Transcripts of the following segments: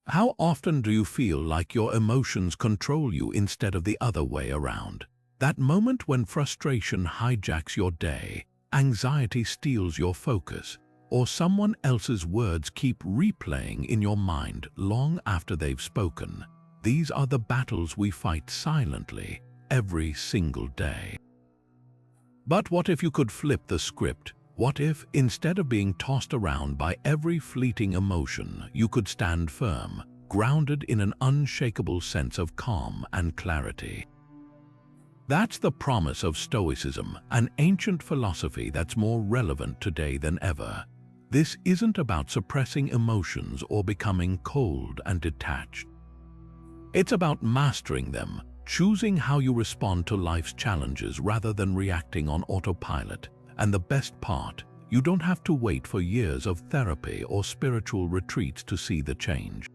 How often do you feel like your emotions control you instead of the other way around? That moment when frustration hijacks your day, anxiety steals your focus, or someone else's words keep replaying in your mind long after they've spoken. These are the battles we fight silently every single day. But what if you could flip the script? What if, instead of being tossed around by every fleeting emotion, you could stand firm, grounded in an unshakable sense of calm and clarity? That's the promise of Stoicism, an ancient philosophy that's more relevant today than ever. This isn't about suppressing emotions or becoming cold and detached. It's about mastering them, choosing how you respond to life's challenges rather than reacting on autopilot. And the best part, you don't have to wait for years of therapy or spiritual retreats to see the change.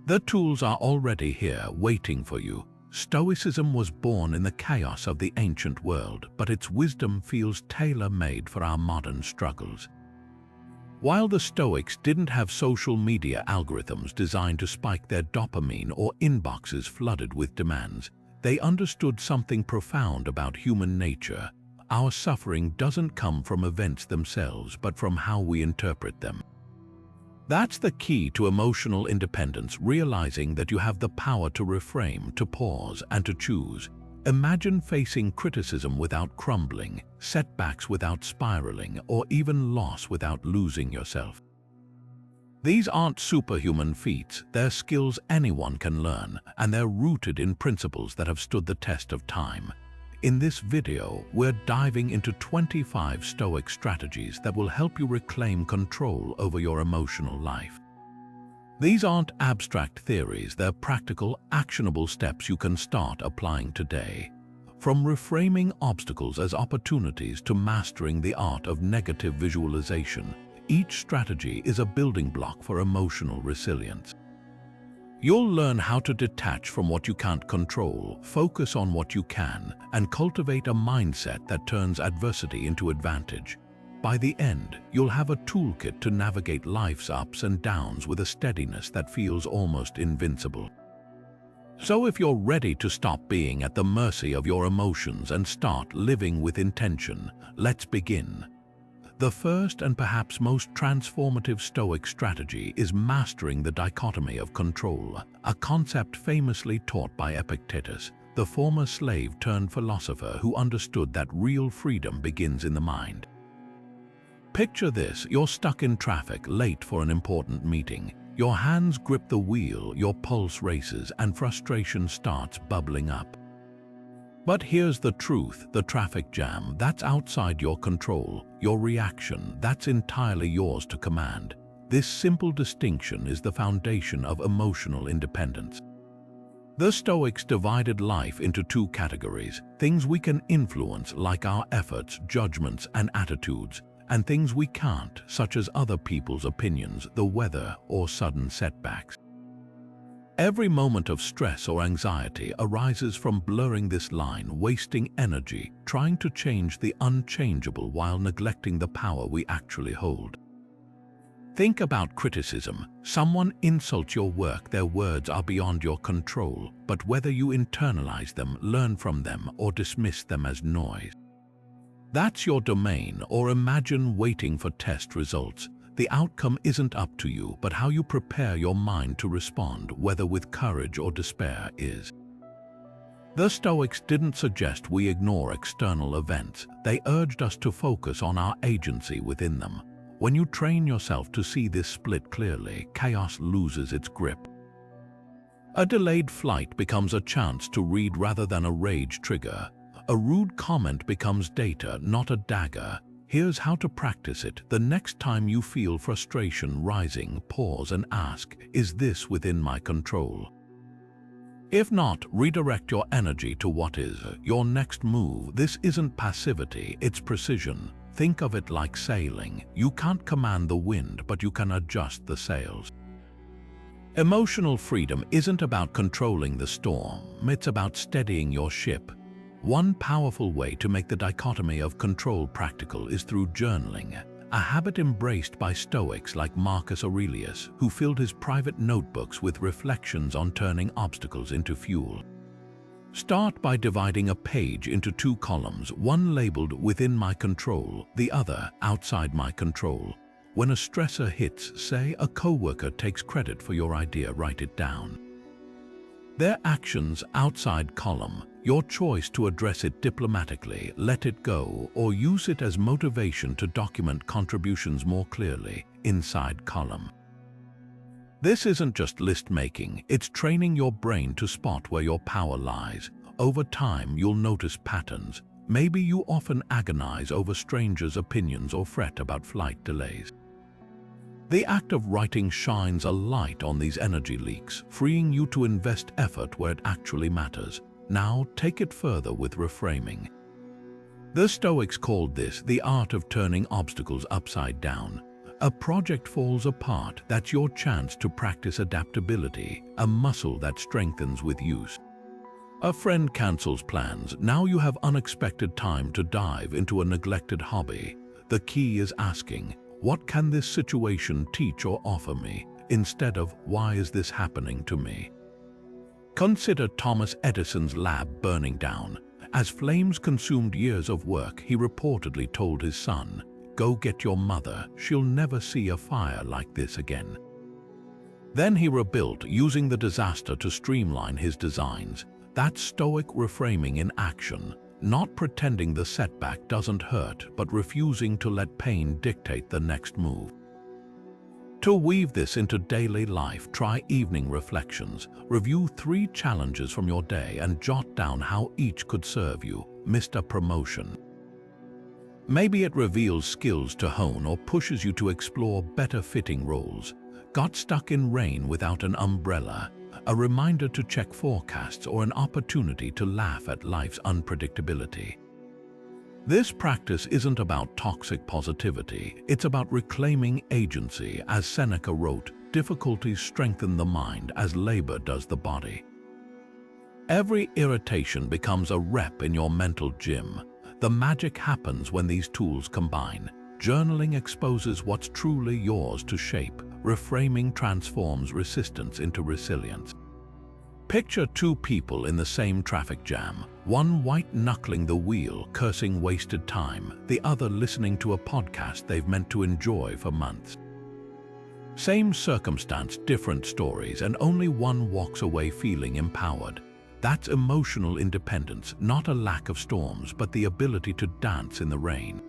The tools are already here, waiting for you. Stoicism was born in the chaos of the ancient world, but its wisdom feels tailor-made for our modern struggles. While the Stoics didn't have social media algorithms designed to spike their dopamine or inboxes flooded with demands, they understood something profound about human nature. Our suffering doesn't come from events themselves, but from how we interpret them. That's the key to emotional independence, realizing that you have the power to reframe, to pause, and to choose. Imagine facing criticism without crumbling, setbacks without spiraling, or even loss without losing yourself. These aren't superhuman feats, they're skills anyone can learn, and they're rooted in principles that have stood the test of time. In this video, we're diving into 25 Stoic strategies that will help you reclaim control over your emotional life. These aren't abstract theories, they're practical, actionable steps you can start applying today. From reframing obstacles as opportunities to mastering the art of negative visualization, each strategy is a building block for emotional resilience. You'll learn how to detach from what you can't control, focus on what you can, and cultivate a mindset that turns adversity into advantage. By the end, you'll have a toolkit to navigate life's ups and downs with a steadiness that feels almost invincible. So if you're ready to stop being at the mercy of your emotions and start living with intention, let's begin. The first and perhaps most transformative Stoic strategy is mastering the dichotomy of control, a concept famously taught by Epictetus, the former slave-turned-philosopher who understood that real freedom begins in the mind. Picture this: you're stuck in traffic, late for an important meeting. Your hands grip the wheel, your pulse races, and frustration starts bubbling up. But here's the truth: the traffic jam, that's outside your control. Your reaction, that's entirely yours to command. This simple distinction is the foundation of emotional independence. The Stoics divided life into two categories: things we can influence, like our efforts, judgments, and attitudes, and things we can't, such as other people's opinions, the weather, or sudden setbacks. Every moment of stress or anxiety arises from blurring this line, wasting energy trying to change the unchangeable while neglecting the power we actually hold. Think about criticism. Someone insults your work, their words are beyond your control, but whether you internalize them, learn from them, or dismiss them as noise, that's your domain. Or imagine waiting for test results. The outcome isn't up to you, but how you prepare your mind to respond, whether with courage or despair, is. The Stoics didn't suggest we ignore external events. They urged us to focus on our agency within them. When you train yourself to see this split clearly, chaos loses its grip. A delayed flight becomes a chance to read rather than a rage trigger. A rude comment becomes data, not a dagger. Here's how to practice it. The next time you feel frustration rising, pause and ask, is this within my control? If not, redirect your energy to what is. Your next move. This isn't passivity, it's precision. Think of it like sailing. You can't command the wind, but you can adjust the sails. Emotional freedom isn't about controlling the storm, it's about steadying your ship. One powerful way to make the dichotomy of control practical is through journaling. a habit embraced by Stoics like Marcus Aurelius, who filled his private notebooks with reflections on turning obstacles into fuel. Start by dividing a page into two columns, one labeled "Within my control," the other "Outside my control." When a stressor hits, say a coworker takes credit for your idea, write it down. Their actions, outside column, your choice to address it diplomatically, let it go, or use it as motivation to document contributions more clearly, inside column. This isn't just list-making, it's training your brain to spot where your power lies. Over time, you'll notice patterns. Maybe you often agonize over strangers' opinions or fret about flight delays. The act of writing shines a light on these energy leaks, freeing you to invest effort where it actually matters. Now, take it further with reframing. The Stoics called this the art of turning obstacles upside down. A project falls apart, that's your chance to practice adaptability, a muscle that strengthens with use. A friend cancels plans, now you have unexpected time to dive into a neglected hobby. The key is asking, what can this situation teach or offer me, instead of why is this happening to me? Consider Thomas Edison's lab burning down. As flames consumed years of work, he reportedly told his son, "Go get your mother, she'll never see a fire like this again." Then he rebuilt, using the disaster to streamline his designs. That's Stoic reframing in action, not pretending the setback doesn't hurt, but refusing to let pain dictate the next move. To weave this into daily life, try evening reflections. Review 3 challenges from your day and jot down how each could serve you. Missed a promotion. Maybe it reveals skills to hone or pushes you to explore better-fitting roles. Got stuck in rain without an umbrella. A reminder to check forecasts or an opportunity to laugh at life's unpredictability. This practice isn't about toxic positivity, it's about reclaiming agency. As Seneca wrote, difficulties strengthen the mind as labor does the body. Every irritation becomes a rep in your mental gym. The magic happens when these tools combine. Journaling exposes what's truly yours to shape. Reframing transforms resistance into resilience. Picture 2 people in the same traffic jam, one white-knuckling the wheel, cursing wasted time, the other listening to a podcast they've meant to enjoy for months. Same circumstance, different stories, and only one walks away feeling empowered. That's emotional independence, not a lack of storms, but the ability to dance in the rain.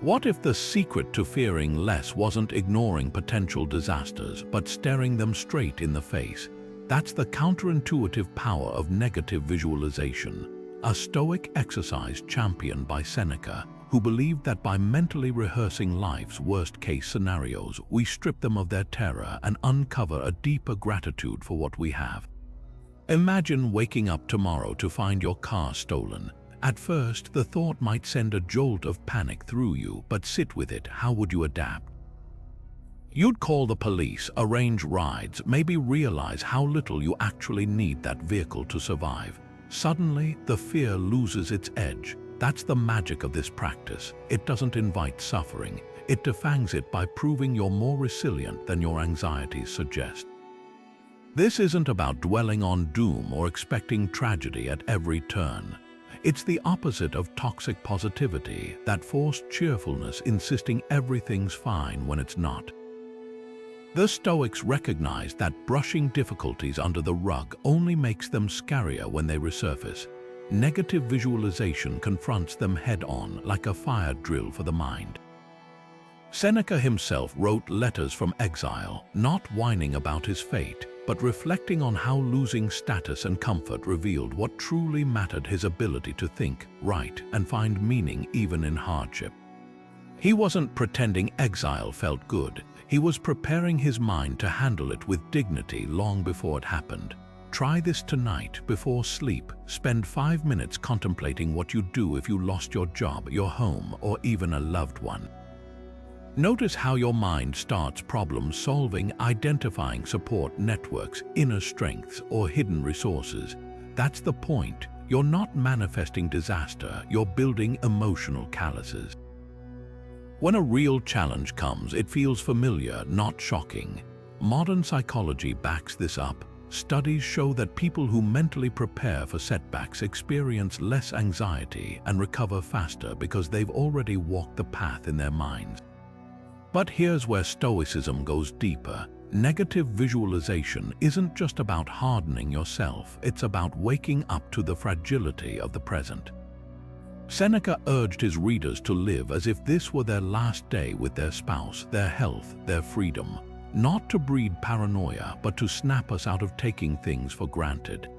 What if the secret to fearing less wasn't ignoring potential disasters, but staring them straight in the face? That's the counterintuitive power of negative visualization, a Stoic exercise championed by Seneca, who believed that by mentally rehearsing life's worst-case scenarios, we strip them of their terror and uncover a deeper gratitude for what we have. Imagine waking up tomorrow to find your car stolen. At first, the thought might send a jolt of panic through you, but sit with it. How would you adapt? You'd call the police, arrange rides, maybe realize how little you actually need that vehicle to survive. Suddenly, the fear loses its edge. That's the magic of this practice. It doesn't invite suffering. It defangs it by proving you're more resilient than your anxieties suggest. This isn't about dwelling on doom or expecting tragedy at every turn. It's the opposite of toxic positivity, that forced cheerfulness insisting everything's fine when it's not. The Stoics recognized that brushing difficulties under the rug only makes them scarier when they resurface. Negative visualization confronts them head-on, like a fire drill for the mind. Seneca himself wrote letters from exile, not whining about his fate, but reflecting on how losing status and comfort revealed what truly mattered: his ability to think, write, and find meaning even in hardship. He wasn't pretending exile felt good. He was preparing his mind to handle it with dignity long before it happened. Try this tonight before sleep. Spend 5 minutes contemplating what you'd do if you lost your job, your home, or even a loved one. Notice how your mind starts problem solving, identifying support networks, inner strengths, or hidden resources. That's the point. You're not manifesting disaster, you're building emotional calluses. When a real challenge comes, it feels familiar, not shocking. Modern psychology backs this up. Studies show that people who mentally prepare for setbacks experience less anxiety and recover faster because they've already walked the path in their minds. But here's where Stoicism goes deeper. Negative visualization isn't just about hardening yourself, it's about waking up to the fragility of the present. Seneca urged his readers to live as if this were their last day with their spouse, their health, their freedom. Not to breed paranoia, but to snap us out of taking things for granted.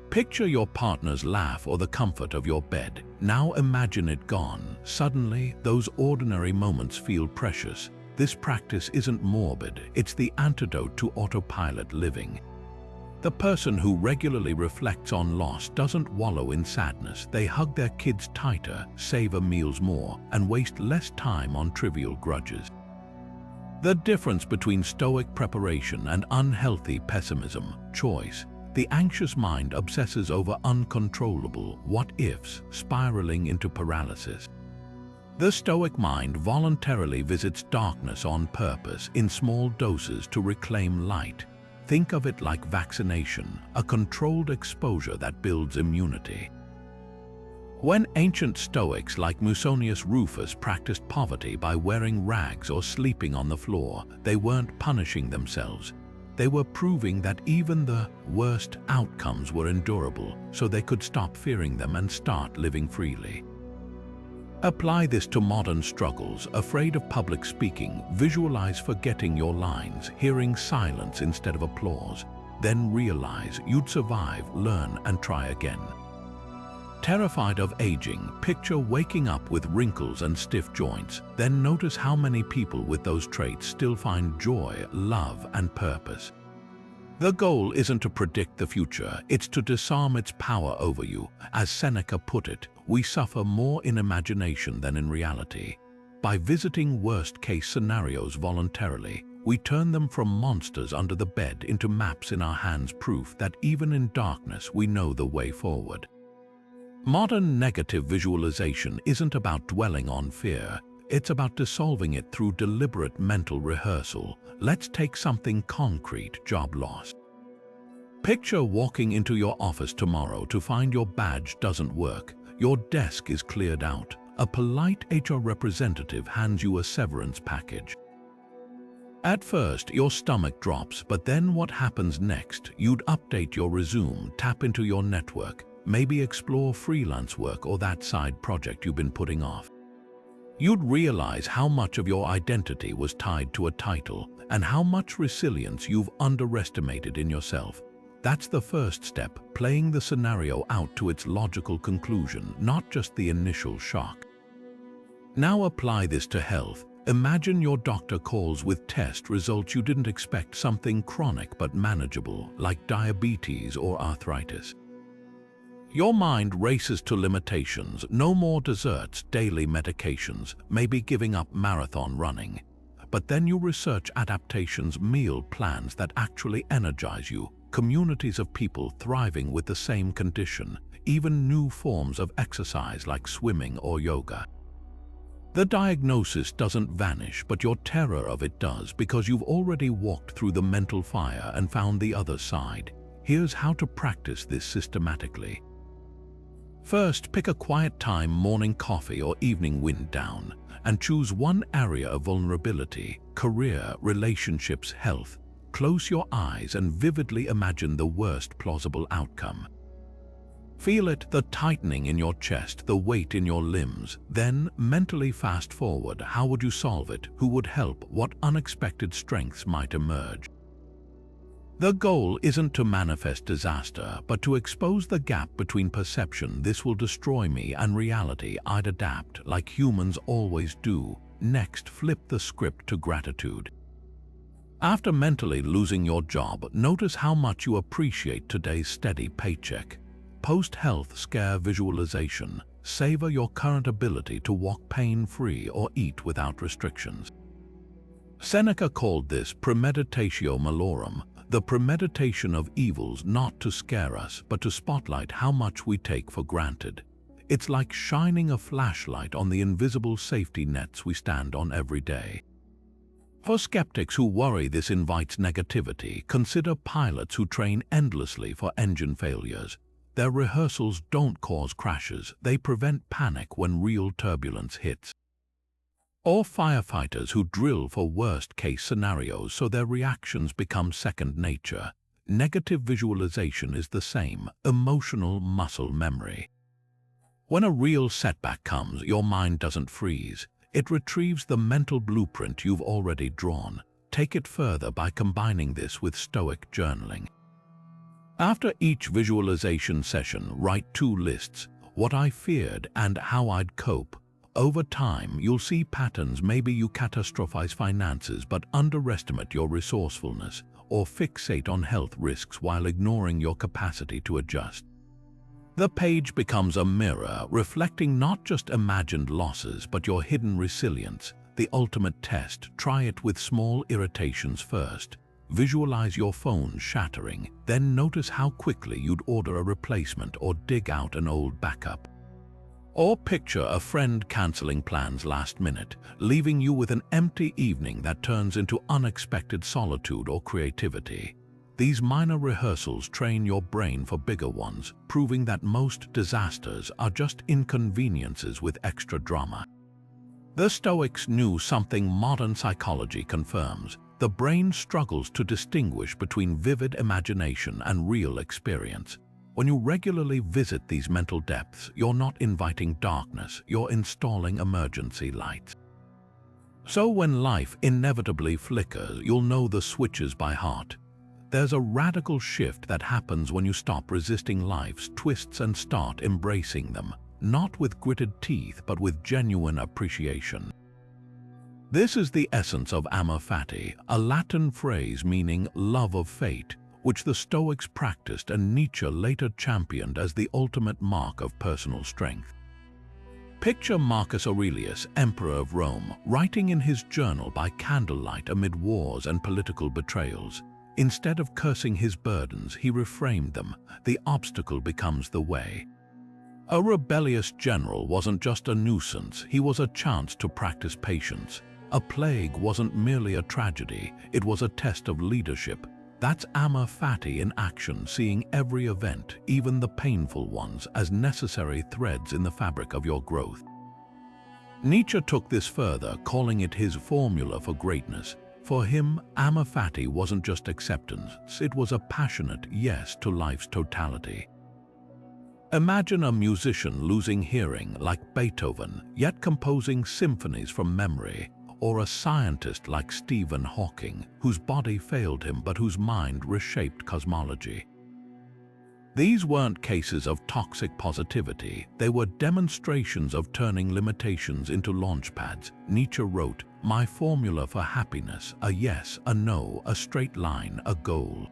Picture your partner's laugh or the comfort of your bed. Now imagine it gone. Suddenly, those ordinary moments feel precious. This practice isn't morbid, it's the antidote to autopilot living. The person who regularly reflects on loss doesn't wallow in sadness. They hug their kids tighter, savor meals more, and waste less time on trivial grudges. The difference between stoic preparation and unhealthy pessimism, choice. The anxious mind obsesses over uncontrollable what-ifs, spiraling into paralysis. The stoic mind voluntarily visits darkness on purpose in small doses to reclaim light. Think of it like vaccination, a controlled exposure that builds immunity. When ancient Stoics like Musonius Rufus practiced poverty by wearing rags or sleeping on the floor, they weren't punishing themselves. They were proving that even the worst outcomes were endurable, so they could stop fearing them and start living freely. Apply this to modern struggles. Afraid of public speaking, visualize forgetting your lines, hearing silence instead of applause. Then realize you'd survive, learn, and try again. Terrified of aging, picture waking up with wrinkles and stiff joints. Then notice how many people with those traits still find joy, love, and purpose. The goal isn't to predict the future, it's to disarm its power over you. As Seneca put it, we suffer more in imagination than in reality. By visiting worst-case scenarios voluntarily, we turn them from monsters under the bed into maps in our hands, proof that even in darkness we know the way forward. Modern negative visualization isn't about dwelling on fear, it's about dissolving it through deliberate mental rehearsal. Let's take something concrete: job loss. Picture walking into your office tomorrow to find your badge doesn't work, your desk is cleared out, a polite HR representative hands you a severance package. At first, your stomach drops, but then what happens next? You'd update your resume, tap into your network, maybe explore freelance work or that side project you've been putting off. You'd realize how much of your identity was tied to a title and how much resilience you've underestimated in yourself. That's the first step, playing the scenario out to its logical conclusion, not just the initial shock. Now apply this to health. Imagine your doctor calls with test results you didn't expect, something chronic but manageable, like diabetes or arthritis. Your mind races to limitations: no more desserts, daily medications, maybe giving up marathon running. But then you research adaptations, meal plans that actually energize you, communities of people thriving with the same condition, even new forms of exercise like swimming or yoga. The diagnosis doesn't vanish, but your terror of it does, because you've already walked through the mental fire and found the other side. Here's how to practice this systematically. First, pick a quiet time, morning coffee or evening wind down, and choose one area of vulnerability: career, relationships, health. Close your eyes and vividly imagine the worst plausible outcome. Feel it, the tightening in your chest, the weight in your limbs. Then mentally fast forward. How would you solve it? Who would help? What unexpected strengths might emerge? The goal isn't to manifest disaster, but to expose the gap between perception, "this will destroy me," and reality, "I'd adapt," like humans always do. Next, flip the script to gratitude. After mentally losing your job, notice how much you appreciate today's steady paycheck. Post-health scare visualization. Savor your current ability to walk pain-free or eat without restrictions. Seneca called this Premeditatio Malorum, the premeditation of evils, not to scare us, but to spotlight how much we take for granted. It's like shining a flashlight on the invisible safety nets we stand on every day. For skeptics who worry this invites negativity, consider pilots who train endlessly for engine failures. Their rehearsals don't cause crashes, they prevent panic when real turbulence hits. Or firefighters who drill for worst-case scenarios so their reactions become second nature. Negative visualization is the same, emotional muscle memory. When a real setback comes, your mind doesn't freeze. It retrieves the mental blueprint you've already drawn. Take it further by combining this with Stoic journaling. After each visualization session, write 2 lists, what I feared and how I'd cope. Over time, you'll see patterns. Maybe you catastrophize finances but underestimate your resourcefulness, or fixate on health risks while ignoring your capacity to adjust. The page becomes a mirror, reflecting not just imagined losses but your hidden resilience. The ultimate test: try it with small irritations first. Visualize your phone shattering, then notice how quickly you'd order a replacement or dig out an old backup. Or picture a friend canceling plans last minute, leaving you with an empty evening that turns into unexpected solitude or creativity. These minor rehearsals train your brain for bigger ones, proving that most disasters are just inconveniences with extra drama. The Stoics knew something modern psychology confirms. The brain struggles to distinguish between vivid imagination and real experience. When you regularly visit these mental depths, you're not inviting darkness, you're installing emergency lights. So when life inevitably flickers, you'll know the switches by heart. There's a radical shift that happens when you stop resisting life's twists and start embracing them, not with gritted teeth but with genuine appreciation. This is the essence of Amor Fati, a Latin phrase meaning love of fate, which the Stoics practiced and Nietzsche later championed as the ultimate mark of personal strength. Picture Marcus Aurelius, Emperor of Rome, writing in his journal by candlelight amid wars and political betrayals. Instead of cursing his burdens, he reframed them. The obstacle becomes the way. A rebellious general wasn't just a nuisance, he was a chance to practice patience. A plague wasn't merely a tragedy, it was a test of leadership. That's Amor Fati in action, seeing every event, even the painful ones, as necessary threads in the fabric of your growth. Nietzsche took this further, calling it his formula for greatness. For him, Amor Fati wasn't just acceptance, it was a passionate yes to life's totality. Imagine a musician losing hearing like Beethoven, yet composing symphonies from memory, or a scientist like Stephen Hawking, whose body failed him but whose mind reshaped cosmology. These weren't cases of toxic positivity, they were demonstrations of turning limitations into launchpads. Nietzsche wrote, "My formula for happiness, a yes, a no, a straight line, a goal."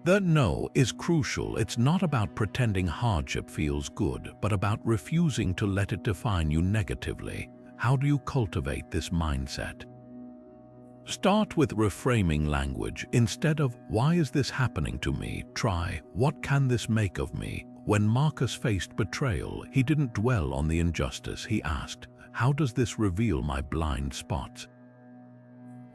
The no is crucial. It's not about pretending hardship feels good, but about refusing to let it define you negatively. How do you cultivate this mindset? Start with reframing language. Instead of, "Why is this happening to me?" try, "What can this make of me?" When Marcus faced betrayal, he didn't dwell on the injustice. He asked, "How does this reveal my blind spots?"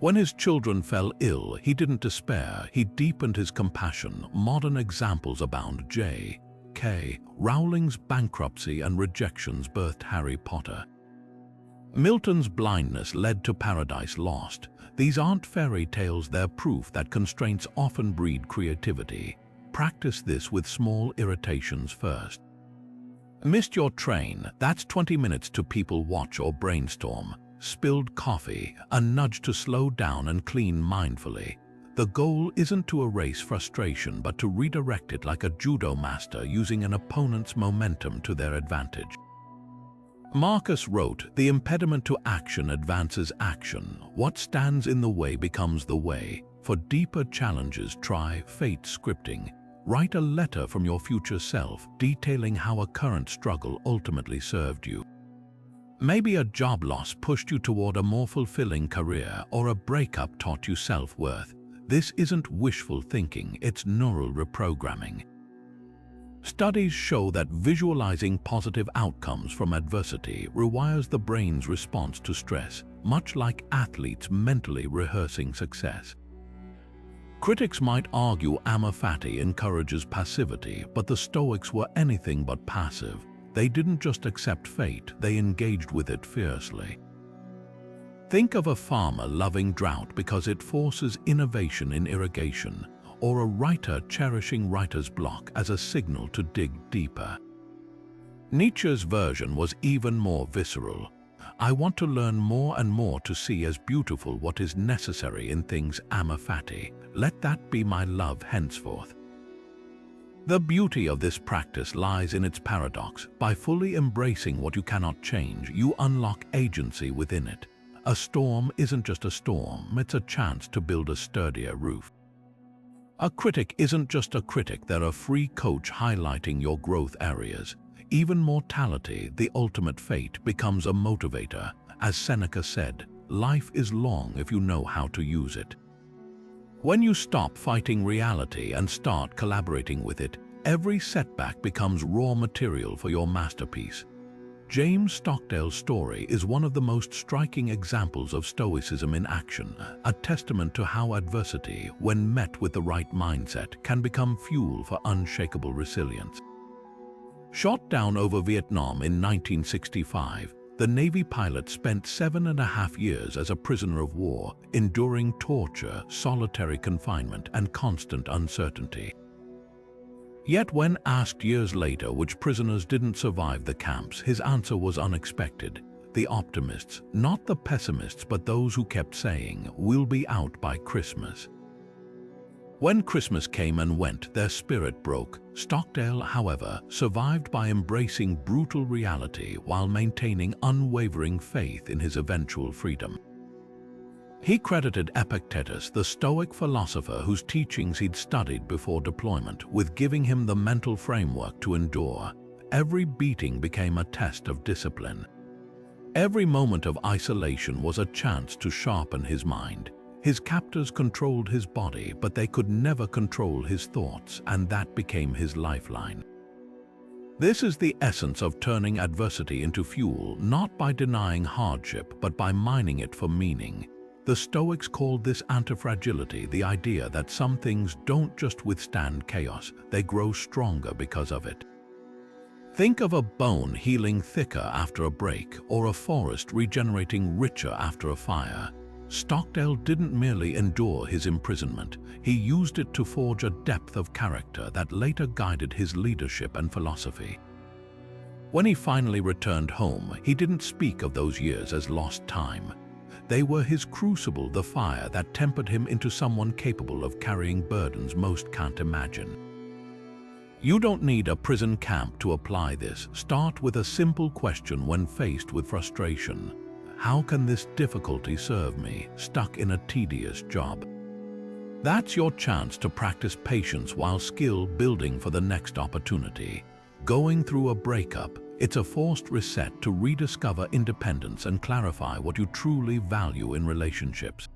When his children fell ill, he didn't despair. He deepened his compassion. Modern examples abound. J.K. Rowling's bankruptcy and rejections birthed Harry Potter. Milton's blindness led to Paradise Lost. These aren't fairy tales, they're proof that constraints often breed creativity. Practice this with small irritations first. Missed your train? That's 20 minutes to people watch or brainstorm. Spilled coffee? A nudge to slow down and clean mindfully. The goal isn't to erase frustration, but to redirect it like a judo master using an opponent's momentum to their advantage. Marcus wrote, "The impediment to action advances action. What stands in the way becomes the way." For deeper challenges, try fate scripting. Write a letter from your future self, detailing how a current struggle ultimately served you. Maybe a job loss pushed you toward a more fulfilling career, or a breakup taught you self-worth. This isn't wishful thinking, it's neural reprogramming. Studies show that visualizing positive outcomes from adversity rewires the brain's response to stress, much like athletes mentally rehearsing success. Critics might argue Amor Fati encourages passivity, but the Stoics were anything but passive. They didn't just accept fate, they engaged with it fiercely. Think of a farmer loving drought because it forces innovation in irrigation, or a writer cherishing writer's block as a signal to dig deeper. Nietzsche's version was even more visceral. I want to learn more and more to see as beautiful what is necessary in things. Amor Fati, let that be my love henceforth. The beauty of this practice lies in its paradox. By fully embracing what you cannot change, you unlock agency within it. A storm isn't just a storm, it's a chance to build a sturdier roof. A critic isn't just a critic, they're a free coach highlighting your growth areas. Even mortality, the ultimate fate, becomes a motivator. As Seneca said, life is long if you know how to use it. When you stop fighting reality and start collaborating with it, every setback becomes raw material for your masterpiece. James Stockdale's story is one of the most striking examples of Stoicism in action, a testament to how adversity, when met with the right mindset, can become fuel for unshakable resilience. Shot down over Vietnam in 1965, the Navy pilot spent 7.5 years as a prisoner of war, enduring torture, solitary confinement, and constant uncertainty. Yet when asked years later which prisoners didn't survive the camps, his answer was unexpected. The optimists, not the pessimists, but those who kept saying, "We'll be out by Christmas." When Christmas came and went, their spirit broke. Stockdale, however, survived by embracing brutal reality while maintaining unwavering faith in his eventual freedom. He credited Epictetus, the Stoic philosopher whose teachings he'd studied before deployment, with giving him the mental framework to endure. Every beating became a test of discipline. Every moment of isolation was a chance to sharpen his mind. His captors controlled his body, but they could never control his thoughts, and that became his lifeline. This is the essence of turning adversity into fuel, not by denying hardship, but by mining it for meaning. The Stoics called this antifragility, the idea that some things don't just withstand chaos, they grow stronger because of it. Think of a bone healing thicker after a break, or a forest regenerating richer after a fire. Stockdale didn't merely endure his imprisonment, he used it to forge a depth of character that later guided his leadership and philosophy. When he finally returned home, he didn't speak of those years as lost time. They were his crucible, the fire that tempered him into someone capable of carrying burdens most can't imagine. You don't need a prison camp to apply this. Start with a simple question when faced with frustration. How can this difficulty serve me, stuck in a tedious job? That's your chance to practice patience while skill building for the next opportunity. Going through a breakup, it's a forced reset to rediscover independence and clarify what you truly value in relationships.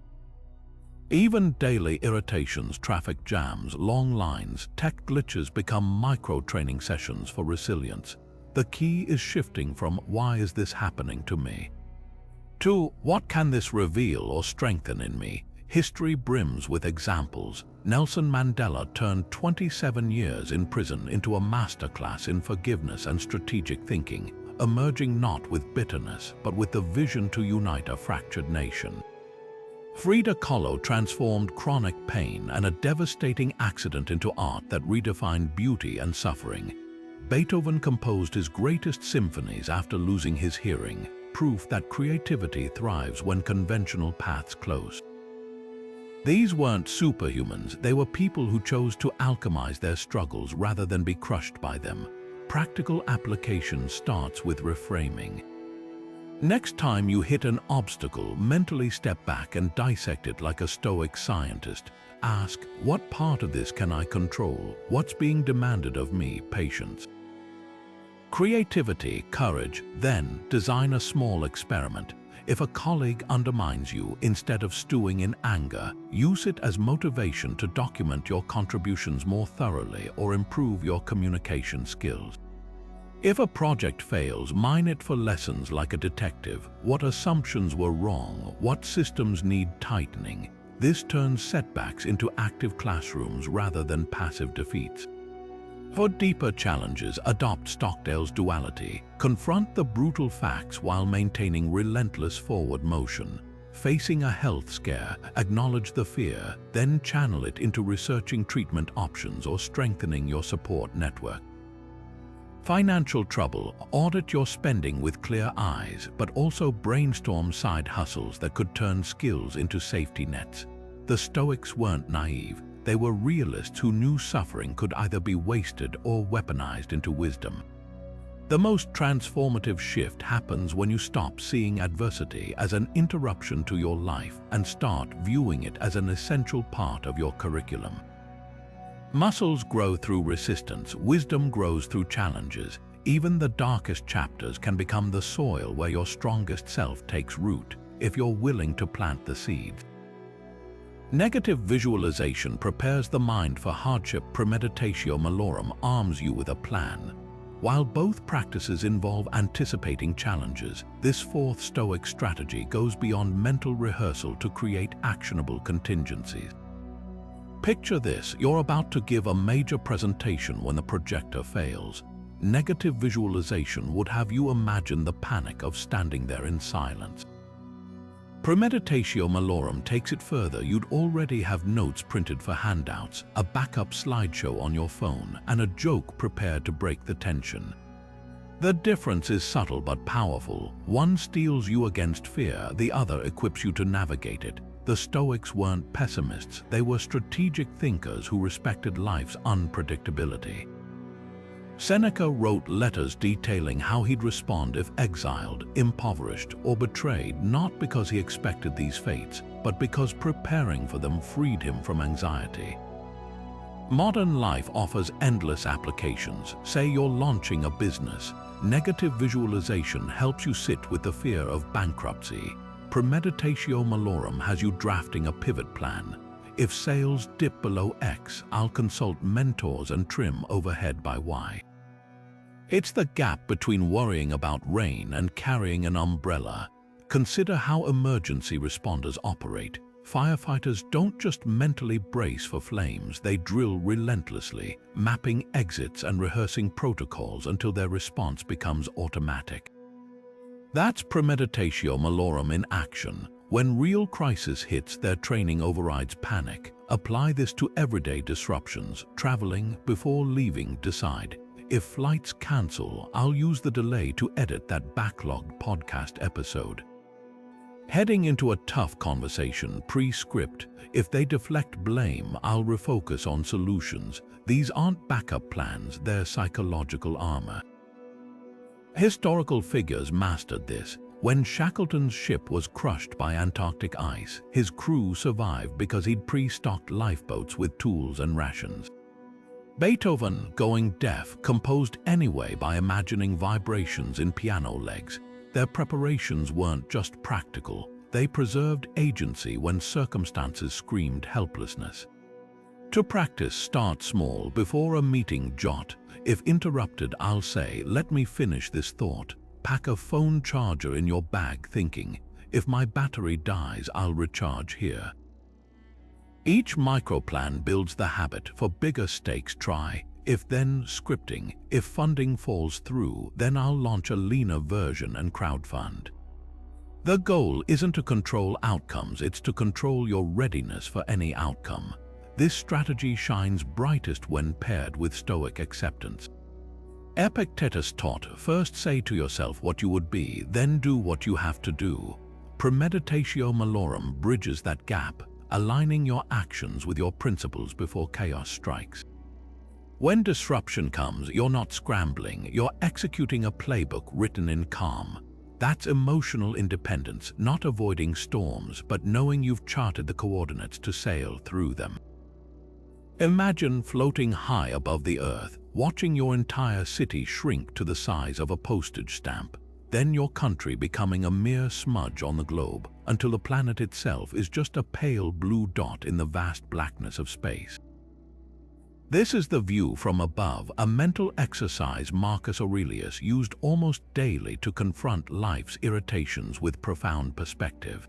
Even daily irritations, traffic jams, long lines, tech glitches become micro-training sessions for resilience. The key is shifting from "Why is this happening to me?" to "What can this reveal or strengthen in me?" History brims with examples. Nelson Mandela turned 27 years in prison into a masterclass in forgiveness and strategic thinking, emerging not with bitterness, but with the vision to unite a fractured nation. Frida Kahlo transformed chronic pain and a devastating accident into art that redefined beauty and suffering. Beethoven composed his greatest symphonies after losing his hearing, proof that creativity thrives when conventional paths close. These weren't superhumans, they were people who chose to alchemize their struggles rather than be crushed by them. Practical application starts with reframing. Next time you hit an obstacle, mentally step back and dissect it like a Stoic scientist. Ask, what part of this can I control? What's being demanded of me? Patience. Creativity, courage, then design a small experiment. If a colleague undermines you, instead of stewing in anger, use it as motivation to document your contributions more thoroughly or improve your communication skills. If a project fails, mine it for lessons like a detective. What assumptions were wrong? What systems need tightening? This turns setbacks into active classrooms rather than passive defeats. For deeper challenges, adopt Stockdale's duality. Confront the brutal facts while maintaining relentless forward motion. Facing a health scare, acknowledge the fear, then channel it into researching treatment options or strengthening your support network. Financial trouble, audit your spending with clear eyes, but also brainstorm side hustles that could turn skills into safety nets. The Stoics weren't naive. They were realists who knew suffering could either be wasted or weaponized into wisdom. The most transformative shift happens when you stop seeing adversity as an interruption to your life and start viewing it as an essential part of your curriculum. Muscles grow through resistance, wisdom grows through challenges. Even the darkest chapters can become the soil where your strongest self takes root, if you're willing to plant the seeds. Negative visualization prepares the mind for hardship. Premeditatio Malorum arms you with a plan. While both practices involve anticipating challenges, this fourth Stoic strategy goes beyond mental rehearsal to create actionable contingencies. Picture this: you're about to give a major presentation when the projector fails. Negative visualization would have you imagine the panic of standing there in silence. Premeditatio Malorum takes it further. You'd already have notes printed for handouts, a backup slideshow on your phone, and a joke prepared to break the tension. The difference is subtle but powerful. One steels you against fear, the other equips you to navigate it. The Stoics weren't pessimists, they were strategic thinkers who respected life's unpredictability. Seneca wrote letters detailing how he'd respond if exiled, impoverished, or betrayed, not because he expected these fates, but because preparing for them freed him from anxiety. Modern life offers endless applications. Say you're launching a business. Negative visualization helps you sit with the fear of bankruptcy. Premeditatio Malorum has you drafting a pivot plan. If sales dip below X, I'll consult mentors and trim overhead by Y. It's the gap between worrying about rain and carrying an umbrella. Consider how emergency responders operate. Firefighters don't just mentally brace for flames, they drill relentlessly, mapping exits and rehearsing protocols until their response becomes automatic. That's Premeditatio Malorum in action. When real crisis hits, their training overrides panic. Apply this to everyday disruptions. Traveling, before leaving, decide. If flights cancel, I'll use the delay to edit that backlogged podcast episode. Heading into a tough conversation, pre-script. If they deflect blame, I'll refocus on solutions. These aren't backup plans, they're psychological armor. Historical figures mastered this. When Shackleton's ship was crushed by Antarctic ice, his crew survived because he'd pre-stocked lifeboats with tools and rations. Beethoven, going deaf, composed anyway by imagining vibrations in piano legs. Their preparations weren't just practical, they preserved agency when circumstances screamed helplessness. To practice, start small. Before a meeting, jot. If interrupted, I'll say, let me finish this thought. Pack a phone charger in your bag, thinking, if my battery dies, I'll recharge here. Each microplan builds the habit. For bigger stakes, try if-then scripting. If funding falls through, then I'll launch a leaner version and crowdfund. The goal isn't to control outcomes, it's to control your readiness for any outcome. This strategy shines brightest when paired with Stoic acceptance. Epictetus taught, first say to yourself what you would be, then do what you have to do. Premeditatio Malorum bridges that gap, aligning your actions with your principles before chaos strikes. When disruption comes, you're not scrambling, you're executing a playbook written in calm. That's emotional independence, not avoiding storms, but knowing you've charted the coordinates to sail through them. Imagine floating high above the earth, watching your entire city shrink to the size of a postage stamp. then your country becoming a mere smudge on the globe, until the planet itself is just a pale blue dot in the vast blackness of space. This is the view from above, a mental exercise Marcus Aurelius used almost daily to confront life's irritations with profound perspective.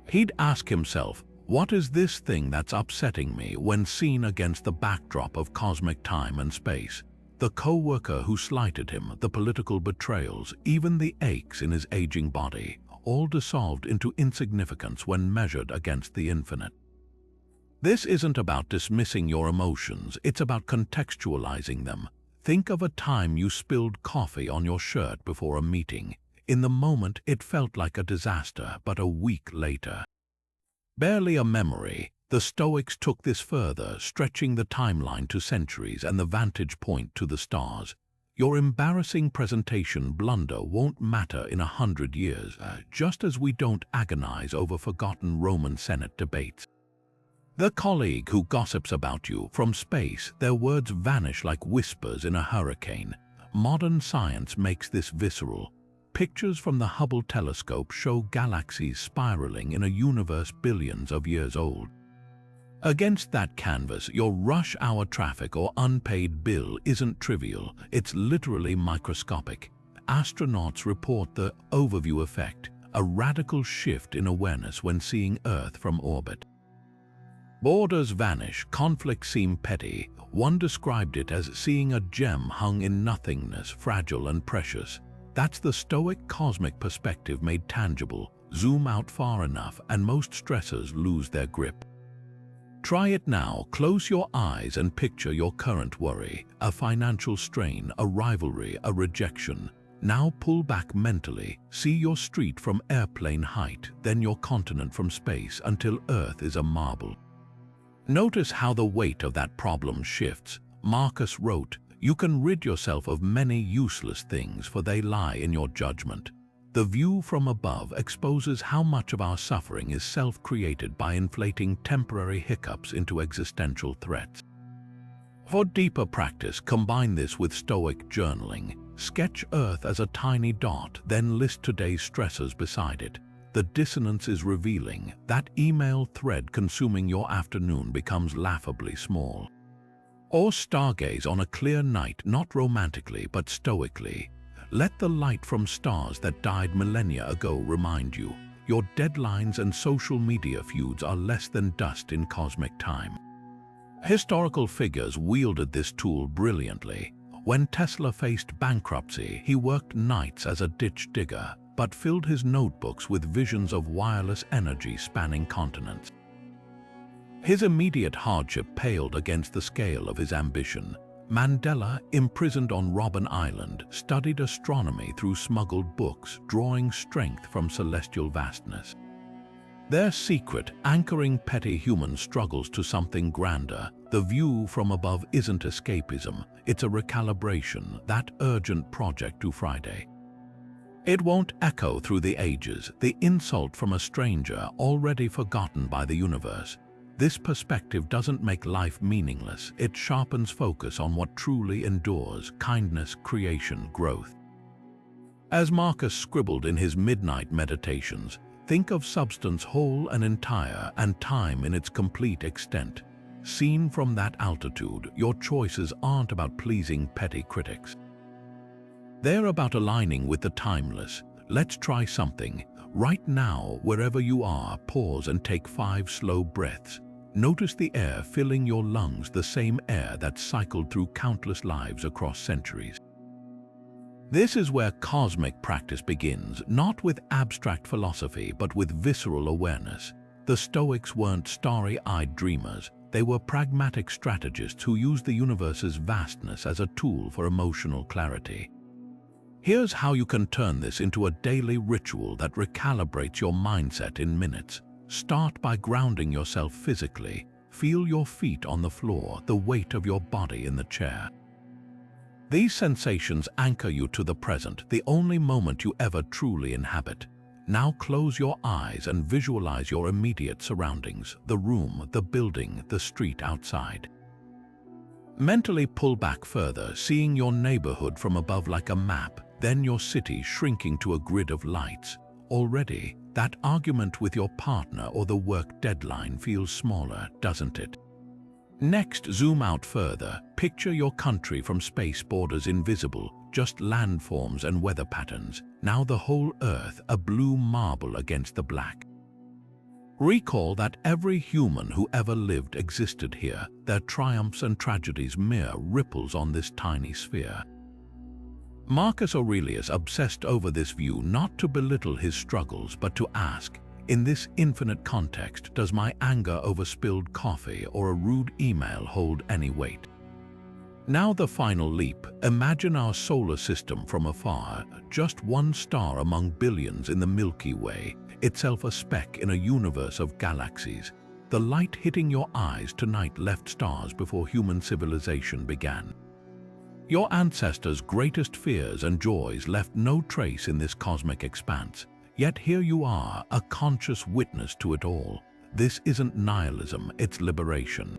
He'd ask himself, what is this thing that's upsetting me when seen against the backdrop of cosmic time and space? The co-worker who slighted him, the political betrayals, even the aches in his aging body, all dissolved into insignificance when measured against the infinite. This isn't about dismissing your emotions, it's about contextualizing them. Think of a time you spilled coffee on your shirt before a meeting. In the moment, it felt like a disaster, but a week later, barely a memory. The Stoics took this further, stretching the timeline to centuries and the vantage point to the stars. Your embarrassing presentation blunder won't matter in 100 years, just as we don't agonize over forgotten Roman Senate debates. The colleague who gossips about you from space, their words vanish like whispers in a hurricane. Modern science makes this visceral. Pictures from the Hubble telescope show galaxies spiraling in a universe billions of years old. Against that canvas, your rush hour traffic or unpaid bill isn't trivial, it's literally microscopic. Astronauts report the overview effect, a radical shift in awareness when seeing Earth from orbit. Borders vanish, conflicts seem petty. One described it as seeing a gem hung in nothingness, fragile and precious. That's the Stoic cosmic perspective made tangible. Zoom out far enough and most stressors lose their grip. Try it now. Close your eyes and picture your current worry, a financial strain, a rivalry, a rejection. Now pull back mentally. See your street from airplane height, then your continent from space until Earth is a marble. Notice how the weight of that problem shifts. Marcus wrote, "You can rid yourself of many useless things, for they lie in your judgment." The view from above exposes how much of our suffering is self-created by inflating temporary hiccups into existential threats. For deeper practice, combine this with Stoic journaling. Sketch Earth as a tiny dot, then list today's stressors beside it. The dissonance is revealing. That email thread consuming your afternoon becomes laughably small. Or stargaze on a clear night, not romantically but stoically. Let the light from stars that died millennia ago remind you, your deadlines and social media feuds are less than dust in cosmic time. Historical figures wielded this tool brilliantly. When Tesla faced bankruptcy, he worked nights as a ditch digger, but filled his notebooks with visions of wireless energy spanning continents. His immediate hardship paled against the scale of his ambition. Mandela, imprisoned on Robben Island, studied astronomy through smuggled books, drawing strength from celestial vastness. Their secret, anchoring petty human struggles to something grander. The view from above isn't escapism, it's a recalibration, that urgent project to Friday. It won't echo through the ages, the insult from a stranger already forgotten by the universe. This perspective doesn't make life meaningless, it sharpens focus on what truly endures: kindness, creation, growth. As Marcus scribbled in his midnight meditations, think of substance whole and entire, and time in its complete extent. Seen from that altitude, your choices aren't about pleasing petty critics. They're about aligning with the timeless. Let's try something. Right now, wherever you are, pause and take 5 slow breaths. Notice the air filling your lungs, the same air that cycled through countless lives across centuries. This is where cosmic practice begins, not with abstract philosophy, but with visceral awareness. The Stoics weren't starry-eyed dreamers. They were pragmatic strategists who used the universe's vastness as a tool for emotional clarity. Here's how you can turn this into a daily ritual that recalibrates your mindset in minutes. Start by grounding yourself physically. Feel your feet on the floor, the weight of your body in the chair. These sensations anchor you to the present, the only moment you ever truly inhabit. Now close your eyes and visualize your immediate surroundings, the room, the building, the street outside. Mentally pull back further, seeing your neighborhood from above like a map. then your city shrinking to a grid of lights. Already, that argument with your partner or the work deadline feels smaller, doesn't it? Next, zoom out further. Picture your country from space, borders invisible, just landforms and weather patterns. Now the whole Earth, a blue marble against the black. Recall that every human who ever lived existed here, their triumphs and tragedies mere ripples on this tiny sphere. Marcus Aurelius obsessed over this view not to belittle his struggles but to ask, in this infinite context, does my anger over spilled coffee or a rude email hold any weight? Now the final leap. Imagine our solar system from afar, just one star among billions in the Milky Way, itself a speck in a universe of galaxies. The light hitting your eyes tonight left stars before human civilization began. Your ancestors' greatest fears and joys left no trace in this cosmic expanse. Yet here you are, a conscious witness to it all. This isn't nihilism, it's liberation.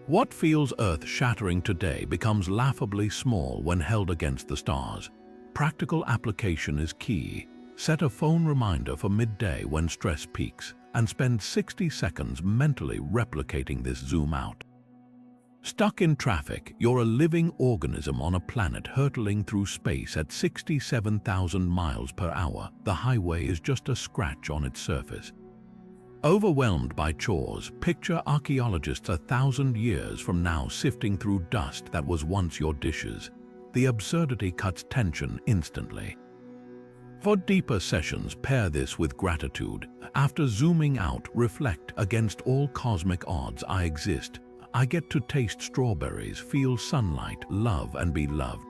What feels earth-shattering today becomes laughably small when held against the stars. Practical application is key. Set a phone reminder for midday when stress peaks, and spend 60 seconds mentally replicating this zoom out. Stuck in traffic, you're a living organism on a planet hurtling through space at 67,000 miles per hour. The highway is just a scratch on its surface. Overwhelmed by chores, picture archaeologists 1,000 years from now sifting through dust that was once your dishes. The absurdity cuts tension instantly. For deeper sessions, pair this with gratitude. After zooming out, reflect, against all cosmic odds I exist. I get to taste strawberries, feel sunlight, love and be loved.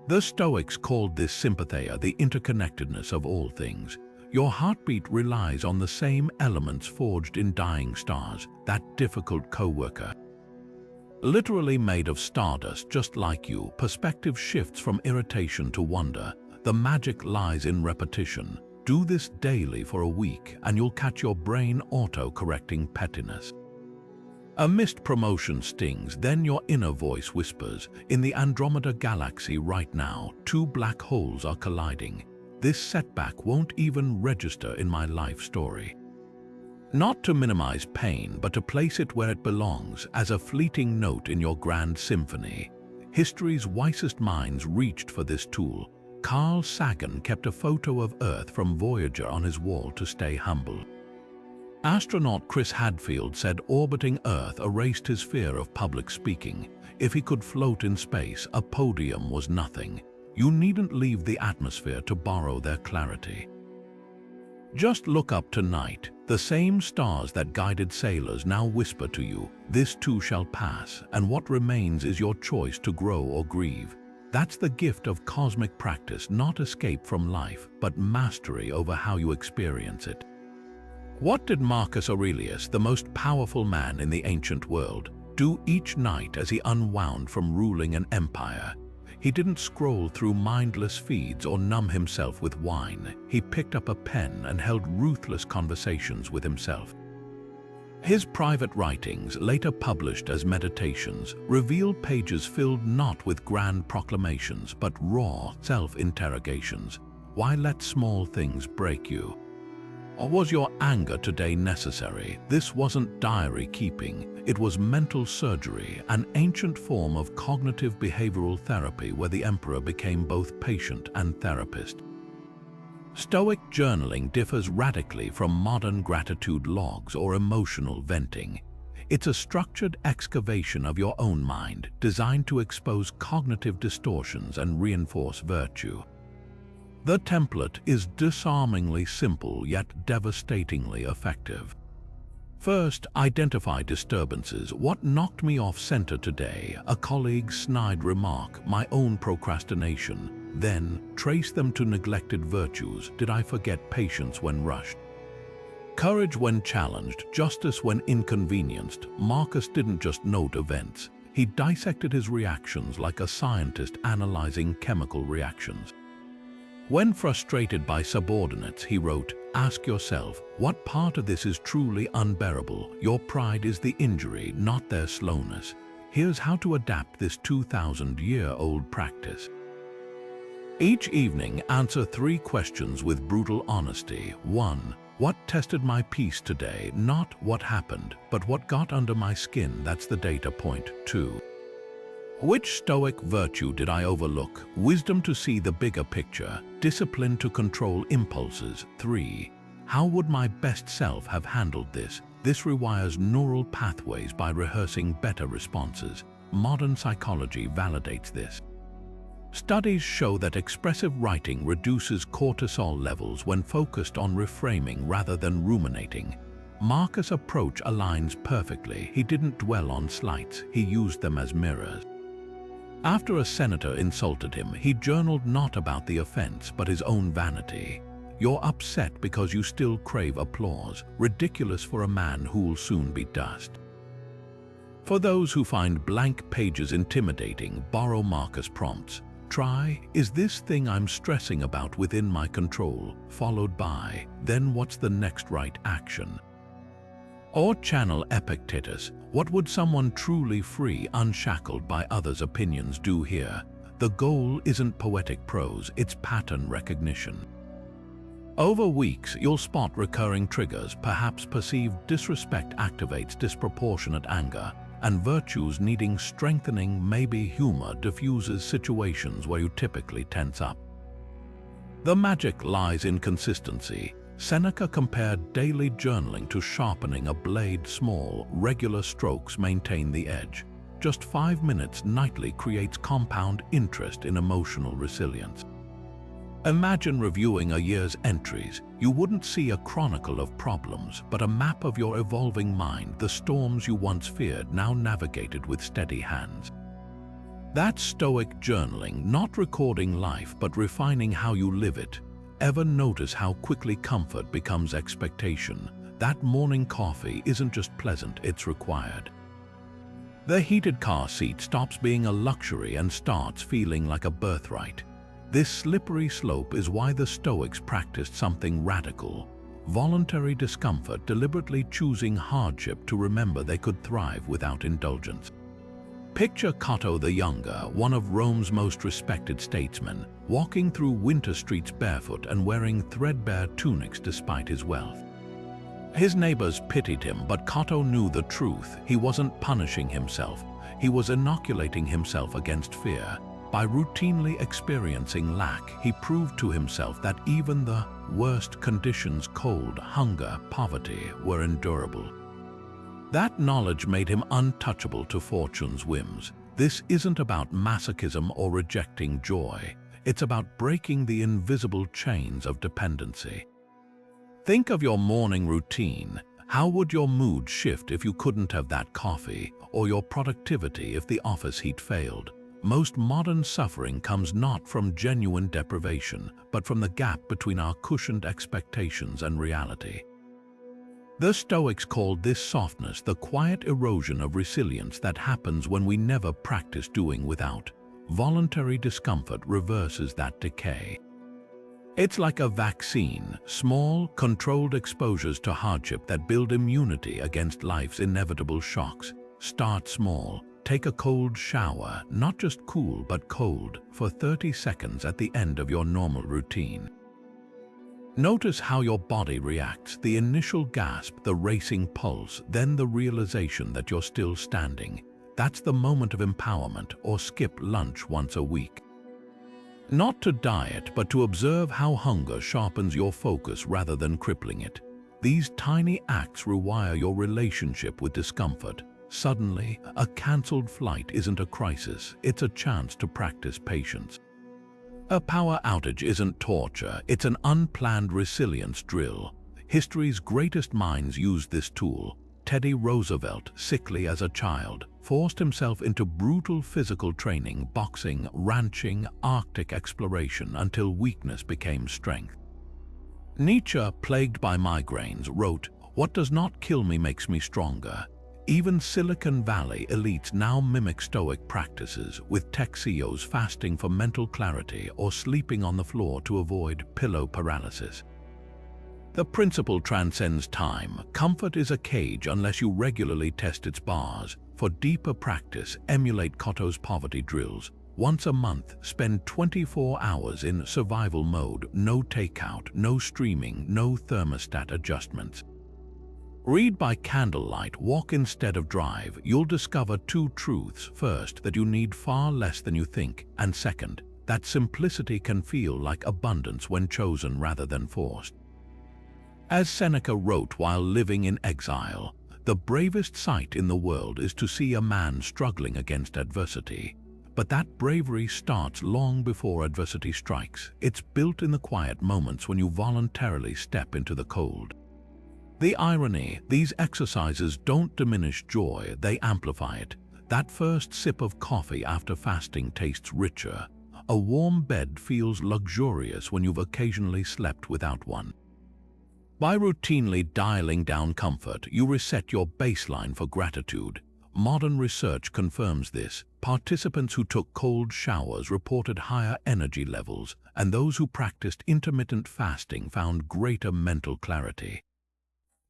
The Stoics called this Sympatheia, the interconnectedness of all things. Your heartbeat relies on the same elements forged in dying stars, that difficult co-worker. Literally made of stardust just like you, perspective shifts from irritation to wonder. The magic lies in repetition. Do this daily for a week and you'll catch your brain auto-correcting pettiness. A missed promotion stings, then your inner voice whispers, in the Andromeda galaxy right now, two black holes are colliding. This setback won't even register in my life story. Not to minimize pain, but to place it where it belongs, as a fleeting note in your grand symphony. History's wisest minds reached for this tool. Carl Sagan kept a photo of Earth from Voyager on his wall to stay humble. Astronaut Chris Hadfield said orbiting Earth erased his fear of public speaking. If he could float in space, a podium was nothing. You needn't leave the atmosphere to borrow their clarity. Just look up tonight. The same stars that guided sailors now whisper to you, this too shall pass, and what remains is your choice to grow or grieve. That's the gift of cosmic practice, not escape from life, but mastery over how you experience it. What did Marcus Aurelius, the most powerful man in the ancient world, do each night as he unwound from ruling an empire? He didn't scroll through mindless feeds or numb himself with wine. He picked up a pen and held ruthless conversations with himself. His private writings, later published as meditations, reveal pages filled not with grand proclamations but raw self-interrogations. Why let small things break you? Or was your anger today necessary? This wasn't diary keeping, it was mental surgery, an ancient form of cognitive behavioral therapy where the emperor became both patient and therapist. Stoic journaling differs radically from modern gratitude logs or emotional venting. It's a structured excavation of your own mind, designed to expose cognitive distortions and reinforce virtue. The template is disarmingly simple yet devastatingly effective. First, identify disturbances. What knocked me off center today? A colleague's snide remark, my own procrastination. Then, trace them to neglected virtues. Did I forget patience when rushed? Courage when challenged, justice when inconvenienced. Marcus didn't just note events. He dissected his reactions like a scientist analyzing chemical reactions. When frustrated by subordinates, he wrote, ask yourself, what part of this is truly unbearable? Your pride is the injury, not their slowness. Here's how to adapt this 2,000-year-old practice. Each evening, answer 3 questions with brutal honesty. 1. What tested my peace today? Not what happened, but what got under my skin. That's the data point. 2. Which Stoic virtue did I overlook? Wisdom to see the bigger picture, discipline to control impulses. 3. How would my best self have handled this? This rewires neural pathways by rehearsing better responses. Modern psychology validates this. Studies show that expressive writing reduces cortisol levels when focused on reframing rather than ruminating. Marcus' approach aligns perfectly. He didn't dwell on slights, he used them as mirrors. After a senator insulted him, he journaled not about the offense, but his own vanity. You're upset because you still crave applause, ridiculous for a man who'll soon be dust. For those who find blank pages intimidating, borrow Marcus' prompts. Try, is this thing I'm stressing about within my control? Followed by, then what's the next right action? Or channel Epictetus, what would someone truly free, unshackled by others' opinions do here? The goal isn't poetic prose, it's pattern recognition. Over weeks, you'll spot recurring triggers. Perhaps perceived disrespect activates disproportionate anger, and virtues needing strengthening, maybe humor, diffuses situations where you typically tense up. The magic lies in consistency. Seneca compared daily journaling to sharpening a blade. Small, regular strokes maintain the edge. Just 5 minutes nightly creates compound interest in emotional resilience. Imagine reviewing a year's entries. You wouldn't see a chronicle of problems, but a map of your evolving mind, the storms you once feared now navigated with steady hands. That's Stoic journaling, not recording life, but refining how you live it. Ever notice how quickly comfort becomes expectation? That morning coffee isn't just pleasant, it's required. The heated car seat stops being a luxury and starts feeling like a birthright. This slippery slope is why the Stoics practiced something radical. Voluntary discomfort, deliberately choosing hardship to remember they could thrive without indulgence. Picture Cato the Younger, one of Rome's most respected statesmen, walking through winter streets barefoot and wearing threadbare tunics despite his wealth. His neighbors pitied him, but Cato knew the truth. He wasn't punishing himself. He was inoculating himself against fear. By routinely experiencing lack, he proved to himself that even the worst conditions, cold, hunger, poverty, were endurable. That knowledge made him untouchable to fortune's whims. This isn't about masochism or rejecting joy. It's about breaking the invisible chains of dependency. Think of your morning routine. How would your mood shift if you couldn't have that coffee, or your productivity if the office heat failed? Most modern suffering comes not from genuine deprivation, but from the gap between our cushioned expectations and reality. The Stoics called this softness the quiet erosion of resilience that happens when we never practice doing without. Voluntary discomfort reverses that decay. It's like a vaccine, small, controlled exposures to hardship that build immunity against life's inevitable shocks. Start small. Take a cold shower, not just cool but cold, for 30 seconds at the end of your normal routine. Notice how your body reacts, the initial gasp, the racing pulse, then the realization that you're still standing. That's the moment of empowerment. Or skip lunch once a week. Not to diet, but to observe how hunger sharpens your focus rather than crippling it. These tiny acts rewire your relationship with discomfort. Suddenly, a cancelled flight isn't a crisis, it's a chance to practice patience. A power outage isn't torture, it's an unplanned resilience drill. History's greatest minds used this tool. Teddy Roosevelt, sickly as a child, forced himself into brutal physical training, boxing, ranching, Arctic exploration, until weakness became strength. Nietzsche, plagued by migraines, wrote, "What does not kill me makes me stronger." Even Silicon Valley elites now mimic Stoic practices, with tech CEOs fasting for mental clarity or sleeping on the floor to avoid pillow paralysis. The principle transcends time. Comfort is a cage unless you regularly test its bars. For deeper practice, emulate Cato's poverty drills. Once a month, spend 24 hours in survival mode, no takeout, no streaming, no thermostat adjustments. Read by candlelight, walk instead of drive. You'll discover two truths. First, that you need far less than you think, and second, that simplicity can feel like abundance when chosen rather than forced. As Seneca wrote while living in exile, the bravest sight in the world is to see a man struggling against adversity. But that bravery starts long before adversity strikes. It's built in the quiet moments when you voluntarily step into the cold. The irony, these exercises don't diminish joy, they amplify it. That first sip of coffee after fasting tastes richer. A warm bed feels luxurious when you've occasionally slept without one. By routinely dialing down comfort, you reset your baseline for gratitude. Modern research confirms this. Participants who took cold showers reported higher energy levels, and those who practiced intermittent fasting found greater mental clarity.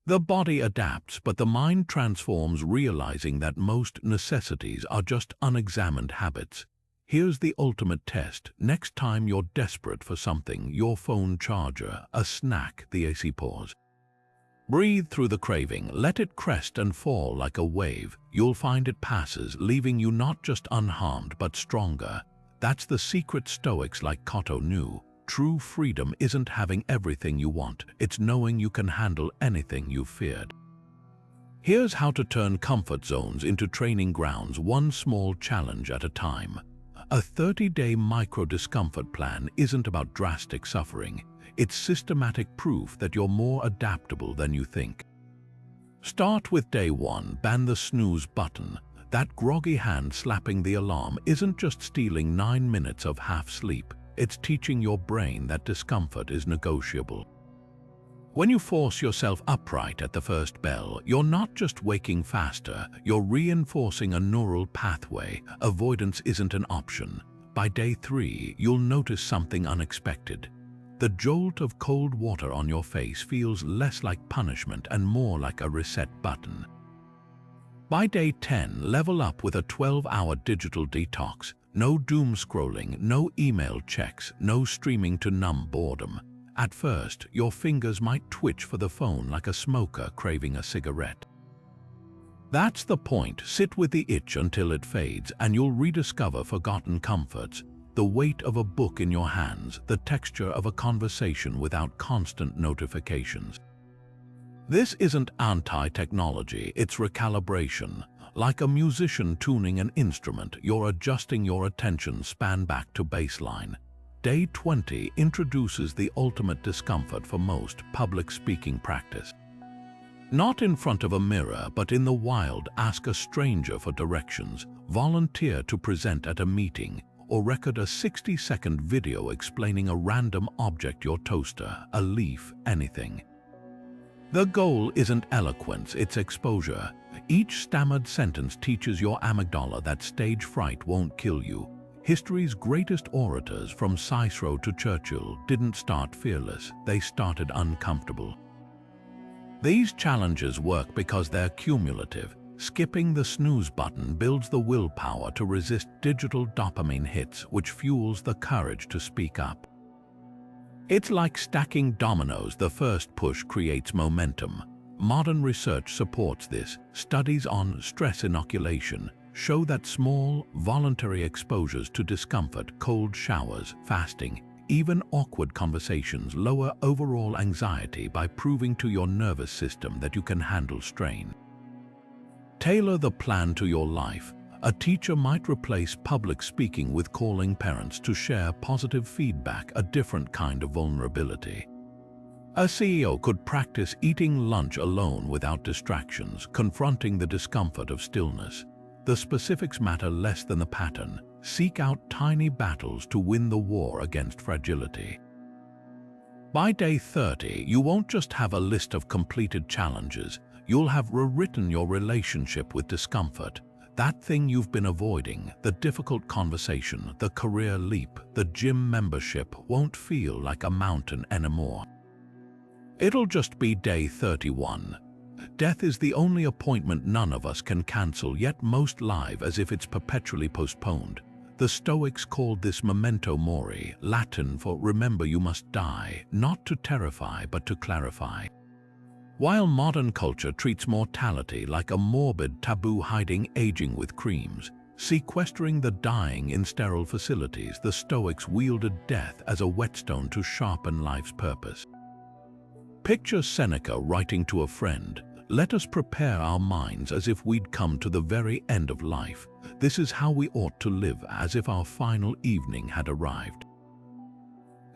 The body adapts, but the mind transforms, realizing that most necessities are just unexamined habits. Here's the ultimate test. Next time you're desperate for something, your phone charger, a snack, the AC pause. Breathe through the craving, let it crest and fall like a wave. You'll find it passes, leaving you not just unharmed but stronger. That's the secret Stoics like Cotto knew. True freedom isn't having everything you want, it's knowing you can handle anything you've feared. Here's how to turn comfort zones into training grounds, one small challenge at a time. A 30-day micro-discomfort plan isn't about drastic suffering. It's systematic proof that you're more adaptable than you think. Start with day 1, ban the snooze button. That groggy hand slapping the alarm isn't just stealing 9 minutes of half sleep. It's teaching your brain that discomfort is negotiable. When you force yourself upright at the first bell, you're not just waking faster, you're reinforcing a neural pathway. Avoidance isn't an option. By day 3, you'll notice something unexpected. The jolt of cold water on your face feels less like punishment and more like a reset button. By day 10, level up with a 12-hour digital detox. No doom scrolling, no email checks, no streaming to numb boredom. At first, your fingers might twitch for the phone like a smoker craving a cigarette. That's the point. Sit with the itch until it fades, and you'll rediscover forgotten comforts. The weight of a book in your hands, the texture of a conversation without constant notifications. This isn't anti-technology, it's recalibration. Like a musician tuning an instrument, you're adjusting your attention span back to baseline. Day 20 introduces the ultimate discomfort for most: public speaking practice. Not in front of a mirror, but in the wild. Ask a stranger for directions, volunteer to present at a meeting, or record a 60-second video explaining a random object, your toaster, a leaf, anything. The goal isn't eloquence, it's exposure. Each stammered sentence teaches your amygdala that stage fright won't kill you. History's greatest orators, from Cicero to Churchill, didn't start fearless, they started uncomfortable. These challenges work because they're cumulative. Skipping the snooze button builds the willpower to resist digital dopamine hits, which fuels the courage to speak up. It's like stacking dominoes. The first push creates momentum. Modern research supports this. Studies on stress inoculation show that small, voluntary exposures to discomfort, cold showers, fasting, even awkward conversations, lower overall anxiety by proving to your nervous system that you can handle strain. Tailor the plan to your life. A teacher might replace public speaking with calling parents to share positive feedback, a different kind of vulnerability. A CEO could practice eating lunch alone without distractions, confronting the discomfort of stillness. The specifics matter less than the pattern. Seek out tiny battles to win the war against fragility. By day 30, you won't just have a list of completed challenges, you'll have rewritten your relationship with discomfort. That thing you've been avoiding, the difficult conversation, the career leap, the gym membership, won't feel like a mountain anymore. It'll just be day 31. Death is the only appointment none of us can cancel, yet most live as if it's perpetually postponed. The Stoics called this Memento Mori, Latin for remember you must die, not to terrify but to clarify. While modern culture treats mortality like a morbid taboo hiding aging with creams, sequestering the dying in sterile facilities, the Stoics wielded death as a whetstone to sharpen life's purpose. Picture Seneca writing to a friend, "Let us prepare our minds as if we'd come to the very end of life. This is how we ought to live, as if our final evening had arrived."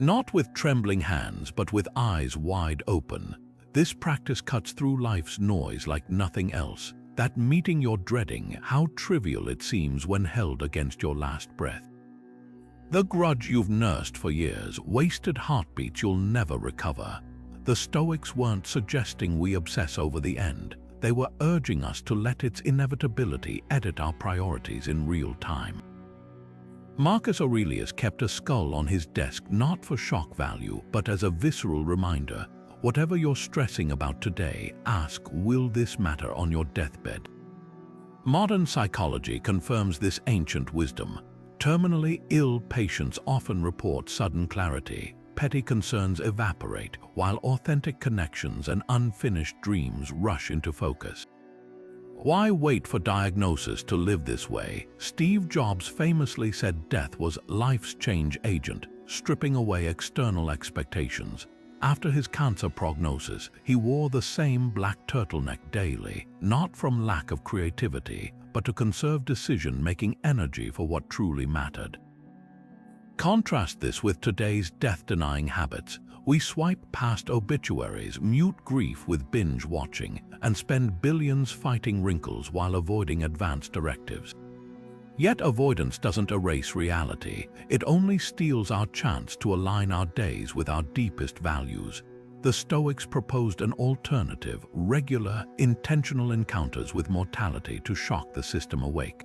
Not with trembling hands, but with eyes wide open. This practice cuts through life's noise like nothing else. That meeting you're dreading, how trivial it seems when held against your last breath. The grudge you've nursed for years, wasted heartbeats you'll never recover. The Stoics weren't suggesting we obsess over the end. They were urging us to let its inevitability edit our priorities in real time. Marcus Aurelius kept a skull on his desk not for shock value, but as a visceral reminder. Whatever you're stressing about today, ask, will this matter on your deathbed? Modern psychology confirms this ancient wisdom. Terminally ill patients often report sudden clarity. Petty concerns evaporate, while authentic connections and unfinished dreams rush into focus. Why wait for diagnosis to live this way? Steve Jobs famously said death was life's change agent, stripping away external expectations. After his cancer prognosis, he wore the same black turtleneck daily, not from lack of creativity, but to conserve decision-making energy for what truly mattered. Contrast this with today's death-denying habits. We swipe past obituaries, mute grief with binge watching, and spend billions fighting wrinkles while avoiding advance directives. Yet avoidance doesn't erase reality. It only steals our chance to align our days with our deepest values. The Stoics proposed an alternative, regular, intentional encounters with mortality to shock the system awake.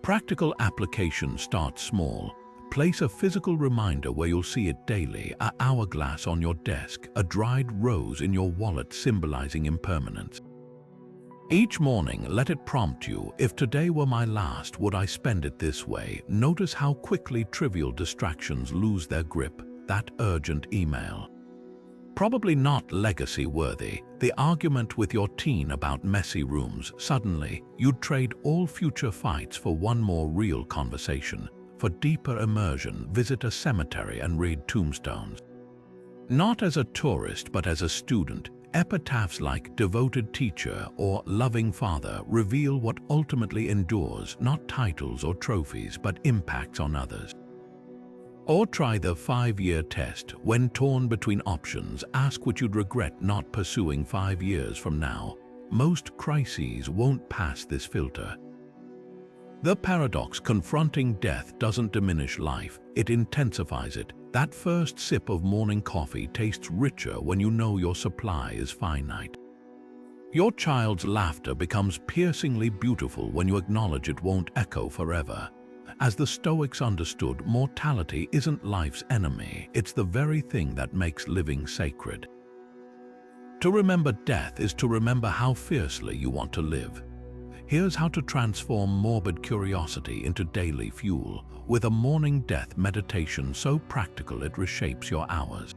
Practical application starts small. Place a physical reminder where you'll see it daily, an hourglass on your desk, a dried rose in your wallet symbolizing impermanence. Each morning, let it prompt you, if today were my last, would I spend it this way? Notice how quickly trivial distractions lose their grip. That urgent email. Probably not legacy-worthy. The argument with your teen about messy rooms. Suddenly, you'd trade all future fights for one more real conversation. For deeper immersion, visit a cemetery and read tombstones. Not as a tourist, but as a student. Epitaphs like devoted teacher or loving father reveal what ultimately endures, not titles or trophies, but impacts on others. Or try the 5-year test. When torn between options, ask what you'd regret not pursuing 5 years from now. Most crises won't pass this filter. The paradox: confronting death doesn't diminish life, it intensifies it. That first sip of morning coffee tastes richer when you know your supply is finite. Your child's laughter becomes piercingly beautiful when you acknowledge it won't echo forever. As the Stoics understood, mortality isn't life's enemy, it's the very thing that makes living sacred. To remember death is to remember how fiercely you want to live. Here's how to transform morbid curiosity into daily fuel, with a morning death meditation so practical it reshapes your hours.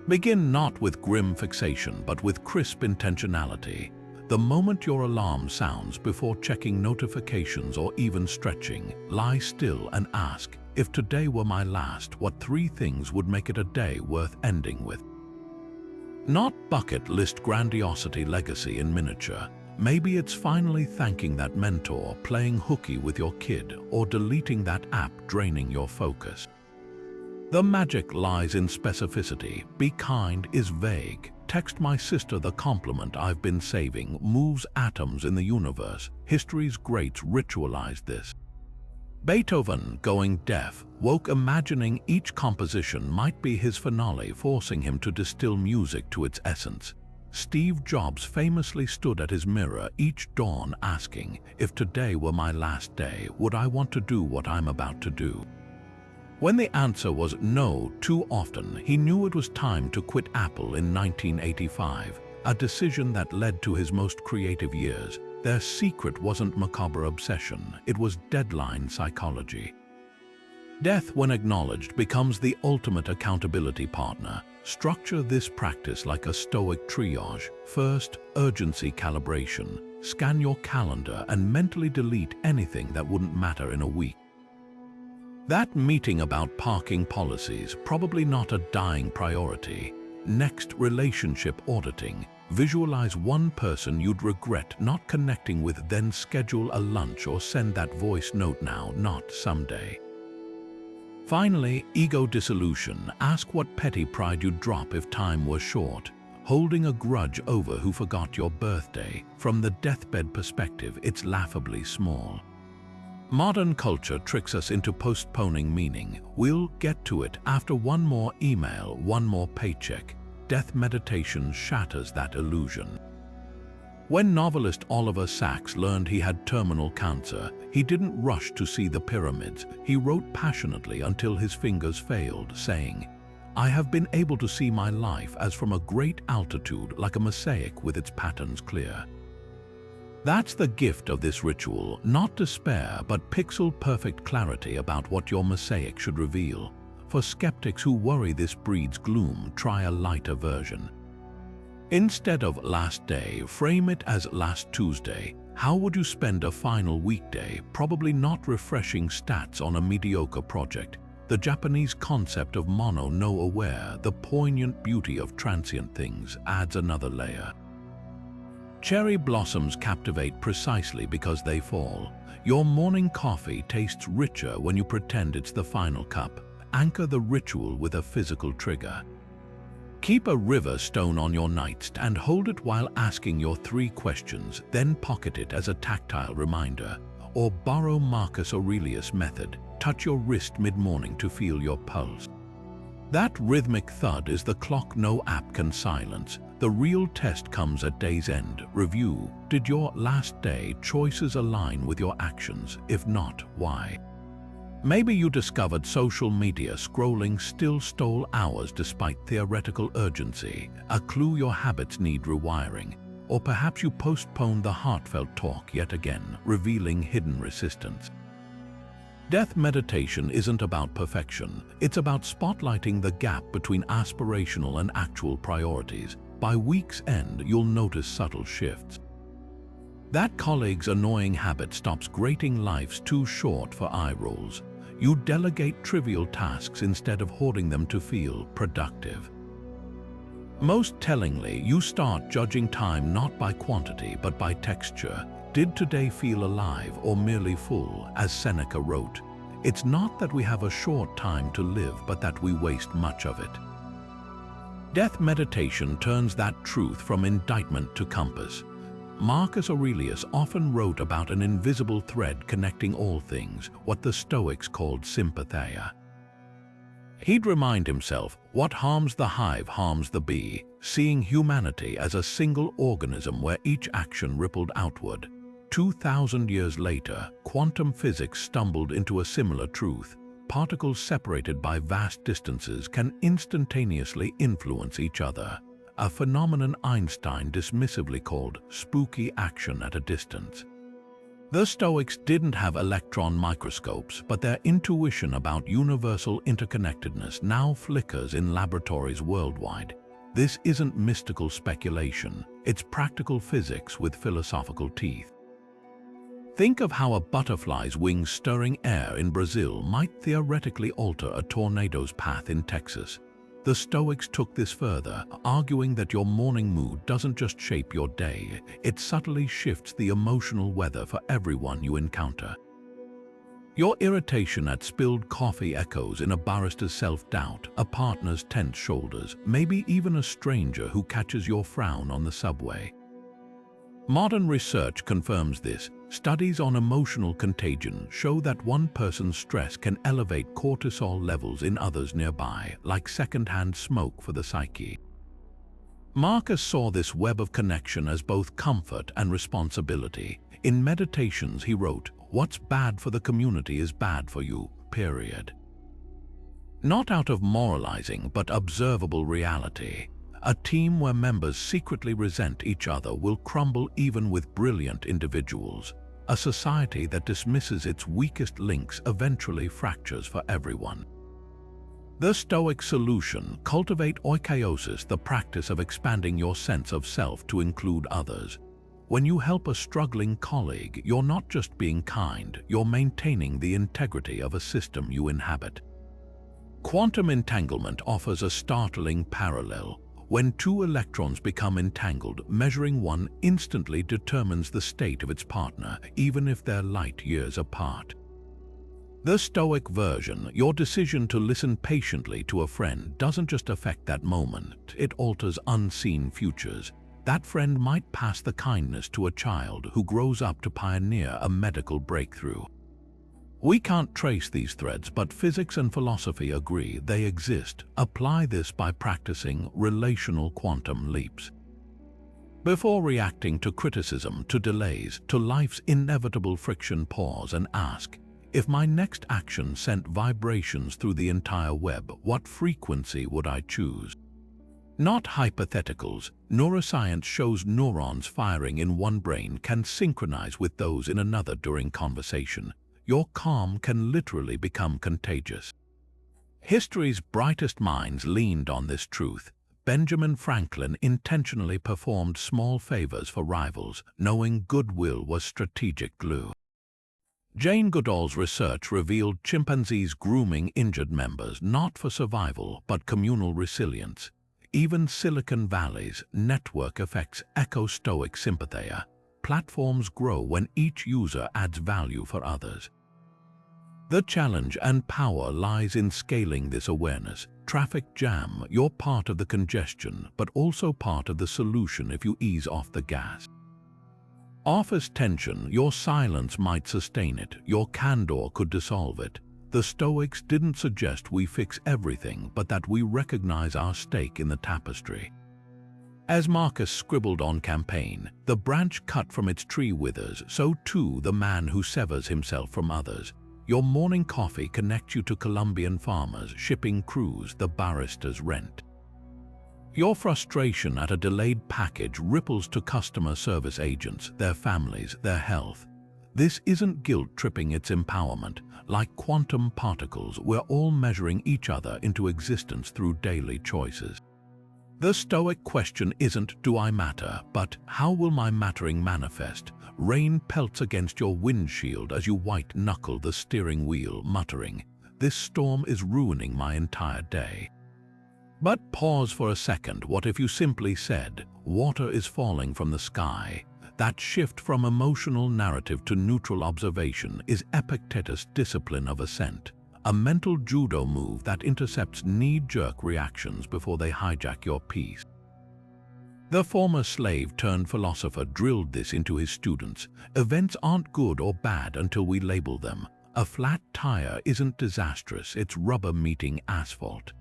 Begin not with grim fixation, but with crisp intentionality. The moment your alarm sounds, before checking notifications or even stretching, lie still and ask, if today were my last, what 3 things would make it a day worth ending with? Not bucket list grandiosity legacy in miniature. Maybe it's finally thanking that mentor, playing hooky with your kid, or deleting that app draining your focus. The magic lies in specificity. Be kind is vague. Text my sister the compliment I've been saving moves atoms in the universe. History's greats ritualized this. Beethoven, going deaf, woke imagining each composition might be his finale, forcing him to distill music to its essence. Steve Jobs famously stood at his mirror each dawn asking, if today were my last day, would I want to do what I'm about to do? When the answer was no too often, he knew it was time to quit Apple in 1985, a decision that led to his most creative years. Their secret wasn't macabre obsession, it was deadline psychology. Death, when acknowledged, becomes the ultimate accountability partner. Structure this practice like a Stoic triage. First, urgency calibration. Scan your calendar and mentally delete anything that wouldn't matter in a week. That meeting about parking policies, probably not a dying priority. Next, relationship auditing. Visualize one person you'd regret not connecting with, then schedule a lunch or send that voice note now, not someday. Finally, ego dissolution. Ask what petty pride you'd drop if time was short. Holding a grudge over who forgot your birthday. From the deathbed perspective, it's laughably small. Modern culture tricks us into postponing meaning. We'll get to it after one more email, one more paycheck. Death meditation shatters that illusion. When novelist Oliver Sacks learned he had terminal cancer, he didn't rush to see the pyramids. He wrote passionately until his fingers failed, saying, "I have been able to see my life as from a great altitude, like a mosaic with its patterns clear." That's the gift of this ritual, not despair, but pixel-perfect clarity about what your mosaic should reveal. For skeptics who worry this breeds gloom, try a lighter version. Instead of last day, frame it as last Tuesday. How would you spend a final weekday? Probably not refreshing stats on a mediocre project. The Japanese concept of mono no aware, the poignant beauty of transient things, adds another layer. Cherry blossoms captivate precisely because they fall. Your morning coffee tastes richer when you pretend it's the final cup. Anchor the ritual with a physical trigger. Keep a river stone on your nightstand and hold it while asking your 3 questions, then pocket it as a tactile reminder. Or borrow Marcus Aurelius' method. Touch your wrist mid-morning to feel your pulse. That rhythmic thud is the clock no app can silence. The real test comes at day's end. Review. Did your last day choices align with your actions? If not, why? Maybe you discovered social media scrolling still stole hours despite theoretical urgency, a clue your habits need rewiring. Or perhaps you postponed the heartfelt talk yet again, revealing hidden resistance. Death meditation isn't about perfection. It's about spotlighting the gap between aspirational and actual priorities. By week's end, you'll notice subtle shifts. That colleague's annoying habit stops grating life's too short for eye rolls. You delegate trivial tasks instead of hoarding them to feel productive. Most tellingly, you start judging time not by quantity but by texture. Did today feel alive or merely full? As Seneca wrote, it's not that we have a short time to live, but that we waste much of it. Death meditation turns that truth from indictment to compass. Marcus Aurelius often wrote about an invisible thread connecting all things, what the Stoics called Sympatheia. He'd remind himself, what harms the hive harms the bee, seeing humanity as a single organism where each action rippled outward. 2,000 years later, quantum physics stumbled into a similar truth. Particles separated by vast distances can instantaneously influence each other. A phenomenon Einstein dismissively called spooky action at a distance. The Stoics didn't have electron microscopes, but their intuition about universal interconnectedness now flickers in laboratories worldwide. This isn't mystical speculation, it's practical physics with philosophical teeth. Think of how a butterfly's wings stirring air in Brazil might theoretically alter a tornado's path in Texas. The Stoics took this further, arguing that your morning mood doesn't just shape your day, it subtly shifts the emotional weather for everyone you encounter. Your irritation at spilled coffee echoes in a barista's self-doubt, a partner's tense shoulders, maybe even a stranger who catches your frown on the subway. Modern research confirms this. Studies on emotional contagion show that one person's stress can elevate cortisol levels in others nearby, like second-hand smoke for the psyche. Marcus saw this web of connection as both comfort and responsibility. In Meditations, he wrote, "What's bad for the community is bad for you, period." Not out of moralizing, but observable reality. A team where members secretly resent each other will crumble even with brilliant individuals. A society that dismisses its weakest links eventually fractures for everyone. The Stoic solution: cultivate oikeiosis, the practice of expanding your sense of self to include others. When you help a struggling colleague, you're not just being kind, you're maintaining the integrity of a system you inhabit. Quantum entanglement offers a startling parallel. When two electrons become entangled, measuring one instantly determines the state of its partner, even if they're light years apart. The Stoic version: your decision to listen patiently to a friend doesn't just affect that moment, it alters unseen futures. That friend might pass the kindness to a child who grows up to pioneer a medical breakthrough. We can't trace these threads, but physics and philosophy agree they exist. Apply this by practicing relational quantum leaps. Before reacting to criticism, to delays, to life's inevitable friction, pause and ask, if my next action sent vibrations through the entire web, what frequency would I choose? Not hypotheticals. Neuroscience shows neurons firing in one brain can synchronize with those in another during conversation. Your calm can literally become contagious. History's brightest minds leaned on this truth. Benjamin Franklin intentionally performed small favors for rivals, knowing goodwill was strategic glue. Jane Goodall's research revealed chimpanzees grooming injured members not for survival but communal resilience. Even Silicon Valley's network effects echo Stoic Sympatheia. Platforms grow when each user adds value for others. The challenge and power lies in scaling this awareness. Traffic jam: you're part of the congestion, but also part of the solution if you ease off the gas. Office tension: your silence might sustain it, your candor could dissolve it. The Stoics didn't suggest we fix everything, but that we recognize our stake in the tapestry. As Marcus scribbled on campaign, the branch cut from its tree withers, so too the man who severs himself from others. Your morning coffee connects you to Colombian farmers, shipping crews, the barista's rent. Your frustration at a delayed package ripples to customer service agents, their families, their health. This isn't guilt-tripping, it's empowerment. Like quantum particles, we're all measuring each other into existence through daily choices. The Stoic question isn't, do I matter, but how will my mattering manifest? Rain pelts against your windshield as you white-knuckle the steering wheel, muttering, "This storm is ruining my entire day." But pause for a second. What if you simply said, "Water is falling from the sky"? That shift from emotional narrative to neutral observation is Epictetus' discipline of ascent, a mental judo move that intercepts knee-jerk reactions before they hijack your peace. The former slave-turned-philosopher drilled this into his students. Events aren't good or bad until we label them. A flat tire isn't disastrous, it's rubber meeting asphalt.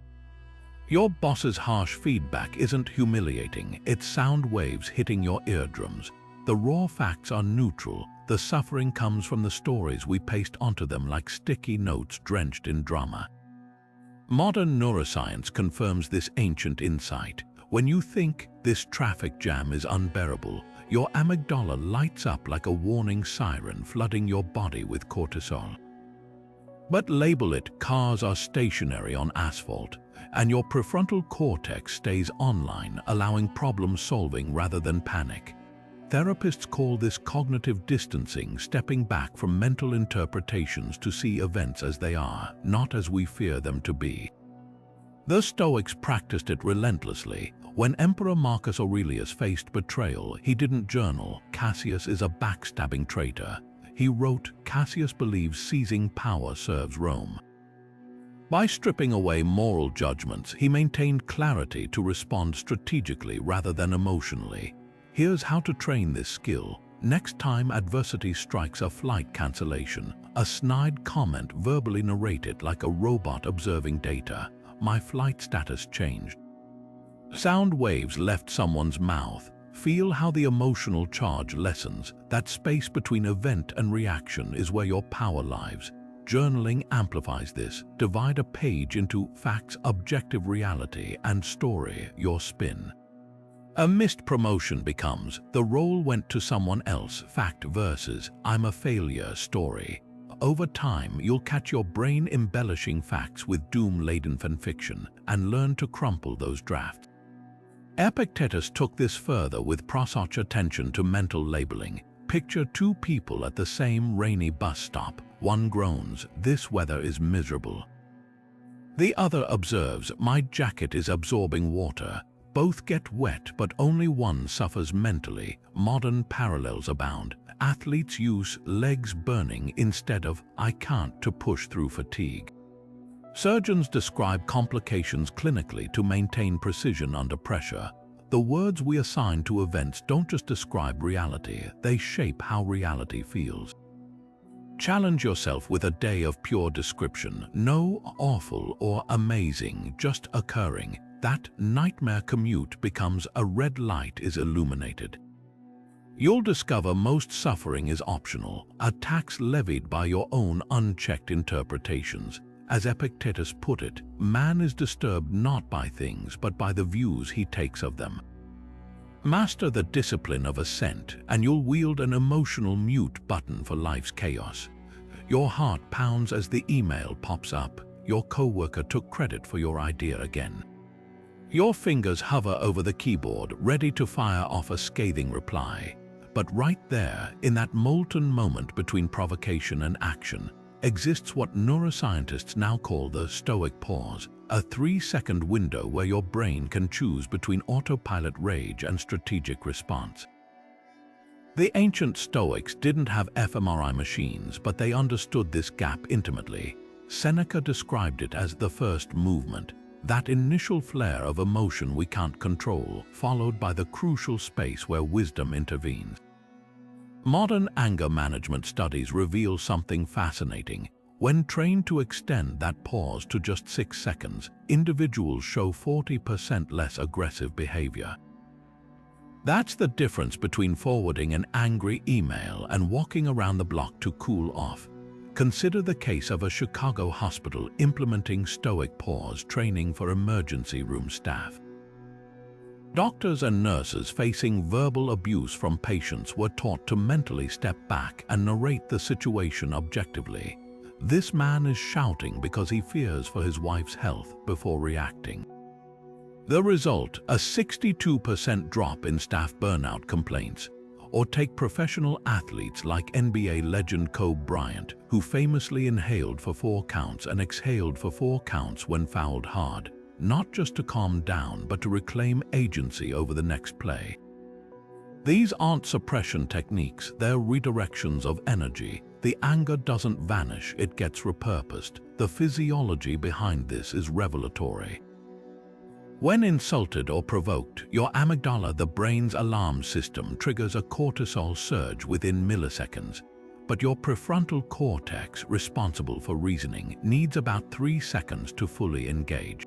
Your boss's harsh feedback isn't humiliating, it's sound waves hitting your eardrums. The raw facts are neutral. The suffering comes from the stories we paste onto them like sticky notes drenched in drama. Modern neuroscience confirms this ancient insight. When you think this traffic jam is unbearable, your amygdala lights up like a warning siren, flooding your body with cortisol. But label it, cars are stationary on asphalt, and your prefrontal cortex stays online, allowing problem solving rather than panic. Therapists call this cognitive distancing, stepping back from mental interpretations to see events as they are, not as we fear them to be. The Stoics practiced it relentlessly. When Emperor Marcus Aurelius faced betrayal, he didn't journal, "Cassius is a backstabbing traitor." He wrote, "Cassius believes seizing power serves Rome." By stripping away moral judgments, he maintained clarity to respond strategically rather than emotionally. Here's how to train this skill. Next time adversity strikes a flight cancellation, a snide comment verbally narrate it like a robot observing data. "My flight status changed." Sound waves left someone's mouth. Feel how the emotional charge lessens. That space between event and reaction is where your power lives. Journaling amplifies this. Divide a page into facts, objective reality, and story, your spin. A missed promotion becomes the role went to someone else, fact versus I'm a failure story. Over time, you'll catch your brain embellishing facts with doom-laden fanfiction and learn to crumple those drafts. Epictetus took this further with prosouch attention to mental labeling. Picture two people at the same rainy bus stop. One groans, "This weather is miserable." The other observes, "My jacket is absorbing water." Both get wet, but only one suffers mentally. Modern parallels abound. Athletes use legs burning instead of I can't to push through fatigue. Surgeons describe complications clinically to maintain precision under pressure. The words we assign to events don't just describe reality, they shape how reality feels. Challenge yourself with a day of pure description. No awful or amazing, just occurring. That nightmare commute becomes a red light is illuminated. You'll discover most suffering is optional, a tax levied by your own unchecked interpretations. As Epictetus put it, man is disturbed not by things but by the views he takes of them. Master the discipline of assent, and you'll wield an emotional mute button for life's chaos. Your heart pounds as the email pops up. Your coworker took credit for your idea again. Your fingers hover over the keyboard, ready to fire off a scathing reply. But right there, in that molten moment between provocation and action, exists what neuroscientists now call the Stoic pause, a 3-second window where your brain can choose between autopilot rage and strategic response. The ancient Stoics didn't have fMRI machines, but they understood this gap intimately. Seneca described it as the first movement, that initial flare of emotion we can't control, followed by the crucial space where wisdom intervenes. Modern anger management studies reveal something fascinating. When trained to extend that pause to just 6 seconds, individuals show 40% less aggressive behavior. That's the difference between forwarding an angry email and walking around the block to cool off. Consider the case of a Chicago hospital implementing Stoic pause training for emergency room staff. Doctors and nurses facing verbal abuse from patients were taught to mentally step back and narrate the situation objectively. This man is shouting because he fears for his wife's health before reacting. The result, a 62% drop in staff burnout complaints. Or take professional athletes like NBA legend Kobe Bryant, who famously inhaled for 4 counts and exhaled for 4 counts when fouled hard, not just to calm down but to reclaim agency over the next play. These aren't suppression techniques, they're redirections of energy. The anger doesn't vanish, it gets repurposed. The physiology behind this is revelatory. When insulted or provoked, your amygdala, the brain's alarm system, triggers a cortisol surge within milliseconds. But your prefrontal cortex, responsible for reasoning, needs about 3 seconds to fully engage.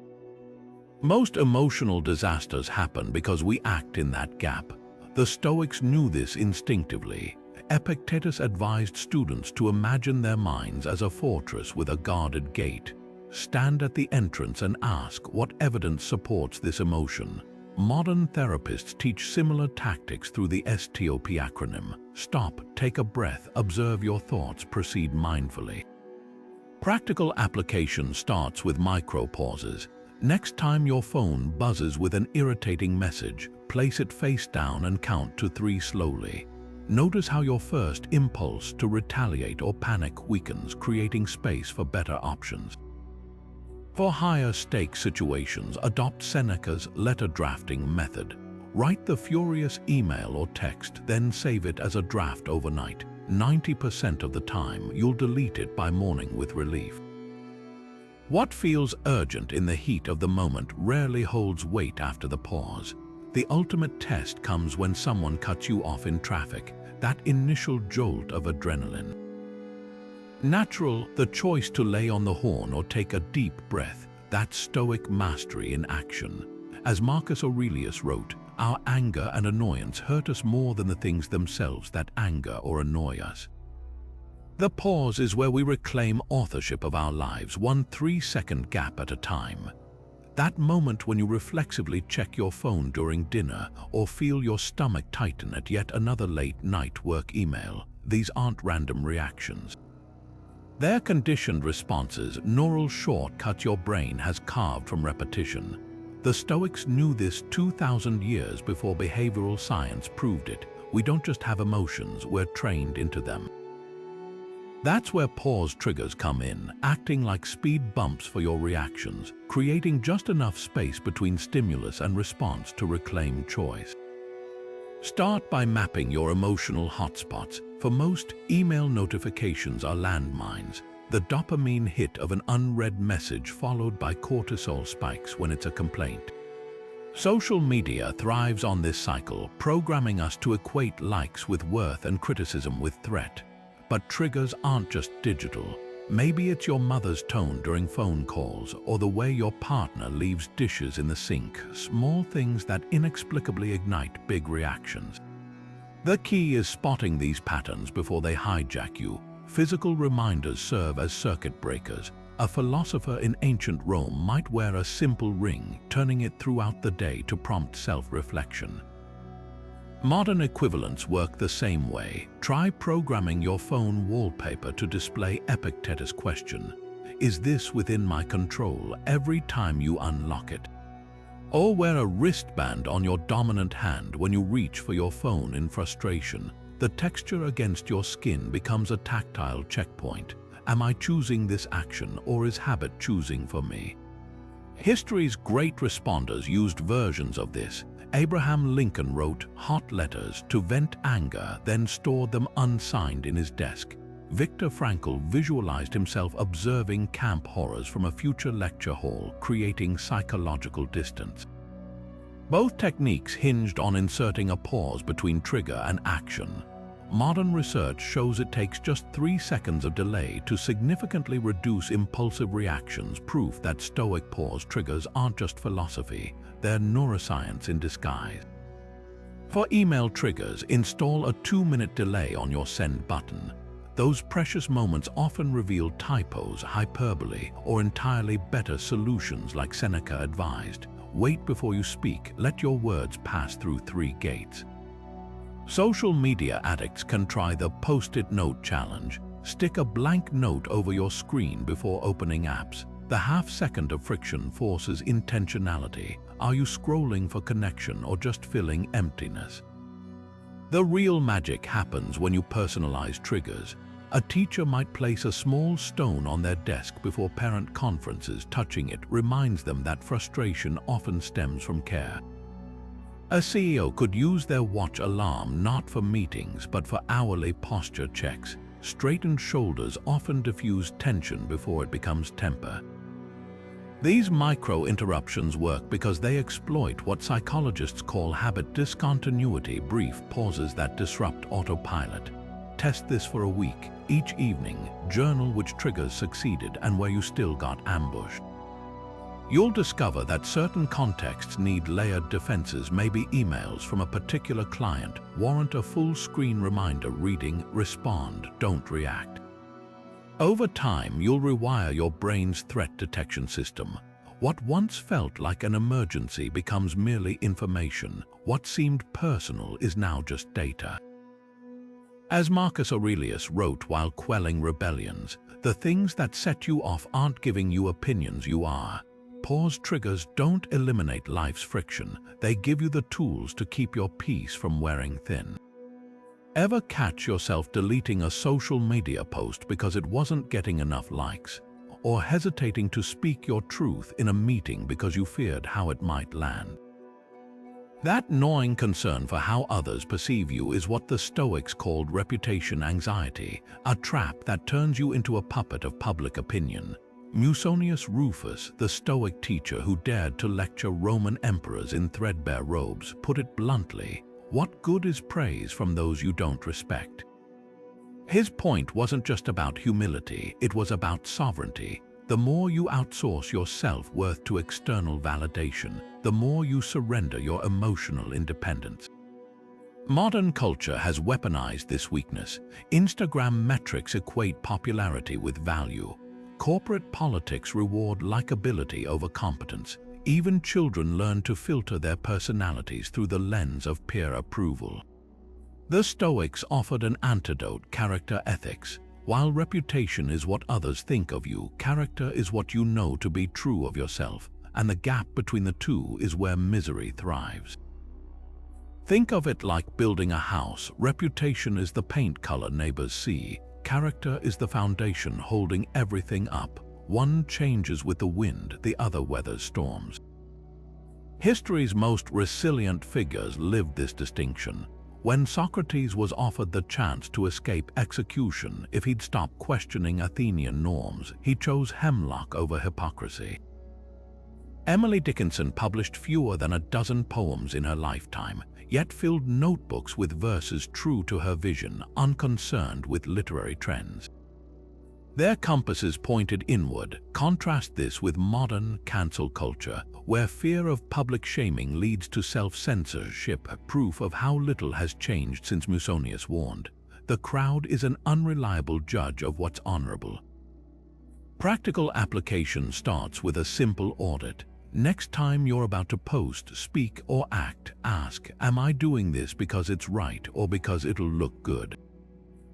Most emotional disasters happen because we act in that gap. The Stoics knew this instinctively. Epictetus advised students to imagine their minds as a fortress with a guarded gate. Stand at the entrance and ask what evidence supports this emotion. Modern therapists teach similar tactics through the STOP acronym. Stop, take a breath, observe your thoughts, proceed mindfully. Practical application starts with micro pauses. Next time your phone buzzes with an irritating message, place it face down and count to 3 slowly. Notice how your first impulse to retaliate or panic weakens, creating space for better options. For higher stakes situations, adopt Seneca's letter drafting method. Write the furious email or text, then save it as a draft overnight. 90% of the time, you'll delete it by morning with relief. What feels urgent in the heat of the moment rarely holds weight after the pause. The ultimate test comes when someone cuts you off in traffic, that initial jolt of adrenaline. Natural, the choice to lay on the horn or take a deep breath, that Stoic mastery in action. As Marcus Aurelius wrote, our anger and annoyance hurt us more than the things themselves that anger or annoy us. The pause is where we reclaim authorship of our lives, one 3-second gap at a time. That moment when you reflexively check your phone during dinner or feel your stomach tighten at yet another late-night work email. These aren't random reactions. They're conditioned responses, neural shortcuts your brain has carved from repetition. The Stoics knew this 2,000 years before behavioral science proved it. We don't just have emotions, we're trained into them. That's where pause triggers come in, acting like speed bumps for your reactions, creating just enough space between stimulus and response to reclaim choice. Start by mapping your emotional hotspots. For most, email notifications are landmines. The dopamine hit of an unread message followed by cortisol spikes when it's a complaint. Social media thrives on this cycle, programming us to equate likes with worth and criticism with threat. But triggers aren't just digital. Maybe it's your mother's tone during phone calls or the way your partner leaves dishes in the sink, small things that inexplicably ignite big reactions. The key is spotting these patterns before they hijack you. Physical reminders serve as circuit breakers. A philosopher in ancient Rome might wear a simple ring, turning it throughout the day to prompt self-reflection. Modern equivalents work the same way. Try programming your phone wallpaper to display Epictetus' question, "Is this within my control?" every time you unlock it. Or wear a wristband on your dominant hand when you reach for your phone in frustration. The texture against your skin becomes a tactile checkpoint. Am I choosing this action, or is habit choosing for me? History's great responders used versions of this. Abraham Lincoln wrote hot letters to vent anger, then stored them unsigned in his desk. Viktor Frankl visualized himself observing camp horrors from a future lecture hall, creating psychological distance. Both techniques hinged on inserting a pause between trigger and action. Modern research shows it takes just 3 seconds of delay to significantly reduce impulsive reactions, proof that Stoic pause triggers aren't just philosophy, they're neuroscience in disguise. For email triggers, install a 2-minute delay on your send button. Those precious moments often reveal typos, hyperbole, or entirely better solutions like Seneca advised. Wait before you speak, let your words pass through 3 gates. Social media addicts can try the Post-it note challenge. Stick a blank note over your screen before opening apps. The half-second of friction forces intentionality. Are you scrolling for connection or just filling emptiness? The real magic happens when you personalize triggers. A teacher might place a small stone on their desk before parent conferences. Touching it reminds them that frustration often stems from care. A CEO could use their watch alarm not for meetings but for hourly posture checks. Straightened shoulders often diffuse tension before it becomes temper. These micro-interruptions work because they exploit what psychologists call habit discontinuity, brief pauses that disrupt autopilot. Test this for a week. Each evening, journal which triggers succeeded and where you still got ambushed. You'll discover that certain contexts need layered defenses. Maybe emails from a particular client warrant a full-screen reminder reading, "Respond, don't react." Over time, you'll rewire your brain's threat detection system. What once felt like an emergency becomes merely information. What seemed personal is now just data. As Marcus Aurelius wrote while quelling rebellions, the things that set you off aren't giving you opinions, you are. Pause triggers don't eliminate life's friction. They give you the tools to keep your peace from wearing thin. Ever catch yourself deleting a social media post because it wasn't getting enough likes? Or hesitating to speak your truth in a meeting because you feared how it might land? That gnawing concern for how others perceive you is what the Stoics called reputation anxiety, a trap that turns you into a puppet of public opinion. Musonius Rufus, the Stoic teacher who dared to lecture Roman emperors in threadbare robes, put it bluntly, "What good is praise from those you don't respect?" His point wasn't just about humility, it was about sovereignty. The more you outsource your self-worth to external validation, the more you surrender your emotional independence. Modern culture has weaponized this weakness. Instagram metrics equate popularity with value. Corporate politics reward likability over competence. Even children learn to filter their personalities through the lens of peer approval. The Stoics offered an antidote: character ethics. While reputation is what others think of you, character is what you know to be true of yourself, and the gap between the two is where misery thrives. Think of it like building a house. Reputation is the paint color neighbors see. Character is the foundation holding everything up. One changes with the wind, the other weathers storms. History's most resilient figures lived this distinction. When Socrates was offered the chance to escape execution if he'd stop questioning Athenian norms, he chose hemlock over hypocrisy. Emily Dickinson published fewer than a dozen poems in her lifetime, yet filled notebooks with verses true to her vision, unconcerned with literary trends. Their compasses pointed inward. Contrast this with modern cancel culture, where fear of public shaming leads to self-censorship, proof of how little has changed since Musonius warned. The crowd is an unreliable judge of what's honorable. Practical application starts with a simple audit. Next time you're about to post, speak, or act, ask, am I doing this because it's right or because it'll look good?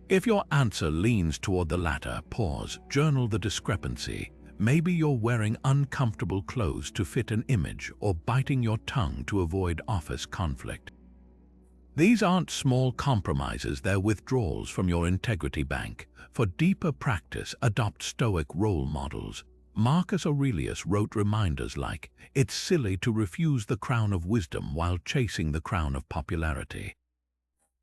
If your answer leans toward the latter, pause, journal the discrepancy. Maybe you're wearing uncomfortable clothes to fit an image or biting your tongue to avoid office conflict. These aren't small compromises, they're withdrawals from your integrity bank. For deeper practice, adopt Stoic role models. Marcus Aurelius wrote reminders like, "It's silly to refuse the crown of wisdom while chasing the crown of popularity."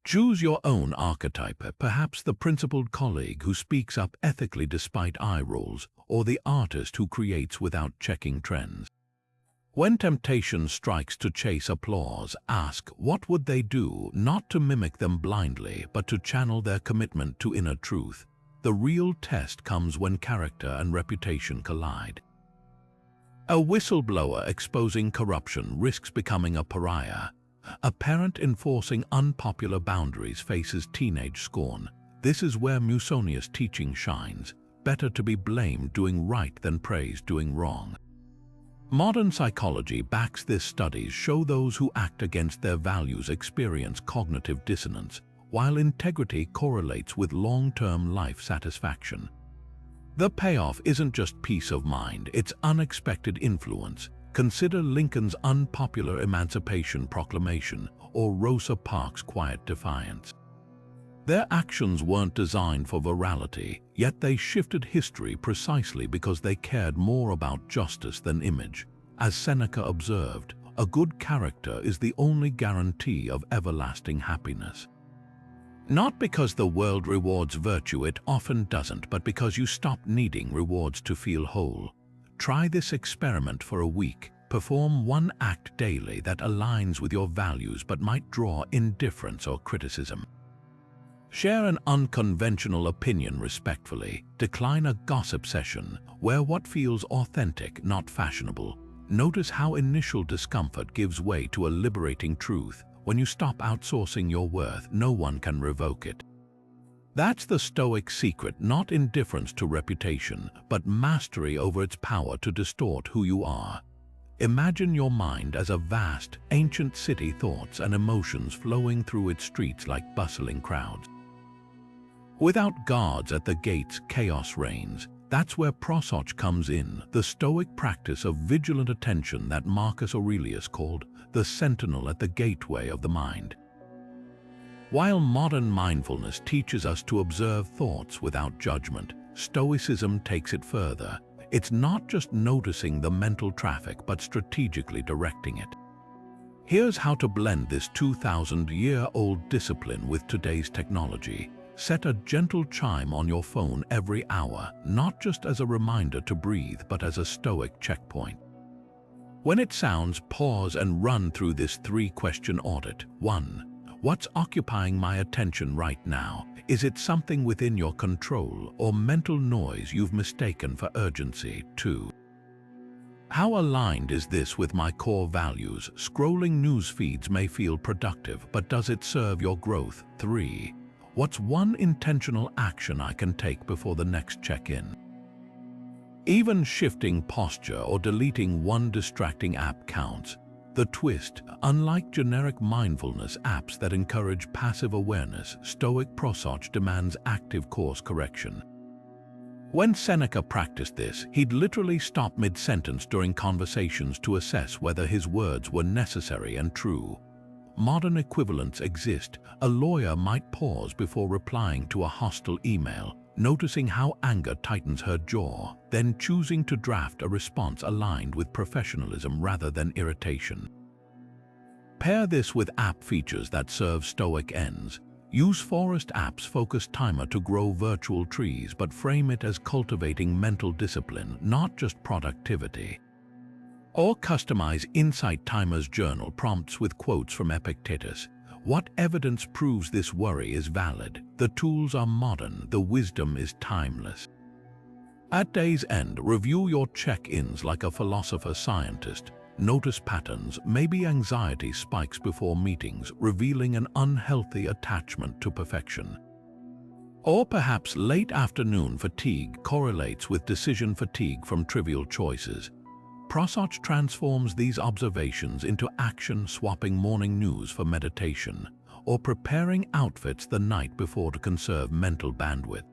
Choose your own archetype, perhaps the principled colleague who speaks up ethically despite eye rolls, or the artist who creates without checking trends. When temptation strikes to chase applause, ask, what would they do, not to mimic them blindly, but to channel their commitment to inner truth. The real test comes when character and reputation collide. A whistleblower exposing corruption risks becoming a pariah. A parent enforcing unpopular boundaries faces teenage scorn. This is where Musonius' teaching shines. Better to be blamed doing right than praised doing wrong. Modern psychology backs this. Studies show those who act against their values experience cognitive dissonance, while integrity correlates with long-term life satisfaction. The payoff isn't just peace of mind, it's unexpected influence. Consider Lincoln's unpopular Emancipation Proclamation or Rosa Parks' quiet defiance. Their actions weren't designed for virality, yet they shifted history precisely because they cared more about justice than image. As Seneca observed, a good character is the only guarantee of everlasting happiness. Not because the world rewards virtue, it often doesn't, but because you stop needing rewards to feel whole. Try this experiment for a week. Perform one act daily that aligns with your values but might draw indifference or criticism. Share an unconventional opinion respectfully. Decline a gossip session. Wear what feels authentic, not fashionable. Notice how initial discomfort gives way to a liberating truth. When you stop outsourcing your worth, no one can revoke it. That's the Stoic secret, not indifference to reputation, but mastery over its power to distort who you are. Imagine your mind as a vast, ancient city, thoughts and emotions flowing through its streets like bustling crowds. Without guards at the gates, chaos reigns. That's where prosoch comes in, the Stoic practice of vigilant attention that Marcus Aurelius called the sentinel at the gateway of the mind. While modern mindfulness teaches us to observe thoughts without judgment, Stoicism takes it further. It's not just noticing the mental traffic, but strategically directing it. Here's how to blend this 2,000-year-old discipline with today's technology. Set a gentle chime on your phone every hour, not just as a reminder to breathe, but as a Stoic checkpoint. When it sounds, pause and run through this 3-question audit. 1. What's occupying my attention right now? Is it something within your control or mental noise you've mistaken for urgency? 2. How aligned is this with my core values? Scrolling news feeds may feel productive, but does it serve your growth? 3. What's one intentional action I can take before the next check-in? Even shifting posture or deleting one distracting app counts. The twist: unlike generic mindfulness apps that encourage passive awareness, Stoic prosody demands active course correction. When Seneca practiced this, he'd literally stop mid-sentence during conversations to assess whether his words were necessary and true. Modern equivalents exist. A lawyer might pause before replying to a hostile email, noticing how anger tightens her jaw, then choosing to draft a response aligned with professionalism rather than irritation. Pair this with app features that serve Stoic ends. Use forest apps focus timer to grow virtual trees, but frame it as cultivating mental discipline, not just productivity. Or customize insight timers journal prompts with quotes from Epictetus. What evidence proves this worry is valid? The tools are modern, the wisdom is timeless. At day's end, review your check-ins like a philosopher-scientist. Notice patterns, maybe anxiety spikes before meetings, revealing an unhealthy attachment to perfection. Or perhaps late afternoon fatigue correlates with decision fatigue from trivial choices. Prosody transforms these observations into action, swapping morning news for meditation, or preparing outfits the night before to conserve mental bandwidth.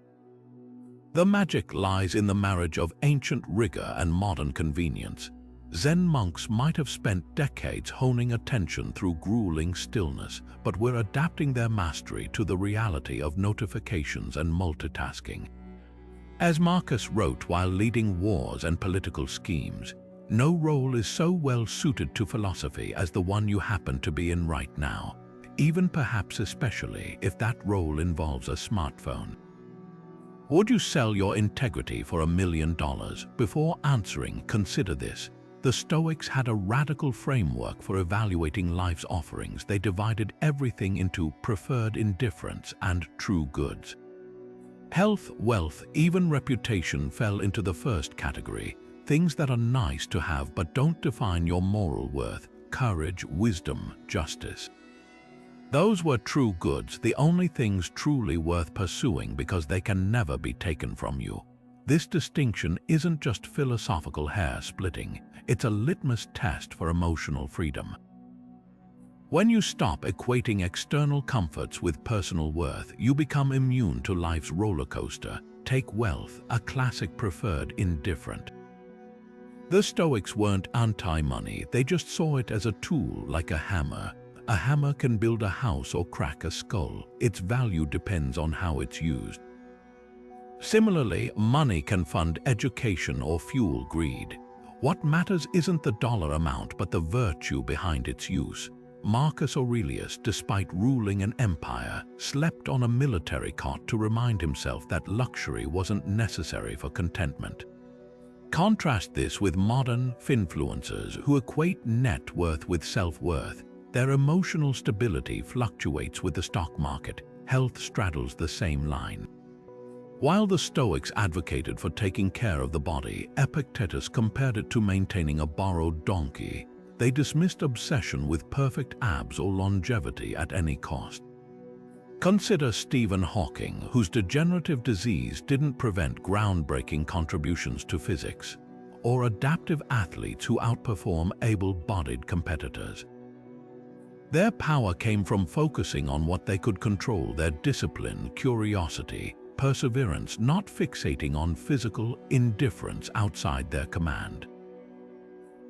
The magic lies in the marriage of ancient rigor and modern convenience. Zen monks might have spent decades honing attention through grueling stillness, but were adapting their mastery to the reality of notifications and multitasking. As Marcus wrote while leading wars and political schemes, no role is so well suited to philosophy as the one you happen to be in right now, even perhaps especially if that role involves a smartphone. Would you sell your integrity for $1 million? Before answering, consider this. The Stoics had a radical framework for evaluating life's offerings. They divided everything into preferred indifference and true goods. Health, wealth, even reputation fell into the first category, things that are nice to have but don't define your moral worth: courage, wisdom, justice. Those were true goods, the only things truly worth pursuing because they can never be taken from you. This distinction isn't just philosophical hair-splitting, it's a litmus test for emotional freedom. When you stop equating external comforts with personal worth, you become immune to life's roller coaster. Take wealth, a classic preferred indifferent. The Stoics weren't anti-money, they just saw it as a tool, like a hammer. A hammer can build a house or crack a skull. Its value depends on how it's used. Similarly, money can fund education or fuel greed. What matters isn't the dollar amount, but the virtue behind its use. Marcus Aurelius, despite ruling an empire, slept on a military cot to remind himself that luxury wasn't necessary for contentment. Contrast this with modern finfluencers who equate net worth with self-worth. Their emotional stability fluctuates with the stock market. Health straddles the same line. While the Stoics advocated for taking care of the body, Epictetus compared it to maintaining a borrowed donkey. They dismissed obsession with perfect abs or longevity at any cost. Consider Stephen Hawking, whose degenerative disease didn't prevent groundbreaking contributions to physics, or adaptive athletes who outperform able-bodied competitors. Their power came from focusing on what they could control: their discipline, curiosity, perseverance, not fixating on physical indifference outside their command.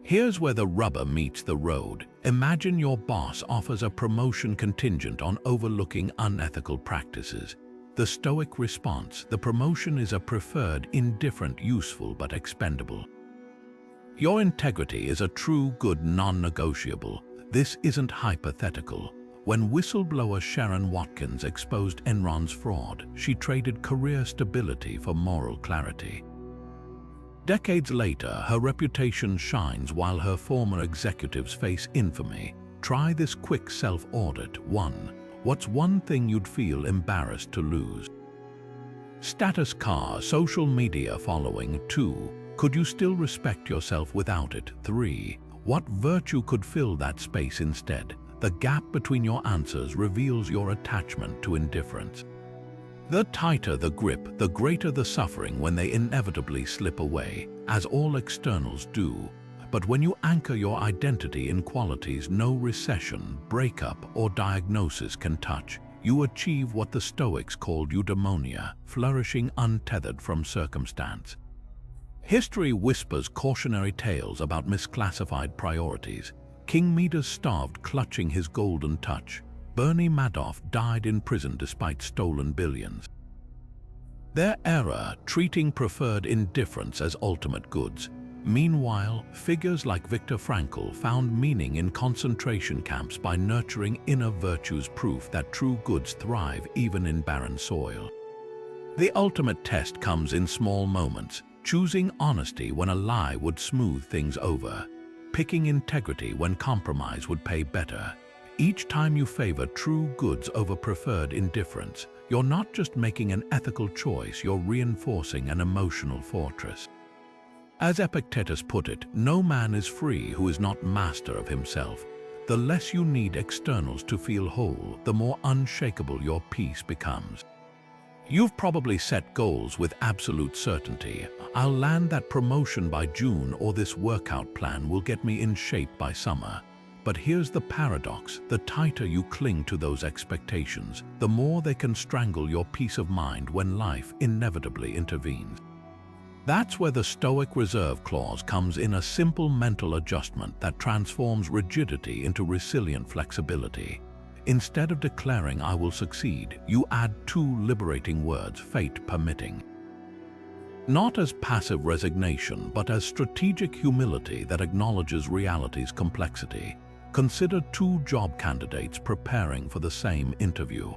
Here's where the rubber meets the road. Imagine your boss offers a promotion contingent on overlooking unethical practices. The Stoic response: the promotion is a preferred, indifferent, useful but expendable. Your integrity is a true good, non-negotiable. This isn't hypothetical. When whistleblower Sharon Watkins exposed Enron's fraud, she traded career stability for moral clarity. Decades later, her reputation shines while her former executives face infamy. Try this quick self-audit. 1. What's one thing you'd feel embarrassed to lose? Status car, social media following. 2. Could you still respect yourself without it? 3. What virtue could fill that space instead? The gap between your answers reveals your attachment to indifference. The tighter the grip, the greater the suffering when they inevitably slip away, as all externals do. But when you anchor your identity in qualities no recession, breakup, or diagnosis can touch, you achieve what the Stoics called eudaimonia, flourishing untethered from circumstance. History whispers cautionary tales about misclassified priorities. King Midas starved clutching his golden touch. Bernie Madoff died in prison despite stolen billions. Their era treating preferred indifference as ultimate goods. Meanwhile, figures like Viktor Frankl found meaning in concentration camps by nurturing inner virtues, proof that true goods thrive even in barren soil. The ultimate test comes in small moments, choosing honesty when a lie would smooth things over, picking integrity when compromise would pay better. Each time you favor true goods over preferred indifference, you're not just making an ethical choice, you're reinforcing an emotional fortress. As Epictetus put it, no man is free who is not master of himself. The less you need externals to feel whole, the more unshakable your peace becomes. You've probably set goals with absolute certainty. I'll land that promotion by June, or this workout plan will get me in shape by summer. But here's the paradox: the tighter you cling to those expectations, the more they can strangle your peace of mind when life inevitably intervenes. That's where the Stoic reserve clause comes in, a simple mental adjustment that transforms rigidity into resilient flexibility. Instead of declaring "I will succeed," you add two liberating words: fate permitting. Not as passive resignation, but as strategic humility that acknowledges reality's complexity. Consider two job candidates preparing for the same interview.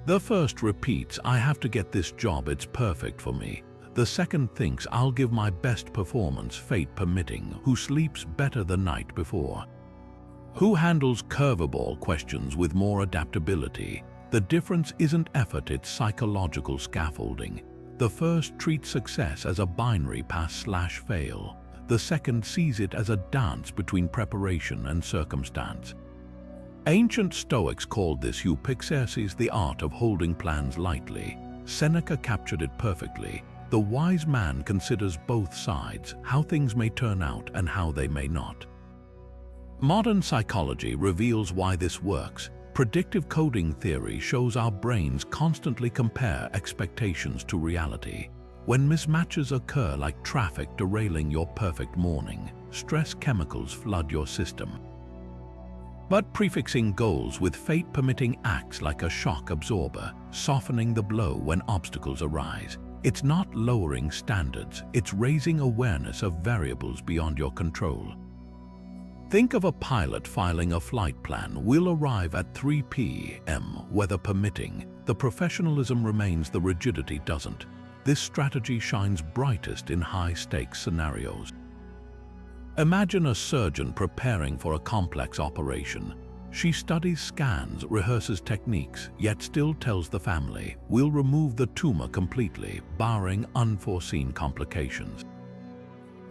The first repeats, "I have to get this job, it's perfect for me." The second thinks, "I'll give my best performance, fate permitting." Who sleeps better the night before? Who handles curveball questions with more adaptability? The difference isn't effort, it's psychological scaffolding. The first treats success as a binary pass/fail. The second sees it as a dance between preparation and circumstance. Ancient Stoics called this eupixersis, the art of holding plans lightly. Seneca captured it perfectly. The wise man considers both sides, how things may turn out and how they may not. Modern psychology reveals why this works. Predictive coding theory shows our brains constantly compare expectations to reality. When mismatches occur, like traffic derailing your perfect morning, stress chemicals flood your system. But prefixing goals with fate permitting acts like a shock absorber, softening the blow when obstacles arise. It's not lowering standards, it's raising awareness of variables beyond your control. Think of a pilot filing a flight plan. "We'll arrive at 3 p.m., weather permitting." The professionalism remains, the rigidity doesn't. This strategy shines brightest in high-stakes scenarios. Imagine a surgeon preparing for a complex operation. She studies scans, rehearses techniques, yet still tells the family, "We'll remove the tumor completely, barring unforeseen complications."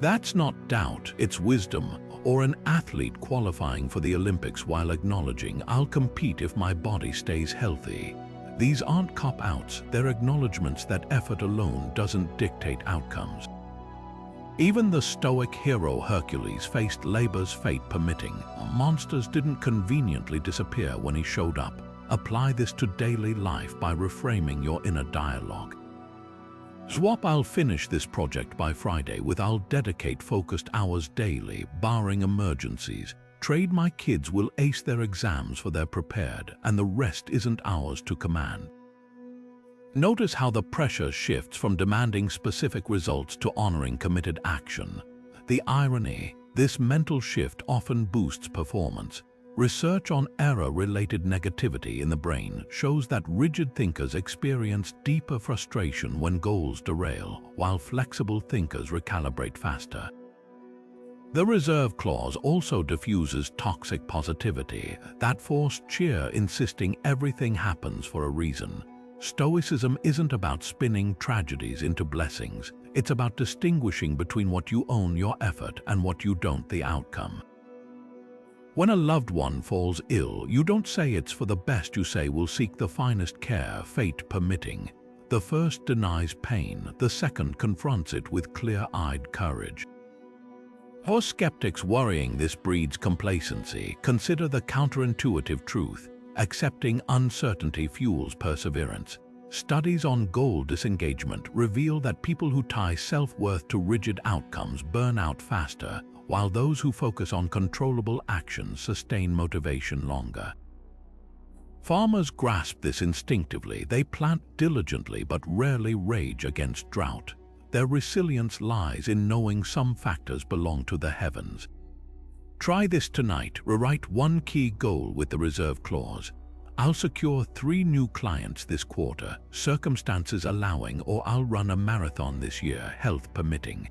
That's not doubt, it's wisdom. Or an athlete qualifying for the Olympics while acknowledging, "I'll compete if my body stays healthy." These aren't cop-outs, they're acknowledgments that effort alone doesn't dictate outcomes. Even the Stoic hero Hercules faced labor's fate permitting. Monsters didn't conveniently disappear when he showed up. Apply this to daily life by reframing your inner dialogue. Swap "I'll finish this project by Friday" with "I'll dedicate focused hours daily, barring emergencies." Trade "My kids will ace their exams for they're prepared, and the rest isn't ours to command." Notice how the pressure shifts from demanding specific results to honoring committed action. The irony: this mental shift often boosts performance. Research on error-related negativity in the brain shows that rigid thinkers experience deeper frustration when goals derail, while flexible thinkers recalibrate faster. The reserve clause also diffuses toxic positivity, that forced cheer insisting everything happens for a reason. Stoicism isn't about spinning tragedies into blessings, It's about distinguishing between what you own, your effort, and what you don't, the outcome. When a loved one falls ill, you don't say it's for the best, you say we'll seek the finest care, fate permitting. The first denies pain, the second confronts it with clear-eyed courage. For skeptics worrying this breeds complacency, consider the counterintuitive truth. Accepting uncertainty fuels perseverance. Studies on goal disengagement reveal that people who tie self-worth to rigid outcomes burn out faster, while those who focus on controllable actions sustain motivation longer. Farmers grasp this instinctively. They plant diligently but rarely rage against drought. Their resilience lies in knowing some factors belong to the heavens. Try this tonight. Rewrite one key goal with the reserve clause. I'll secure 3 new clients this quarter, circumstances allowing, or I'll run a marathon this year, health permitting.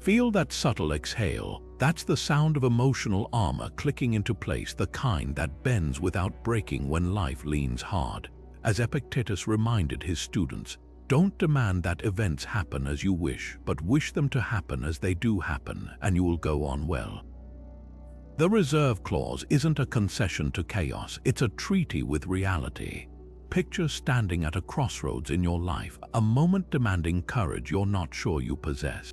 Feel that subtle exhale. That's the sound of emotional armor clicking into place, the kind that bends without breaking when life leans hard. As Epictetus reminded his students, don't demand that events happen as you wish, but wish them to happen as they do happen, and you will go on well. The reserve clause isn't a concession to chaos, it's a treaty with reality. Picture standing at a crossroads in your life, a moment demanding courage you're not sure you possess.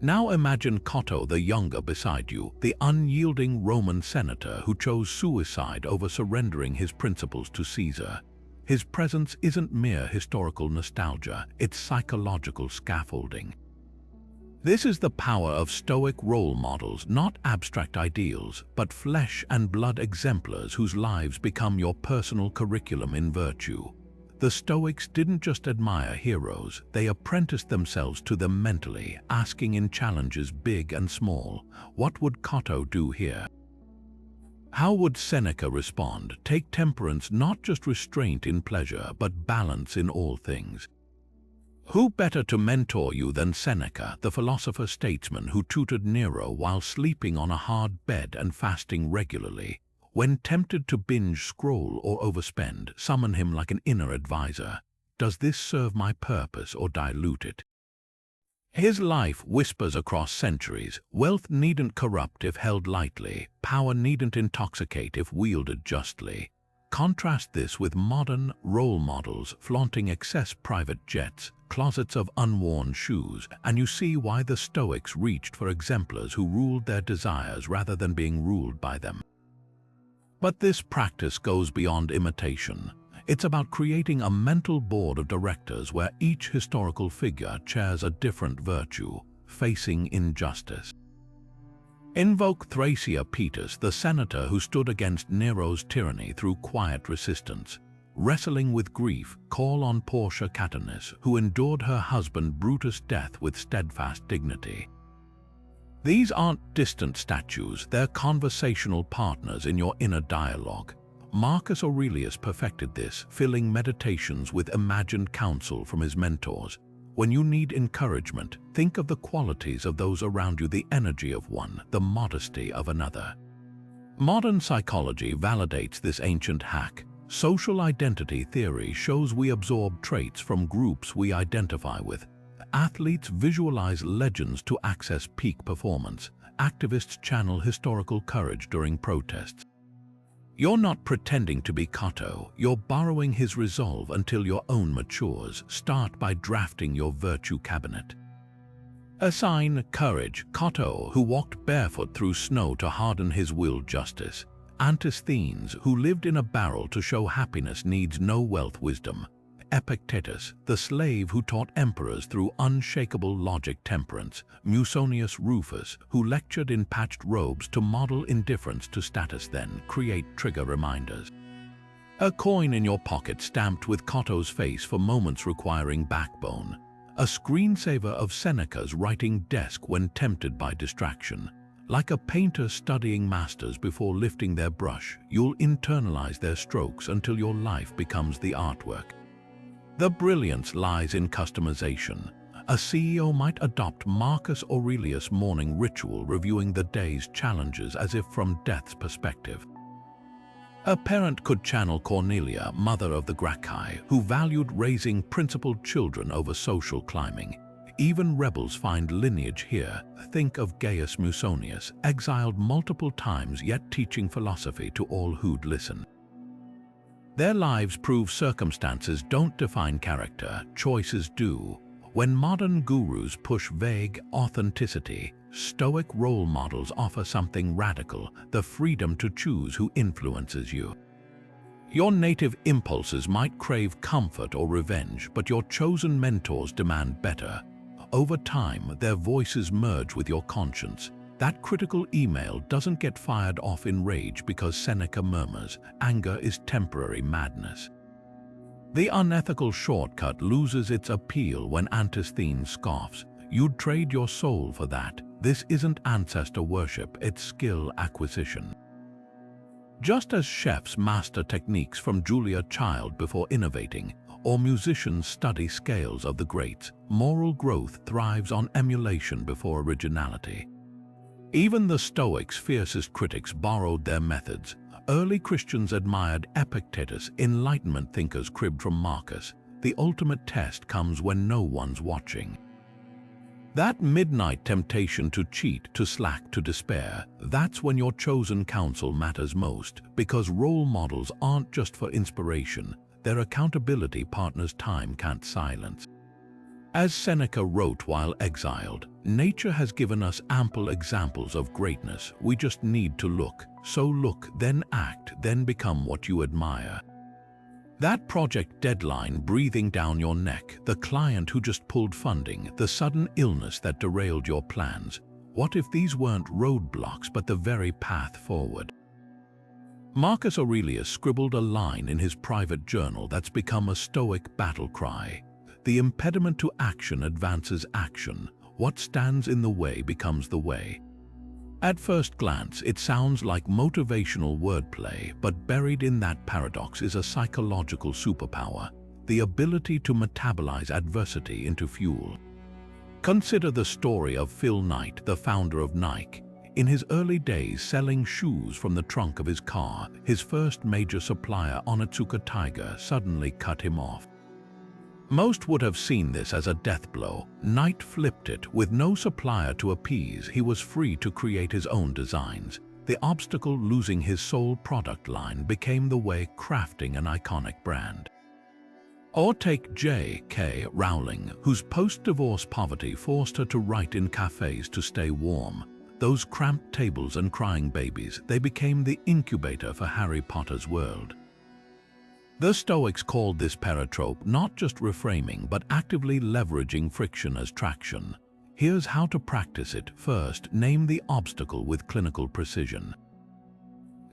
Now imagine Cotto the Younger beside you, the unyielding Roman senator who chose suicide over surrendering his principles to Caesar. His presence isn't mere historical nostalgia, it's psychological scaffolding. This is the power of Stoic role models, not abstract ideals, but flesh and blood exemplars whose lives become your personal curriculum in virtue. The Stoics didn't just admire heroes, they apprenticed themselves to them mentally, asking in challenges big and small, what would Cotto do here? How would Seneca respond? Take temperance, not just restraint in pleasure, but balance in all things. Who better to mentor you than Seneca, the philosopher-statesman who tutored Nero while sleeping on a hard bed and fasting regularly? When tempted to binge, scroll, or overspend, summon him like an inner advisor. Does this serve my purpose or dilute it? His life whispers across centuries. Wealth needn't corrupt if held lightly. Power needn't intoxicate if wielded justly. Contrast this with modern role models flaunting excess private jets, closets of unworn shoes, and you see why the Stoics reached for exemplars who ruled their desires rather than being ruled by them. But this practice goes beyond imitation. It's about creating a mental board of directors where each historical figure chairs a different virtue, facing injustice. Invoke Thracia Petus, the senator who stood against Nero's tyranny through quiet resistance. Wrestling with grief, call on Portia Catanis, who endured her husband Brutus' death with steadfast dignity. These aren't distant statues, they're conversational partners in your inner dialogue. Marcus Aurelius perfected this, filling meditations with imagined counsel from his mentors. When you need encouragement, think of the qualities of those around you, the energy of one, the modesty of another. Modern psychology validates this ancient hack. Social identity theory shows we absorb traits from groups we identify with. Athletes visualize legends to access peak performance. Activists channel historical courage during protests. You're not pretending to be Cotto, you're borrowing his resolve until your own matures. Start by drafting your virtue cabinet. Assign courage. Cotto, who walked barefoot through snow to harden his will justice. Antisthenes, who lived in a barrel to show happiness needs no wealth wisdom. Epictetus, the slave who taught emperors through unshakable logic temperance. Musonius Rufus, who lectured in patched robes to model indifference to status, then create trigger reminders. A coin in your pocket stamped with Cotto's face for moments requiring backbone. A screensaver of Seneca's writing desk when tempted by distraction. Like a painter studying masters before lifting their brush, you'll internalize their strokes until your life becomes the artwork. The brilliance lies in customization. A CEO might adopt Marcus Aurelius' morning ritual, reviewing the day's challenges as if from death's perspective. A parent could channel Cornelia, mother of the Gracchi, who valued raising principled children over social climbing. Even rebels find lineage here. Think of Gaius Musonius, exiled multiple times yet teaching philosophy to all who'd listen. Their lives prove circumstances don't define character, choices do. When modern gurus push vague authenticity, Stoic role models offer something radical, the freedom to choose who influences you. Your native impulses might crave comfort or revenge, but your chosen mentors demand better. Over time, their voices merge with your conscience. That critical email doesn't get fired off in rage because Seneca murmurs. Anger is temporary madness. The unethical shortcut loses its appeal when Antisthenes scoffs. You'd trade your soul for that. This isn't ancestor worship, it's skill acquisition. Just as chefs master techniques from Julia Child before innovating, or musicians study scales of the greats, moral growth thrives on emulation before originality. Even the Stoics' fiercest critics borrowed their methods. Early Christians admired Epictetus, Enlightenment thinkers cribbed from Marcus. The ultimate test comes when no one's watching. That midnight temptation to cheat, to slack, to despair, that's when your chosen counsel matters most, because role models aren't just for inspiration, they're accountability partners time can't silence. As Seneca wrote while exiled, nature has given us ample examples of greatness, we just need to look. So look, then act, then become what you admire. That project deadline breathing down your neck, the client who just pulled funding, the sudden illness that derailed your plans. What if these weren't roadblocks but the very path forward? Marcus Aurelius scribbled a line in his private journal that's become a Stoic battle cry. The impediment to action advances action. What stands in the way becomes the way. At first glance, it sounds like motivational wordplay, but buried in that paradox is a psychological superpower, the ability to metabolize adversity into fuel. Consider the story of Phil Knight, the founder of Nike. In his early days selling shoes from the trunk of his car, his first major supplier, Onitsuka Tiger, suddenly cut him off. Most would have seen this as a death blow. Knight flipped it. With no supplier to appease, he was free to create his own designs. The obstacle, losing his sole product line, became the way crafting an iconic brand. Or take J.K. Rowling, whose post-divorce poverty forced her to write in cafes to stay warm. Those cramped tables and crying babies, they became the incubator for Harry Potter's world. The Stoics called this paratrope not just reframing, but actively leveraging friction as traction. Here's how to practice it. First, name the obstacle with clinical precision.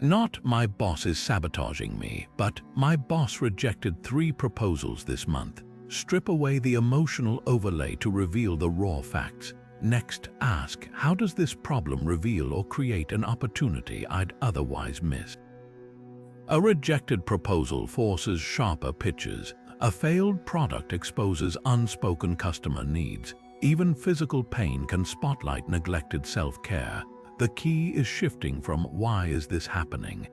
Not "my boss is sabotaging me," but "my boss rejected 3 proposals this month." Strip away the emotional overlay to reveal the raw facts. Next, ask, how does this problem reveal or create an opportunity I'd otherwise miss? A rejected proposal forces sharper pitches. A failed product exposes unspoken customer needs. Even physical pain can spotlight neglected self-care. The key is shifting from "why is this happening?"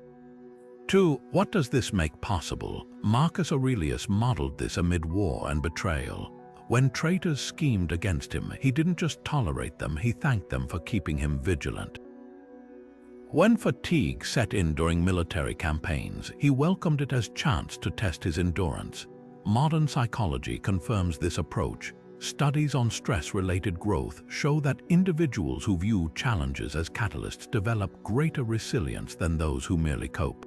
to "what does this make possible?" Marcus Aurelius modeled this amid war and betrayal. When traitors schemed against him, he didn't just tolerate them, he thanked them for keeping him vigilant. When fatigue set in during military campaigns, he welcomed it as chance to test his endurance. Modern psychology confirms this approach. Studies on stress-related growth show that individuals who view challenges as catalysts develop greater resilience than those who merely cope.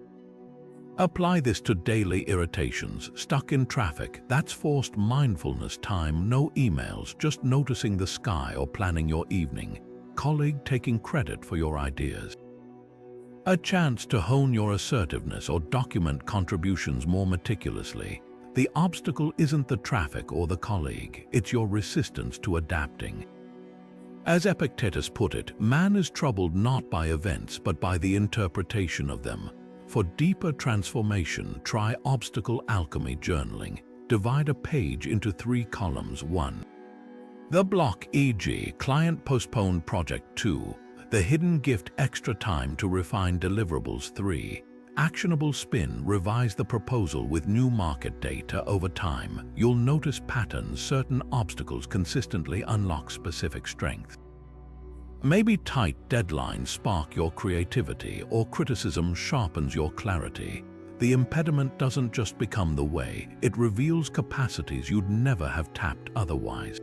Apply this to daily irritations. Stuck in traffic, that's forced mindfulness time, no emails, just noticing the sky or planning your evening. Colleague taking credit for your ideas. A chance to hone your assertiveness or document contributions more meticulously. The obstacle isn't the traffic or the colleague, it's your resistance to adapting. As Epictetus put it, man is troubled not by events but by the interpretation of them. For deeper transformation, try obstacle alchemy journaling. Divide a page into 3 columns. 1. The block, e.g., client postponed project. 2. The hidden gift, extra time to refine deliverables. 3. actionable spin, revise the proposal with new market data over time. You'll notice patterns, certain obstacles consistently unlock specific strengths. Maybe tight deadlines spark your creativity, or criticism sharpens your clarity. The impediment doesn't just become the way, it reveals capacities you'd never have tapped otherwise.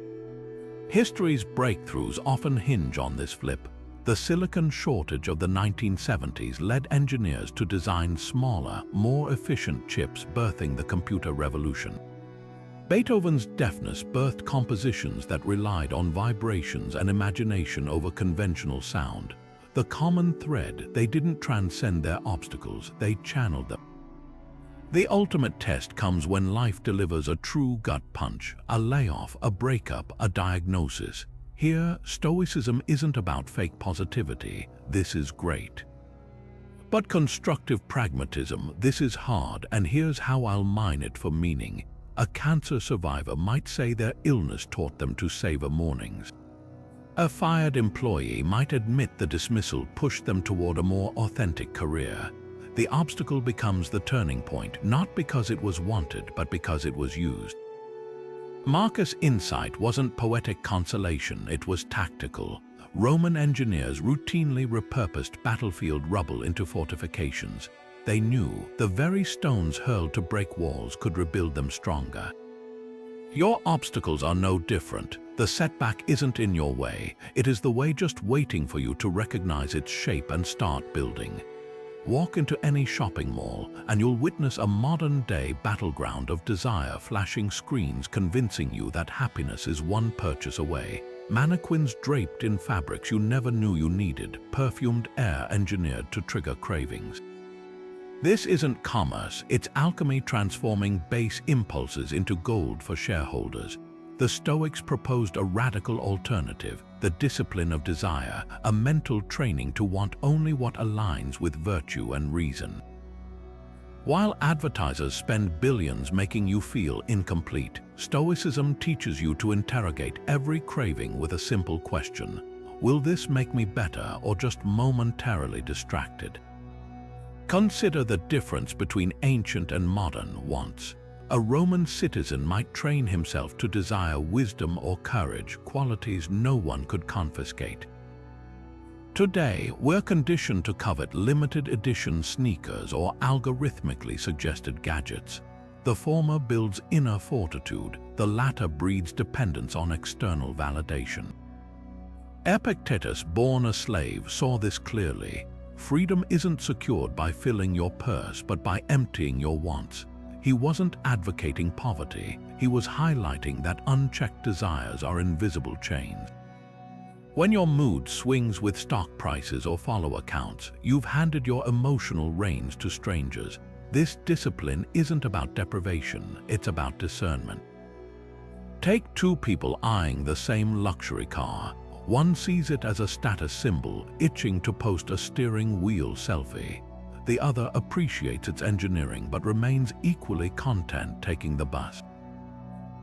History's breakthroughs often hinge on this flip. The silicon shortage of the 1970s led engineers to design smaller, more efficient chips, birthing the computer revolution. Beethoven's deafness birthed compositions that relied on vibrations and imagination over conventional sound. The common thread: they didn't transcend their obstacles, they channeled them. The ultimate test comes when life delivers a true gut punch, a layoff, a breakup, a diagnosis. Here, Stoicism isn't about fake positivity, this is great. But constructive pragmatism, this is hard, and here's how I'll mine it for meaning. A cancer survivor might say their illness taught them to savor mornings. A fired employee might admit the dismissal pushed them toward a more authentic career. The obstacle becomes the turning point, not because it was wanted, but because it was used. Marcus' insight wasn't poetic consolation, it was tactical. Roman engineers routinely repurposed battlefield rubble into fortifications. They knew the very stones hurled to break walls could rebuild them stronger. Your obstacles are no different. The setback isn't in your way, it is the way just waiting for you to recognize its shape and start building. Walk into any shopping mall and you'll witness a modern-day battleground of desire, flashing screens convincing you that happiness is one purchase away. Mannequins draped in fabrics you never knew you needed, perfumed air engineered to trigger cravings. This isn't commerce, it's alchemy transforming base impulses into gold for shareholders. The Stoics proposed a radical alternative: the discipline of desire, a mental training to want only what aligns with virtue and reason. While advertisers spend billions making you feel incomplete, Stoicism teaches you to interrogate every craving with a simple question: will this make me better or just momentarily distracted? Consider the difference between ancient and modern wants. A Roman citizen might train himself to desire wisdom or courage, qualities no one could confiscate. Today, we're conditioned to covet limited edition sneakers or algorithmically suggested gadgets. The former builds inner fortitude, the latter breeds dependence on external validation. Epictetus, born a slave, saw this clearly. Freedom isn't secured by filling your purse, but by emptying your wants. He wasn't advocating poverty, he was highlighting that unchecked desires are invisible chains. When your mood swings with stock prices or follower counts, you've handed your emotional reins to strangers. This discipline isn't about deprivation, it's about discernment. Take two people eyeing the same luxury car. One sees it as a status symbol, itching to post a steering wheel selfie. The other appreciates its engineering but remains equally content taking the bus.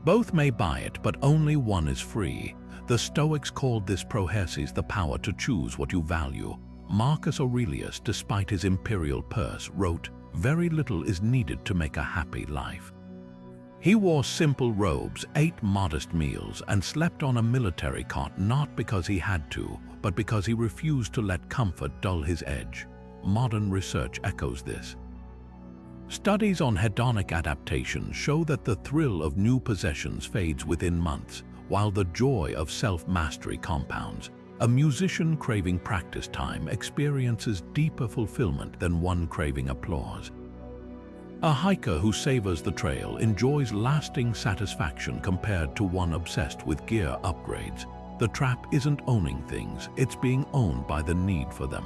Both may buy it, but only one is free. The Stoics called this prohersis, the power to choose what you value. Marcus Aurelius, despite his imperial purse, wrote, "Very little is needed to make a happy life." He wore simple robes, ate modest meals, and slept on a military cot not because he had to, but because he refused to let comfort dull his edge. Modern research echoes this. Studies on hedonic adaptation show that the thrill of new possessions fades within months, while the joy of self-mastery compounds. A musician craving practice time experiences deeper fulfillment than one craving applause. A hiker who savors the trail enjoys lasting satisfaction compared to one obsessed with gear upgrades. The trap isn't owning things, it's being owned by the need for them.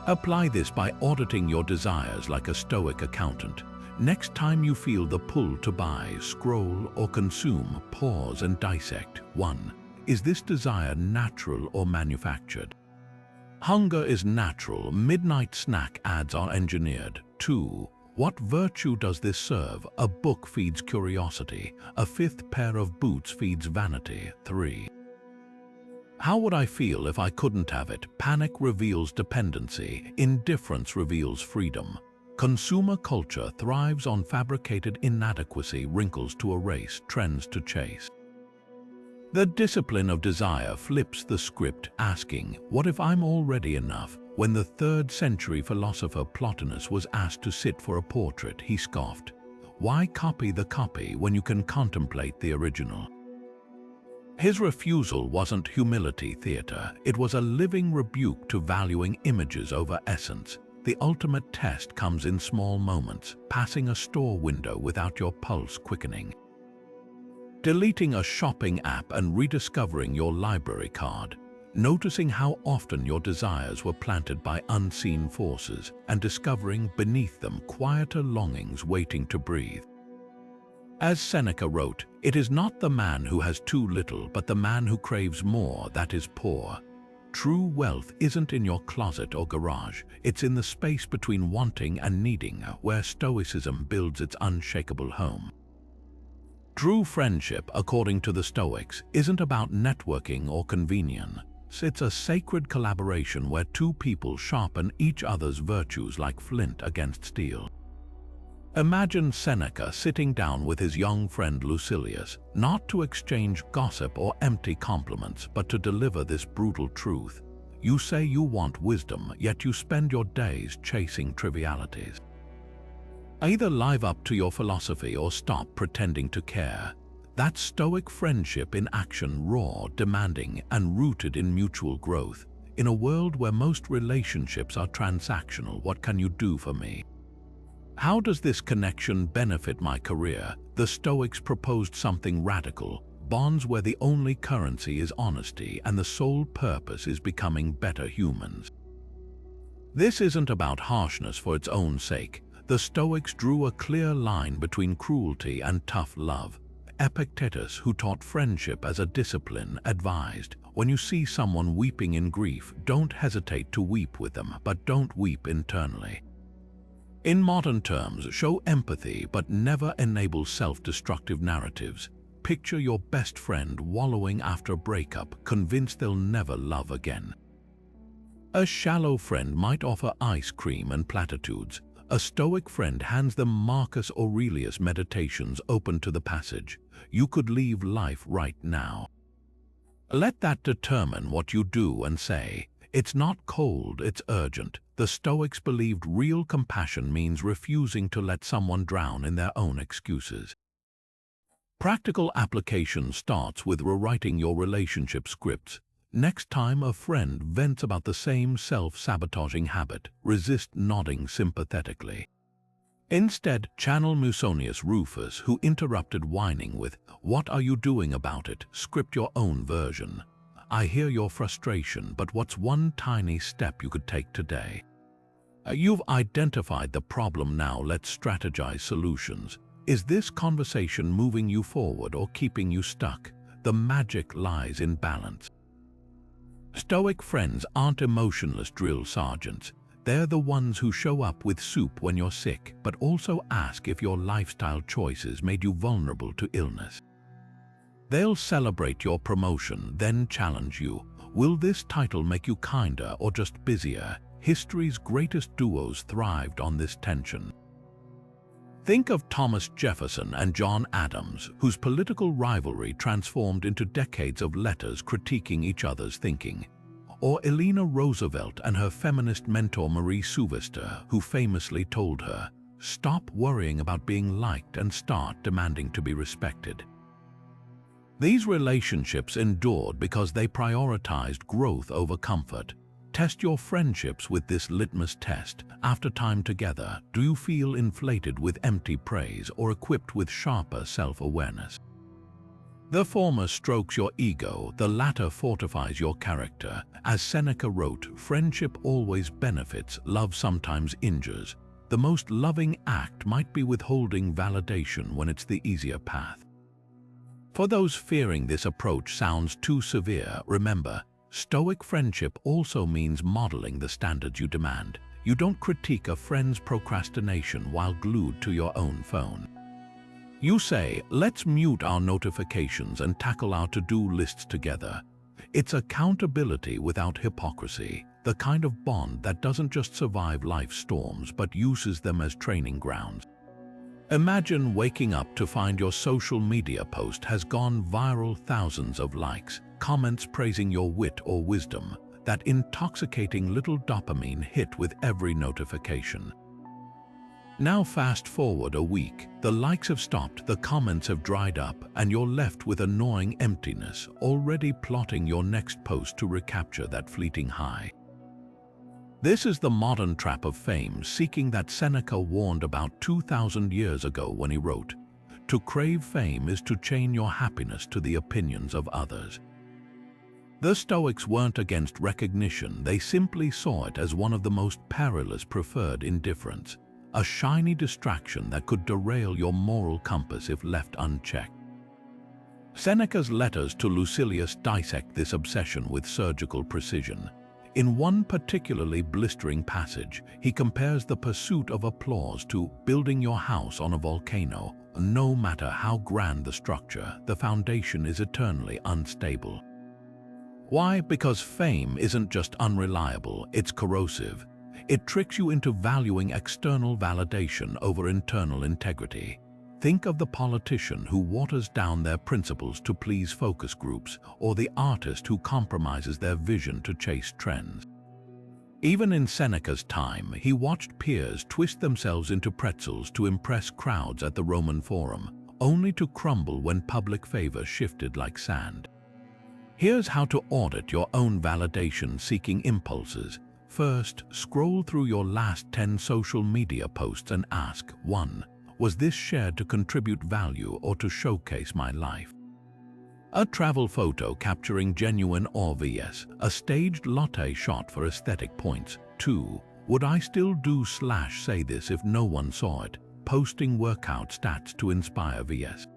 Apply this by auditing your desires like a Stoic accountant. Next time you feel the pull to buy, scroll, or consume, pause and dissect. 1. Is this desire natural or manufactured? Hunger is natural, midnight snack ads are engineered. 2. What virtue does this serve? A book feeds curiosity, a fifth pair of boots feeds vanity. 3. How would I feel if I couldn't have it? Panic reveals dependency. Indifference reveals freedom. Consumer culture thrives on fabricated inadequacy, wrinkles to erase, trends to chase. The discipline of desire flips the script, asking, what if I'm already enough? When the 3rd century philosopher Plotinus was asked to sit for a portrait, he scoffed, why copy the copy when you can contemplate the original? His refusal wasn't humility theater, it was a living rebuke to valuing images over essence. The ultimate test comes in small moments, passing a store window without your pulse quickening. Deleting a shopping app and rediscovering your library card. Noticing how often your desires were planted by unseen forces and discovering beneath them quieter longings waiting to breathe. As Seneca wrote, it is not the man who has too little, but the man who craves more that is poor. True wealth isn't in your closet or garage, it's in the space between wanting and needing, where Stoicism builds its unshakable home. True friendship, according to the Stoics, isn't about networking or convenience. It's a sacred collaboration where two people sharpen each other's virtues like flint against steel. Imagine Seneca sitting down with his young friend Lucilius, not to exchange gossip or empty compliments, but to deliver this brutal truth. You say you want wisdom, yet you spend your days chasing trivialities. Either live up to your philosophy or stop pretending to care. That's Stoic friendship in action, raw, demanding, and rooted in mutual growth. In a world where most relationships are transactional, what can you do for me? How does this connection benefit my career? The Stoics proposed something radical, bonds where the only currency is honesty and the sole purpose is becoming better humans. This isn't about harshness for its own sake. The Stoics drew a clear line between cruelty and tough love. Epictetus, who taught friendship as a discipline, advised, when you see someone weeping in grief, don't hesitate to weep with them, but don't weep internally. In modern terms, show empathy but never enable self-destructive narratives. Picture your best friend wallowing after a breakup, convinced they'll never love again. A shallow friend might offer ice cream and platitudes. A Stoic friend hands them Marcus Aurelius' Meditations open to the passage. You could leave life right now. Let that determine what you do and say. It's not cold, it's urgent. The Stoics believed real compassion means refusing to let someone drown in their own excuses. Practical application starts with rewriting your relationship scripts. Next time a friend vents about the same self-sabotaging habit, resist nodding sympathetically. Instead, channel Musonius Rufus, who interrupted whining with, "What are you doing about it?" Script your own version. I hear your frustration, but what's one tiny step you could take today? You've identified the problem, now let's strategize solutions. Is this conversation moving you forward or keeping you stuck? The magic lies in balance. Stoic friends aren't emotionless drill sergeants. They're the ones who show up with soup when you're sick, but also ask if your lifestyle choices made you vulnerable to illness. They'll celebrate your promotion, then challenge you. Will this title make you kinder or just busier? History's greatest duos thrived on this tension. Think of Thomas Jefferson and John Adams, whose political rivalry transformed into decades of letters critiquing each other's thinking. Or Eleanor Roosevelt and her feminist mentor Marie Souvestre, who famously told her, "Stop worrying about being liked and start demanding to be respected." These relationships endured because they prioritized growth over comfort. Test your friendships with this litmus test. After time together, do you feel inflated with empty praise or equipped with sharper self-awareness? The former strokes your ego, the latter fortifies your character. As Seneca wrote, friendship always benefits, love sometimes injures. The most loving act might be withholding validation when it's the easier path. For those fearing this approach sounds too severe, remember, Stoic friendship also means modeling the standards you demand. You don't critique a friend's procrastination while glued to your own phone. You say, let's mute our notifications and tackle our to-do lists together. It's accountability without hypocrisy, the kind of bond that doesn't just survive life's storms but uses them as training grounds. Imagine waking up to find your social media post has gone viral, thousands of likes, comments praising your wit or wisdom, that intoxicating little dopamine hit with every notification. Now fast forward a week, the likes have stopped, the comments have dried up, and you're left with a gnawing emptiness, already plotting your next post to recapture that fleeting high. This is the modern trap of fame, seeking that Seneca warned about 2,000 years ago when he wrote, "To crave fame is to chain your happiness to the opinions of others." The Stoics weren't against recognition, they simply saw it as one of the most perilous preferred indifference, a shiny distraction that could derail your moral compass if left unchecked. Seneca's letters to Lucilius dissect this obsession with surgical precision. In one particularly blistering passage, he compares the pursuit of applause to building your house on a volcano. No matter how grand the structure, the foundation is eternally unstable. Why? Because fame isn't just unreliable, it's corrosive. It tricks you into valuing external validation over internal integrity. Think of the politician who waters down their principles to please focus groups, or the artist who compromises their vision to chase trends. Even in Seneca's time, he watched peers twist themselves into pretzels to impress crowds at the Roman Forum, only to crumble when public favor shifted like sand. Here's how to audit your own validation-seeking impulses. First, scroll through your last 10 social media posts and ask, 1. Was this shared to contribute value or to showcase my life? A travel photo capturing genuine awe vs. a staged latte shot for aesthetic points. 2. Would I still do/say this if no one saw it? Posting workout stats to inspire vs.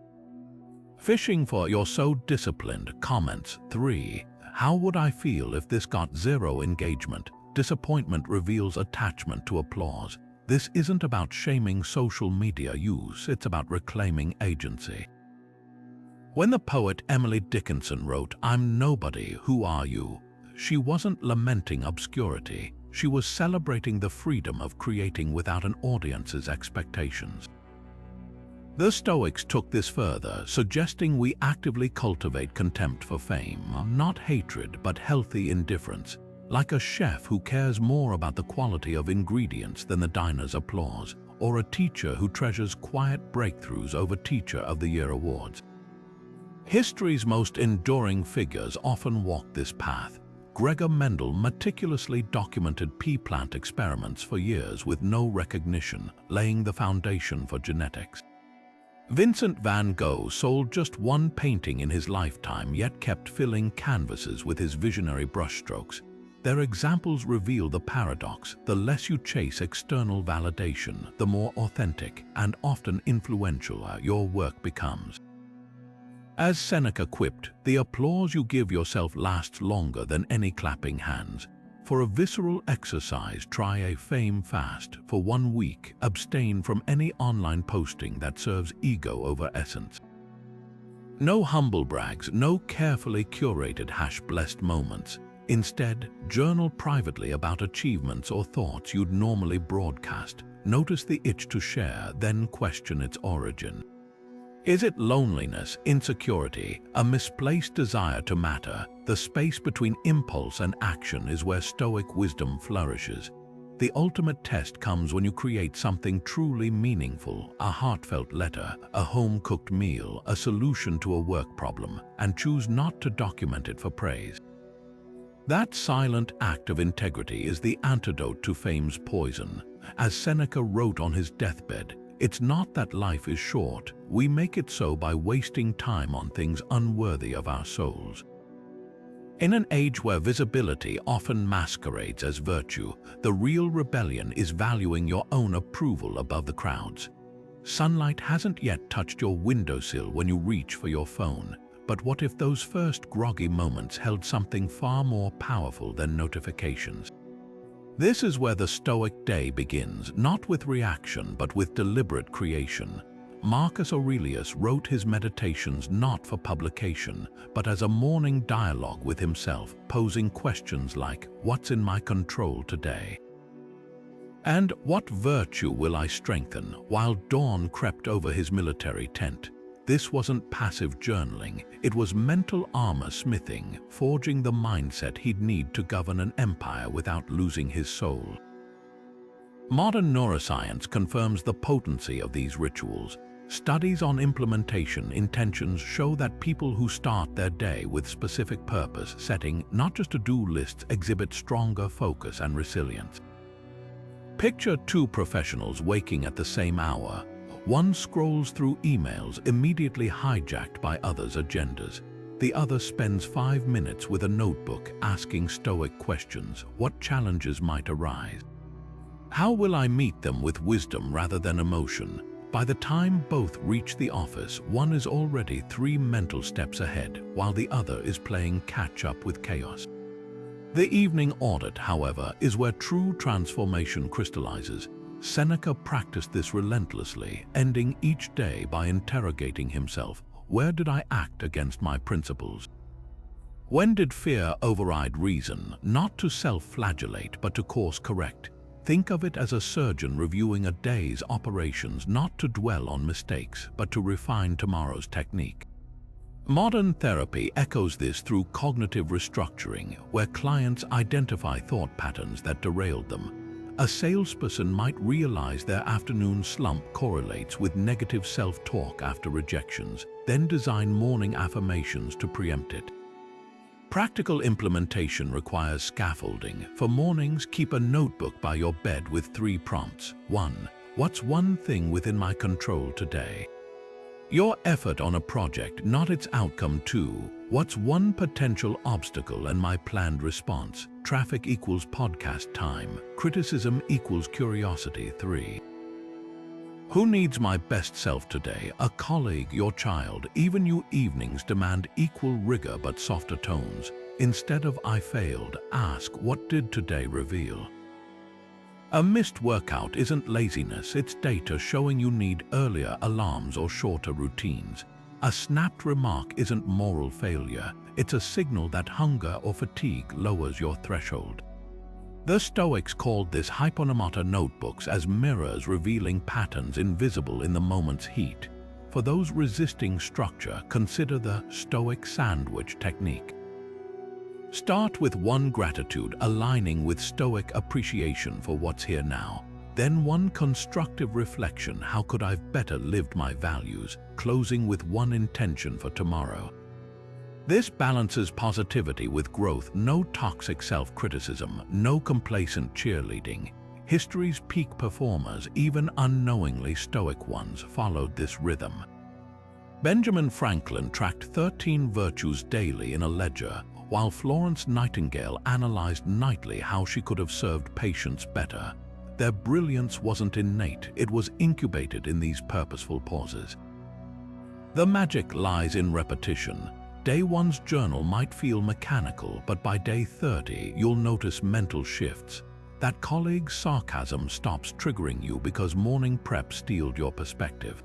fishing for "you're so disciplined" comments. 3. How would I feel if this got 0 engagement? Disappointment reveals attachment to applause. This isn't about shaming social media use, it's about reclaiming agency. When the poet Emily Dickinson wrote, "I'm nobody, who are you?" she wasn't lamenting obscurity, she was celebrating the freedom of creating without an audience's expectations. The Stoics took this further, suggesting we actively cultivate contempt for fame, not hatred but healthy indifference, like a chef who cares more about the quality of ingredients than the diner's applause, or a teacher who treasures quiet breakthroughs over Teacher of the Year awards. History's most enduring figures often walked this path. Gregor Mendel meticulously documented pea plant experiments for years with no recognition, laying the foundation for genetics. Vincent van Gogh sold just one painting in his lifetime, yet kept filling canvases with his visionary brushstrokes. Their examples reveal the paradox: the less you chase external validation, the more authentic and often influential your work becomes. As Seneca quipped, the applause you give yourself lasts longer than any clapping hands. For a visceral exercise, try a fame fast. For 1 week, abstain from any online posting that serves ego over essence. No humble brags, no carefully curated blessed moments. Instead, journal privately about achievements or thoughts you'd normally broadcast. Notice the itch to share, then question its origin. Is it loneliness, insecurity, a misplaced desire to matter? The space between impulse and action is where Stoic wisdom flourishes. The ultimate test comes when you create something truly meaningful, a heartfelt letter, a home-cooked meal, a solution to a work problem, and choose not to document it for praise. That silent act of integrity is the antidote to fame's poison. As Seneca wrote on his deathbed, "It's not that life is short, we make it so by wasting time on things unworthy of our souls." In an age where visibility often masquerades as virtue, the real rebellion is valuing your own approval above the crowd's. Sunlight hasn't yet touched your windowsill when you reach for your phone, but what if those first groggy moments held something far more powerful than notifications? This is where the Stoic day begins, not with reaction but with deliberate creation. Marcus Aurelius wrote his meditations not for publication, but as a morning dialogue with himself, posing questions like, "What's in my control today?" And "What virtue will I strengthen?" while dawn crept over his military tent. This wasn't passive journaling, it was mental armor smithing, forging the mindset he'd need to govern an empire without losing his soul. Modern neuroscience confirms the potency of these rituals. Studies on implementation intentions show that people who start their day with specific purpose setting, not just to-do lists, exhibit stronger focus and resilience. Picture two professionals waking at the same hour. One scrolls through emails immediately hijacked by others' agendas. The other spends 5 minutes with a notebook asking Stoic questions. What challenges might arise? How will I meet them with wisdom rather than emotion? By the time both reach the office, one is already 3 mental steps ahead, while the other is playing catch-up with chaos. The evening audit, however, is where true transformation crystallizes. Seneca practiced this relentlessly, ending each day by interrogating himself, where did I act against my principles? When did fear override reason, not to self-flagellate but to course-correct? Think of it as a surgeon reviewing a day's operations, not to dwell on mistakes, but to refine tomorrow's technique. Modern therapy echoes this through cognitive restructuring, where clients identify thought patterns that derailed them. A salesperson might realize their afternoon slump correlates with negative self-talk after rejections, then design morning affirmations to preempt it. Practical implementation requires scaffolding. For mornings, keep a notebook by your bed with 3 prompts. 1. What's one thing within my control today? Your effort on a project, not its outcome. 2. What's one potential obstacle and my planned response? Traffic equals podcast time. Criticism equals curiosity. 3. Who needs my best self today? A colleague, your child. Even you evenings demand equal rigor but softer tones. Instead of "I failed," ask, "What did today reveal?" A missed workout isn't laziness, it's data showing you need earlier alarms or shorter routines. A snapped remark isn't moral failure, it's a signal that hunger or fatigue lowers your threshold. The Stoics called this hyponomata notebooks as mirrors revealing patterns invisible in the moment's heat. For those resisting structure, consider the Stoic sandwich technique. Start with 1 gratitude, aligning with Stoic appreciation for what's here now. Then 1 constructive reflection, how could I've better lived my values, closing with 1 intention for tomorrow. This balances positivity with growth, no toxic self-criticism, no complacent cheerleading. History's peak performers, even unknowingly Stoic ones, followed this rhythm. Benjamin Franklin tracked 13 virtues daily in a ledger, while Florence Nightingale analyzed nightly how she could have served patients better. Their brilliance wasn't innate, it was incubated in these purposeful pauses. The magic lies in repetition. Day 1's journal might feel mechanical, but by day 30, you'll notice mental shifts. That colleague's sarcasm stops triggering you because morning prep steeled your perspective.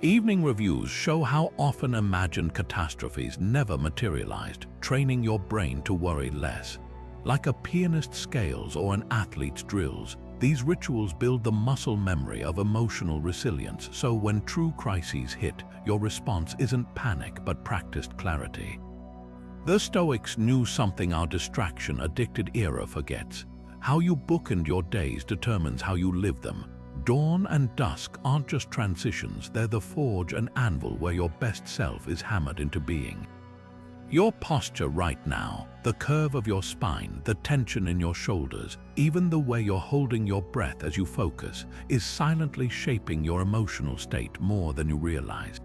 Evening reviews show how often imagined catastrophes never materialized, training your brain to worry less. Like a pianist's scales or an athlete's drills, these rituals build the muscle memory of emotional resilience, so when true crises hit, your response isn't panic but practiced clarity. The Stoics knew something our distraction-addicted era forgets. How you bookend your days determines how you live them. Dawn and dusk aren't just transitions, they're the forge and anvil where your best self is hammered into being. Your posture right now, the curve of your spine, the tension in your shoulders, even the way you're holding your breath as you focus, is silently shaping your emotional state more than you realize.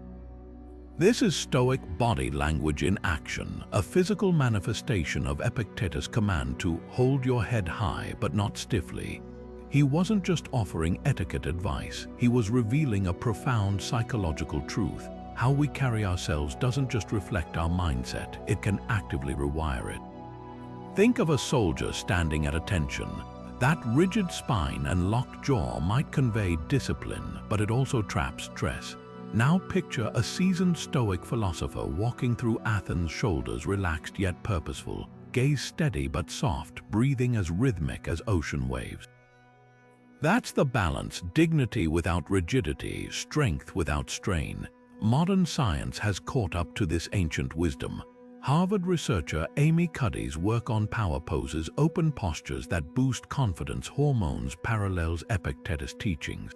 This is Stoic body language in action, a physical manifestation of Epictetus' command to hold your head high but not stiffly. He wasn't just offering etiquette advice, he was revealing a profound psychological truth. How we carry ourselves doesn't just reflect our mindset, it can actively rewire it. Think of a soldier standing at attention. That rigid spine and locked jaw might convey discipline, but it also traps stress. Now picture a seasoned Stoic philosopher walking through Athens, shoulders relaxed yet purposeful, gaze steady but soft, breathing as rhythmic as ocean waves. That's the balance: dignity without rigidity, strength without strain. Modern science has caught up to this ancient wisdom. Harvard researcher Amy Cuddy's work on power poses open postures that boost confidence hormones parallels Epictetus' teachings.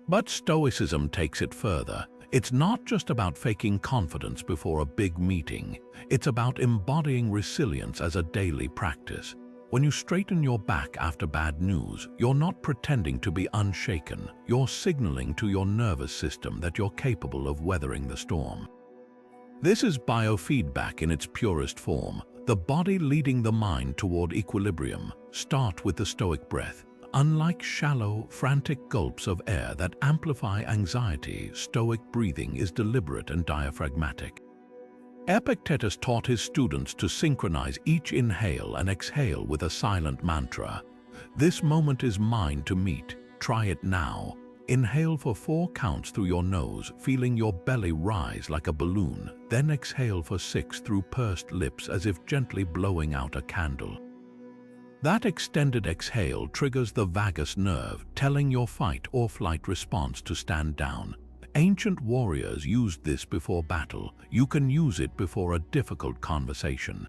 But Stoicism takes it further. It's not just about faking confidence before a big meeting. It's about embodying resilience as a daily practice. When you straighten your back after bad news, you're not pretending to be unshaken. You're signaling to your nervous system that you're capable of weathering the storm. This is biofeedback in its purest form, the body leading the mind toward equilibrium. Start with the Stoic breath. Unlike shallow, frantic gulps of air that amplify anxiety, Stoic breathing is deliberate and diaphragmatic. Epictetus taught his students to synchronize each inhale and exhale with a silent mantra. This moment is mine to meet. Try it now. Inhale for 4 counts through your nose, feeling your belly rise like a balloon. Then exhale for 6 through pursed lips as if gently blowing out a candle. That extended exhale triggers the vagus nerve, telling your fight or flight response to stand down. Ancient warriors used this before battle. You can use it before a difficult conversation.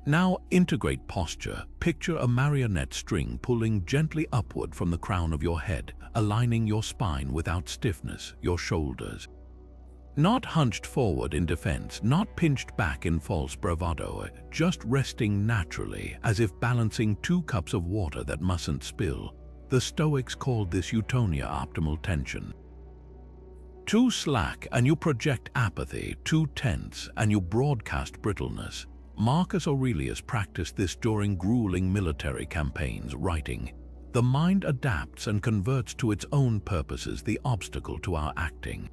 Now integrate posture. Picture a marionette string pulling gently upward from the crown of your head, aligning your spine without stiffness, your shoulders. Not hunched forward in defense, not pinched back in false bravado, just resting naturally, as if balancing 2 cups of water that mustn't spill. The Stoics called this eutonia, optimal tension. Too slack and you project apathy, too tense and you broadcast brittleness. Marcus Aurelius practiced this during grueling military campaigns, writing, "The mind adapts and converts to its own purposes the obstacle to our acting."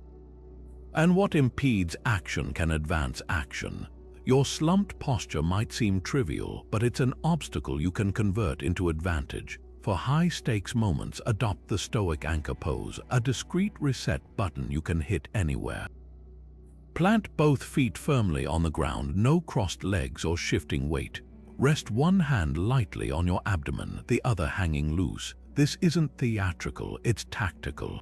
And what impedes action can advance action. Your slumped posture might seem trivial, but it's an obstacle you can convert into advantage. For high-stakes moments, adopt the Stoic anchor pose, a discreet reset button you can hit anywhere. Plant both feet firmly on the ground, no crossed legs or shifting weight. Rest one hand lightly on your abdomen, the other hanging loose. This isn't theatrical, it's tactical.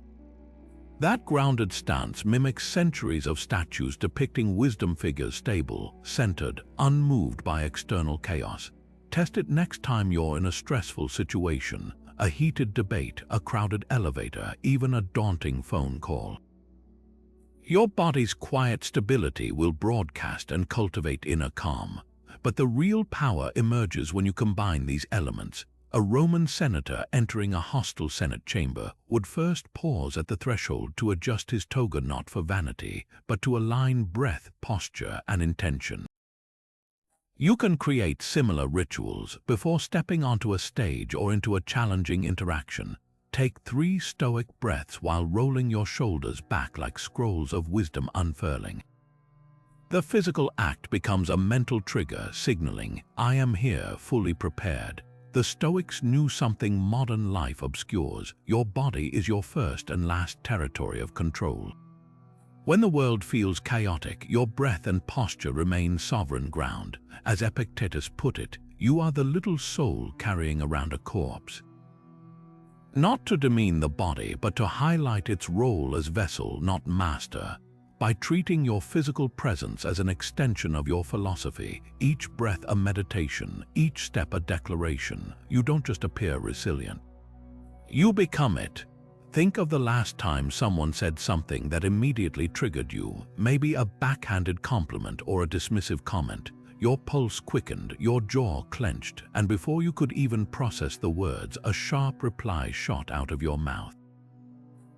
That grounded stance mimics centuries of statues depicting wisdom figures stable, centered, unmoved by external chaos. Test it next time you're in a stressful situation, a heated debate, a crowded elevator, even a daunting phone call. Your body's quiet stability will broadcast and cultivate inner calm. But the real power emerges when you combine these elements. A Roman senator entering a hostile Senate chamber would first pause at the threshold to adjust his toga, not for vanity, but to align breath, posture, and intention. You can create similar rituals before stepping onto a stage or into a challenging interaction. Take 3 Stoic breaths while rolling your shoulders back like scrolls of wisdom unfurling. The physical act becomes a mental trigger signaling, "I am here, fully prepared." The Stoics knew something modern life obscures. Your body is your first and last territory of control. When the world feels chaotic, your breath and posture remain sovereign ground. As Epictetus put it, you are the little soul carrying around a corpse. Not to demean the body, but to highlight its role as vessel, not master. By treating your physical presence as an extension of your philosophy, each breath a meditation, each step a declaration, you don't just appear resilient. You become it. Think of the last time someone said something that immediately triggered you, maybe a backhanded compliment or a dismissive comment. Your pulse quickened, your jaw clenched, and before you could even process the words, a sharp reply shot out of your mouth.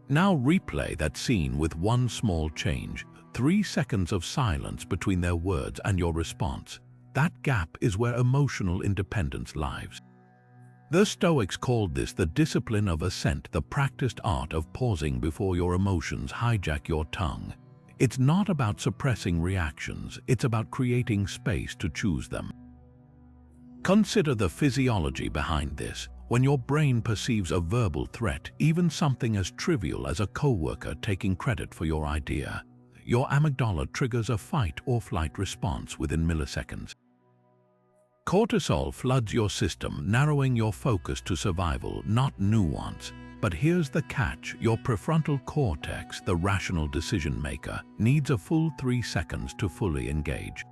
Now replay that scene with one small change, 3 seconds of silence between their words and your response. That gap is where emotional independence lives. The Stoics called this the discipline of assent, the practiced art of pausing before your emotions hijack your tongue. It's not about suppressing reactions, it's about creating space to choose them. Consider the physiology behind this. When your brain perceives a verbal threat, even something as trivial as a coworker taking credit for your idea, your amygdala triggers a fight or flight response within milliseconds. Cortisol floods your system, narrowing your focus to survival, not nuance. But here's the catch: your prefrontal cortex, the rational decision maker, needs a full 3 seconds to fully engage.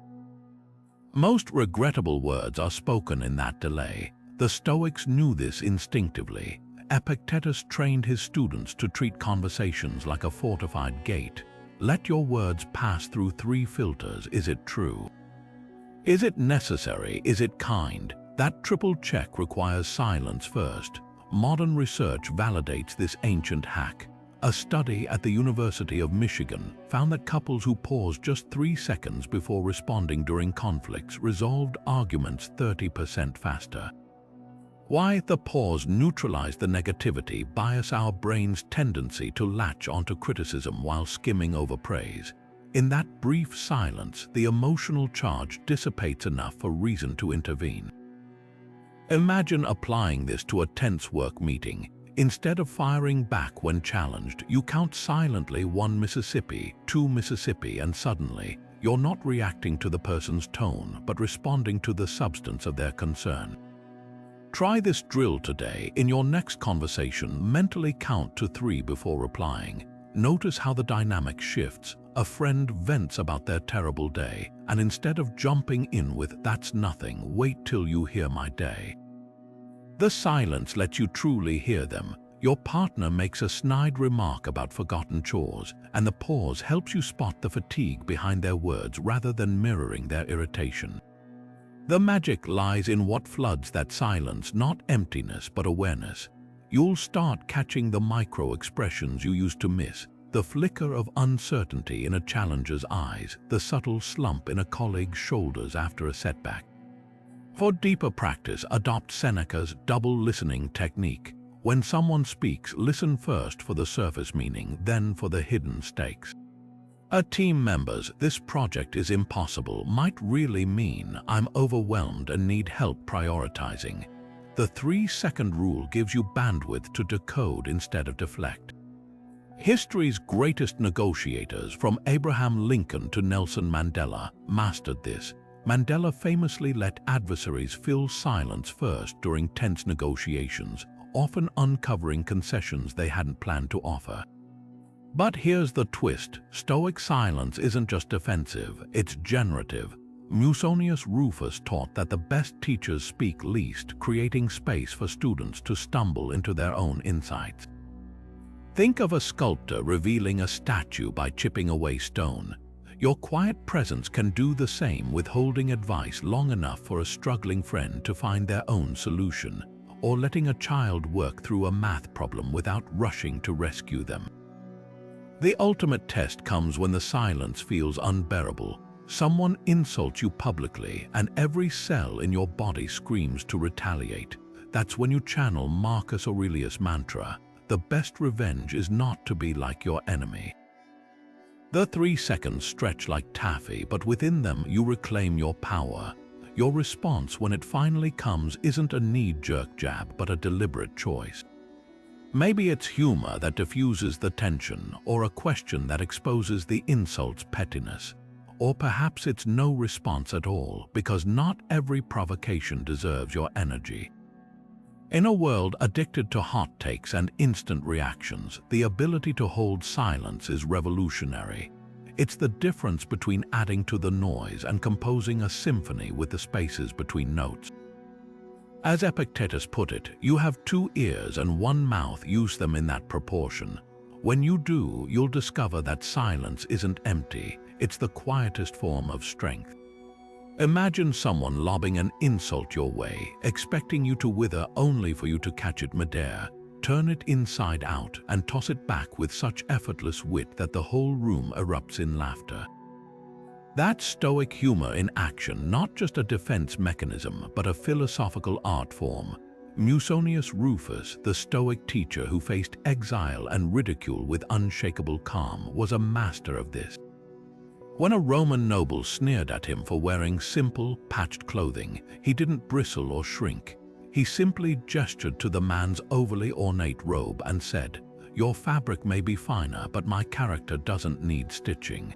Most regrettable words are spoken in that delay. The Stoics knew this instinctively. Epictetus trained his students to treat conversations like a fortified gate. Let your words pass through 3 filters. Is it true? Is it necessary? Is it kind? That triple check requires silence first. Modern research validates this ancient hack. A study at the University of Michigan found that couples who paused just 3 seconds before responding during conflicts resolved arguments 30% faster. Why? The pause neutralized the negativity, bias our brain's tendency to latch onto criticism while skimming over praise. In that brief silence, the emotional charge dissipates enough for reason to intervene. Imagine applying this to a tense work meeting. Instead of firing back when challenged, you count silently 1 Mississippi, 2 Mississippi, and suddenly, you're not reacting to the person's tone, but responding to the substance of their concern. Try this drill today. In your next conversation, mentally count to 3 before replying. Notice how the dynamic shifts. A friend vents about their terrible day, and instead of jumping in with "that's nothing, wait till you hear my day," the silence lets you truly hear them. Your partner makes a snide remark about forgotten chores, and the pause helps you spot the fatigue behind their words rather than mirroring their irritation. The magic lies in what floods that silence, not emptiness but awareness. You'll start catching the micro-expressions you used to miss. The flicker of uncertainty in a challenger's eyes, the subtle slump in a colleague's shoulders after a setback. For deeper practice, adopt Seneca's double listening technique. When someone speaks, listen first for the surface meaning, then for the hidden stakes. Team members, this project is impossible might really mean I'm overwhelmed and need help prioritizing. The 3-second rule gives you bandwidth to decode instead of deflect. History's greatest negotiators, from Abraham Lincoln to Nelson Mandela, mastered this. Mandela famously let adversaries fill silence first during tense negotiations, often uncovering concessions they hadn't planned to offer. But here's the twist: Stoic silence isn't just defensive, it's generative. Musonius Rufus taught that the best teachers speak least, creating space for students to stumble into their own insights. Think of a sculptor revealing a statue by chipping away stone. Your quiet presence can do the same, withholding advice long enough for a struggling friend to find their own solution, or letting a child work through a math problem without rushing to rescue them. The ultimate test comes when the silence feels unbearable. Someone insults you publicly, and every cell in your body screams to retaliate. That's when you channel Marcus Aurelius' mantra: the best revenge is not to be like your enemy. The 3 seconds stretch like taffy, but within them you reclaim your power. Your response when it finally comes isn't a knee-jerk jab, but a deliberate choice. Maybe it's humor that diffuses the tension, or a question that exposes the insult's pettiness. Or perhaps it's no response at all, because not every provocation deserves your energy. In a world addicted to hot takes and instant reactions, the ability to hold silence is revolutionary. It's the difference between adding to the noise and composing a symphony with the spaces between notes. As Epictetus put it, you have 2 ears and 1 mouth. Use them in that proportion. When you do, you'll discover that silence isn't empty. It's the quietest form of strength. Imagine someone lobbing an insult your way, expecting you to wither only for you to catch it midair. Turn it inside out and toss it back with such effortless wit that the whole room erupts in laughter. That's Stoic humor in action, not just a defense mechanism, but a philosophical art form. Musonius Rufus, the Stoic teacher who faced exile and ridicule with unshakable calm, was a master of this. When a Roman noble sneered at him for wearing simple, patched clothing, he didn't bristle or shrink. He simply gestured to the man's overly ornate robe and said, "Your fabric may be finer, but my character doesn't need stitching."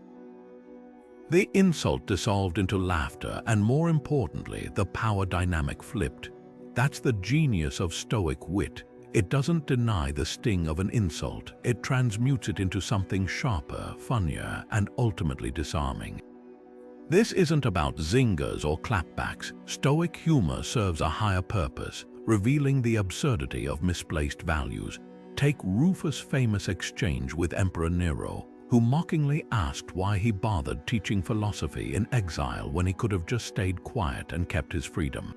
The insult dissolved into laughter, and more importantly, the power dynamic flipped. That's the genius of Stoic wit. It doesn't deny the sting of an insult. It transmutes it into something sharper, funnier, and ultimately disarming. This isn't about zingers or clapbacks. Stoic humor serves a higher purpose, revealing the absurdity of misplaced values. Take Rufus' famous exchange with Emperor Nero, who mockingly asked why he bothered teaching philosophy in exile when he could have just stayed quiet and kept his freedom.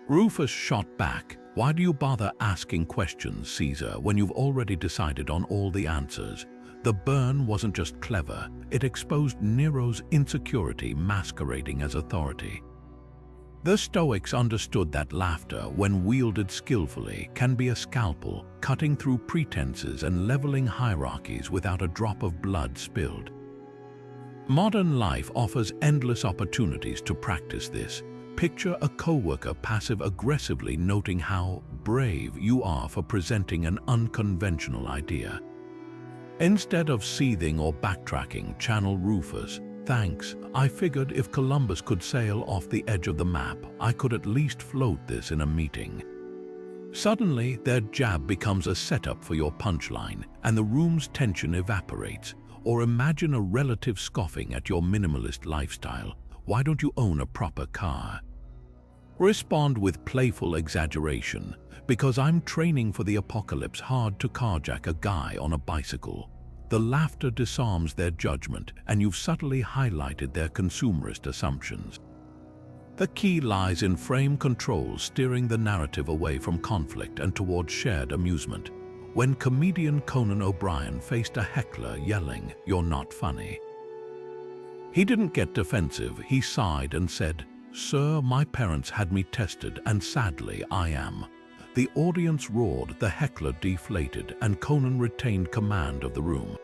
Rufus shot back, "Why do you bother asking questions, Caesar, when you've already decided on all the answers?" The burn wasn't just clever, it exposed Nero's insecurity masquerading as authority. The Stoics understood that laughter, when wielded skillfully, can be a scalpel, cutting through pretenses and leveling hierarchies without a drop of blood spilled. Modern life offers endless opportunities to practice this. Picture a coworker passive-aggressively noting how brave you are for presenting an unconventional idea. Instead of seething or backtracking, channel Rufus, "Thanks, I figured if Columbus could sail off the edge of the map, I could at least float this in a meeting." Suddenly, their jab becomes a setup for your punchline, and the room's tension evaporates. Or imagine a relative scoffing at your minimalist lifestyle. "Why don't you own a proper car?" Respond with playful exaggeration, "Because I'm training for the apocalypse, hard to carjack a guy on a bicycle." The laughter disarms their judgment, and you've subtly highlighted their consumerist assumptions. The key lies in frame control, steering the narrative away from conflict and towards shared amusement. When comedian Conan O'Brien faced a heckler yelling, "You're not funny," he didn't get defensive. He sighed and said, "Sir, my parents had me tested, and sadly I am." The audience roared, the heckler deflated, and Conan retained command of the room.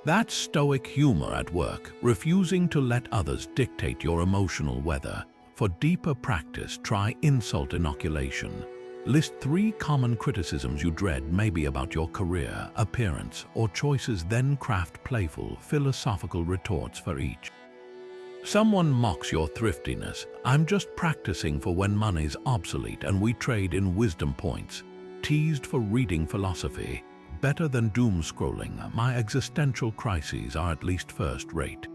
That's Stoic humor at work, refusing to let others dictate your emotional weather. For deeper practice, try insult inoculation. List 3 common criticisms you dread, maybe about your career, appearance, or choices, then craft playful, philosophical retorts for each. Someone mocks your thriftiness. "I'm just practicing for when money's obsolete and we trade in wisdom points." Teased for reading philosophy. "Better than doom scrolling. My existential crises are at least first-rate."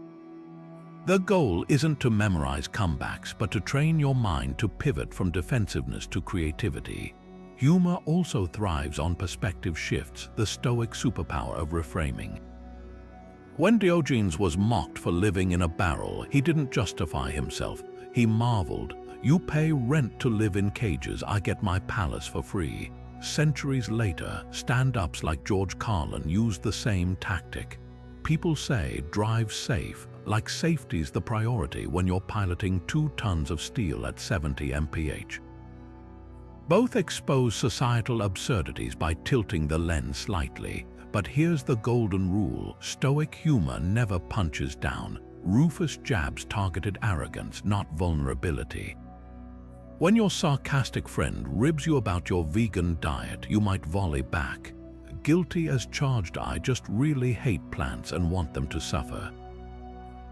The goal isn't to memorize comebacks, but to train your mind to pivot from defensiveness to creativity. Humor also thrives on perspective shifts, the Stoic superpower of reframing. When Diogenes was mocked for living in a barrel, he didn't justify himself. He marveled, "You pay rent to live in cages, I get my palace for free." Centuries later, stand-ups like George Carlin used the same tactic. People say, drive safe, like safety's the priority when you're piloting 2 tons of steel at 70 mph. Both expose societal absurdities by tilting the lens slightly. But here's the golden rule: Stoic humor never punches down. Rufus jabs targeted arrogance, not vulnerability. When your sarcastic friend ribs you about your vegan diet, you might volley back, "Guilty as charged, I just really hate plants and want them to suffer."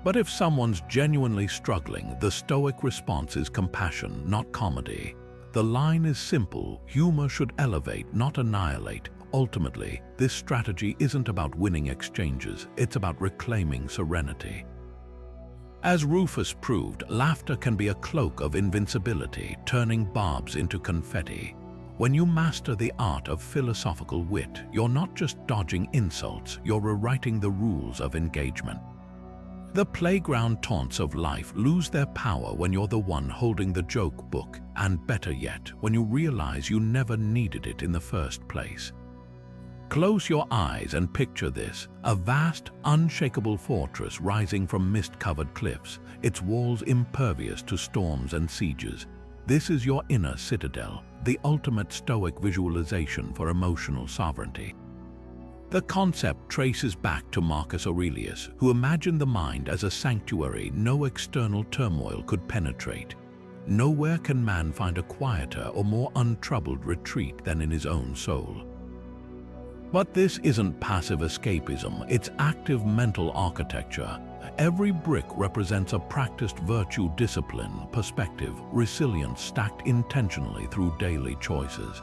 But if someone's genuinely struggling, the Stoic response is compassion, not comedy. The line is simple: humor should elevate, not annihilate. Ultimately, this strategy isn't about winning exchanges, it's about reclaiming serenity. As Rufus proved, laughter can be a cloak of invincibility, turning barbs into confetti. When you master the art of philosophical wit, you're not just dodging insults, you're rewriting the rules of engagement. The playground taunts of life lose their power when you're the one holding the joke book, and better yet, when you realize you never needed it in the first place. Close your eyes and picture this: a vast, unshakable fortress rising from mist-covered cliffs, its walls impervious to storms and sieges. This is your inner citadel, the ultimate Stoic visualization for emotional sovereignty. The concept traces back to Marcus Aurelius, who imagined the mind as a sanctuary no external turmoil could penetrate. Nowhere can man find a quieter or more untroubled retreat than in his own soul. But this isn't passive escapism, it's active mental architecture. Every brick represents a practiced virtue, discipline, perspective, resilience stacked intentionally through daily choices.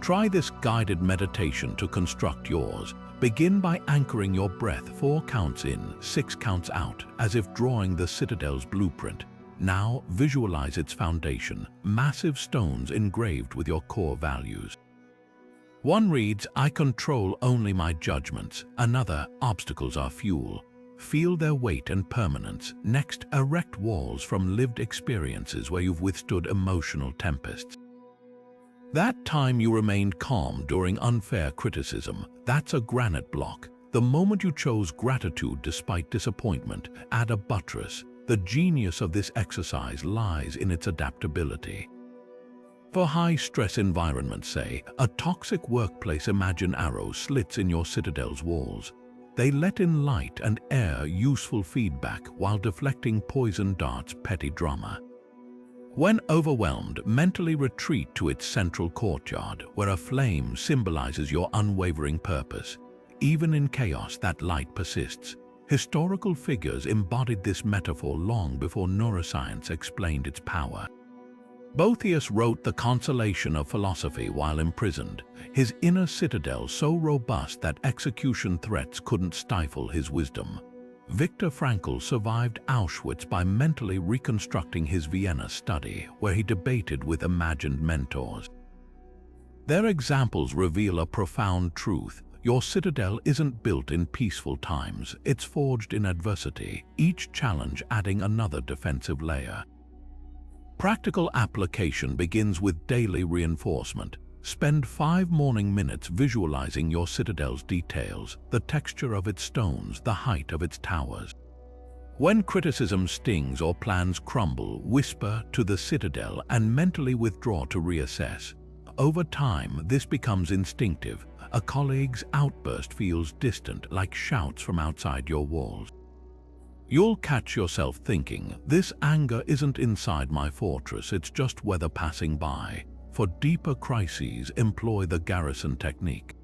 Try this guided meditation to construct yours. Begin by anchoring your breath 4 counts in, 6 counts out, as if drawing the Citadel's blueprint. Now visualize its foundation, massive stones engraved with your core values. One reads, "I control only my judgments." Another, "Obstacles are fuel." Feel their weight and permanence. Next, erect walls from lived experiences where you've withstood emotional tempests. That time you remained calm during unfair criticism, that's a granite block. The moment you chose gratitude despite disappointment, add a buttress. The genius of this exercise lies in its adaptability. For high-stress environments, say, a toxic workplace, imagine arrow slits in your Citadel's walls. They let in light and air, useful feedback, while deflecting poison darts, petty drama. When overwhelmed, mentally retreat to its central courtyard, where a flame symbolizes your unwavering purpose. Even in chaos, that light persists. Historical figures embodied this metaphor long before neuroscience explained its power. Boethius wrote The Consolation of Philosophy while imprisoned, his inner citadel so robust that execution threats couldn't stifle his wisdom. Viktor Frankl survived Auschwitz by mentally reconstructing his Vienna study, where he debated with imagined mentors. Their examples reveal a profound truth. Your citadel isn't built in peaceful times, it's forged in adversity, each challenge adding another defensive layer. Practical application begins with daily reinforcement. Spend 5 morning minutes visualizing your citadel's details, the texture of its stones, the height of its towers. When criticism stings or plans crumble, whisper to the citadel and mentally withdraw to reassess. Over time, this becomes instinctive. A colleague's outburst feels distant, like shouts from outside your walls. You'll catch yourself thinking, this anger isn't inside my fortress, it's just weather passing by. For deeper crises, employ the garrison technique.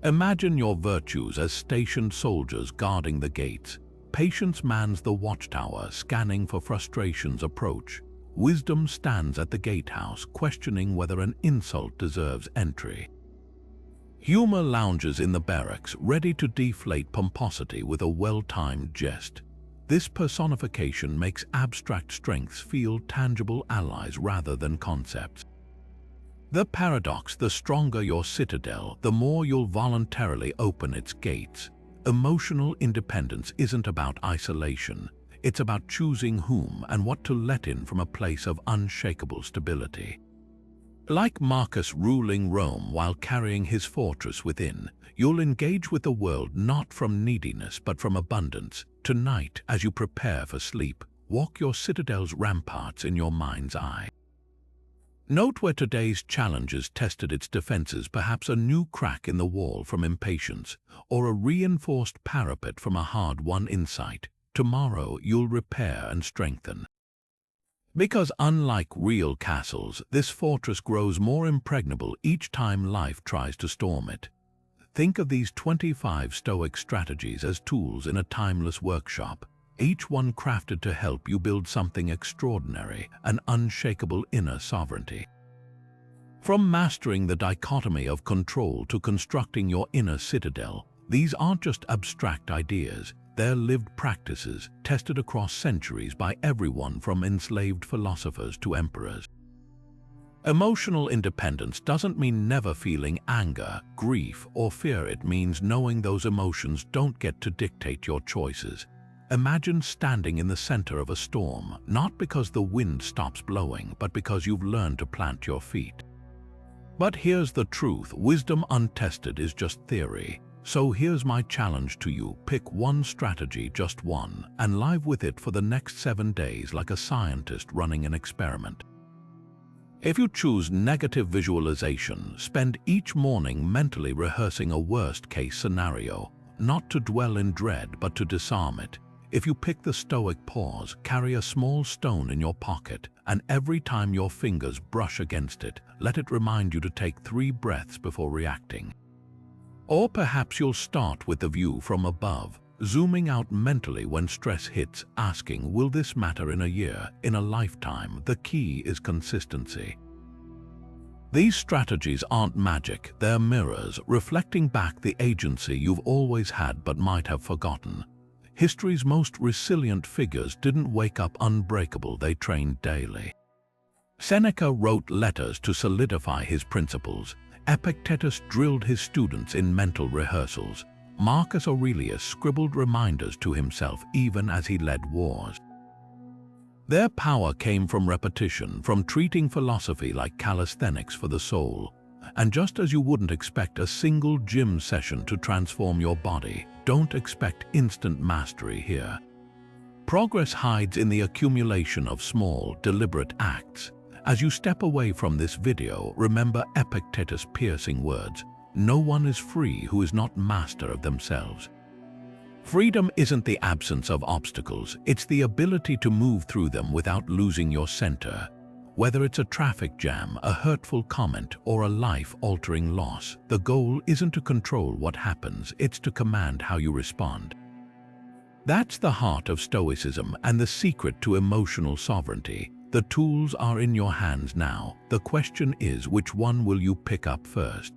Imagine your virtues as stationed soldiers guarding the gates. Patience mans the watchtower, scanning for frustration's approach. Wisdom stands at the gatehouse, questioning whether an insult deserves entry. Humor lounges in the barracks, ready to deflate pomposity with a well-timed jest. This personification makes abstract strengths feel tangible allies rather than concepts. The paradox: the stronger your citadel, the more you'll voluntarily open its gates. Emotional independence isn't about isolation. It's about choosing whom and what to let in from a place of unshakable stability. Like Marcus ruling Rome while carrying his fortress within, you'll engage with the world not from neediness but from abundance. Tonight, as you prepare for sleep, walk your citadel's ramparts in your mind's eye. Note where today's challenges tested its defenses, perhaps a new crack in the wall from impatience, or a reinforced parapet from a hard-won insight. Tomorrow you'll repair and strengthen. Because unlike real castles, this fortress grows more impregnable each time life tries to storm it. Think of these 25 Stoic strategies as tools in a timeless workshop, each one crafted to help you build something extraordinary, an unshakable inner sovereignty. From mastering the dichotomy of control to constructing your inner citadel, these aren't just abstract ideas. They're lived practices, tested across centuries by everyone from enslaved philosophers to emperors. Emotional independence doesn't mean never feeling anger, grief, or fear. It means knowing those emotions don't get to dictate your choices. Imagine standing in the center of a storm, not because the wind stops blowing, but because you've learned to plant your feet. But here's the truth: wisdom untested is just theory. So here's my challenge to you: pick one strategy, just one, and live with it for the next 7 days like a scientist running an experiment. If you choose negative visualization, spend each morning mentally rehearsing a worst-case scenario, not to dwell in dread but to disarm it. If you pick the Stoic pause, carry a small stone in your pocket, and every time your fingers brush against it, let it remind you to take 3 breaths before reacting. Or perhaps you'll start with the view from above, zooming out mentally when stress hits, asking, will this matter in a year, in a lifetime? The key is consistency. These strategies aren't magic, they're mirrors, reflecting back the agency you've always had but might have forgotten. History's most resilient figures didn't wake up unbreakable, they trained daily. Seneca wrote letters to solidify his principles. Epictetus drilled his students in mental rehearsals. Marcus Aurelius scribbled reminders to himself even as he led wars. Their power came from repetition, from treating philosophy like calisthenics for the soul. And just as you wouldn't expect a single gym session to transform your body, don't expect instant mastery here. Progress hides in the accumulation of small, deliberate acts. As you step away from this video, remember Epictetus' piercing words: no one is free who is not master of themselves. Freedom isn't the absence of obstacles, it's the ability to move through them without losing your center. Whether it's a traffic jam, a hurtful comment, or a life-altering loss, the goal isn't to control what happens, it's to command how you respond. That's the heart of Stoicism and the secret to emotional sovereignty. The tools are in your hands now. The question is, which one will you pick up first?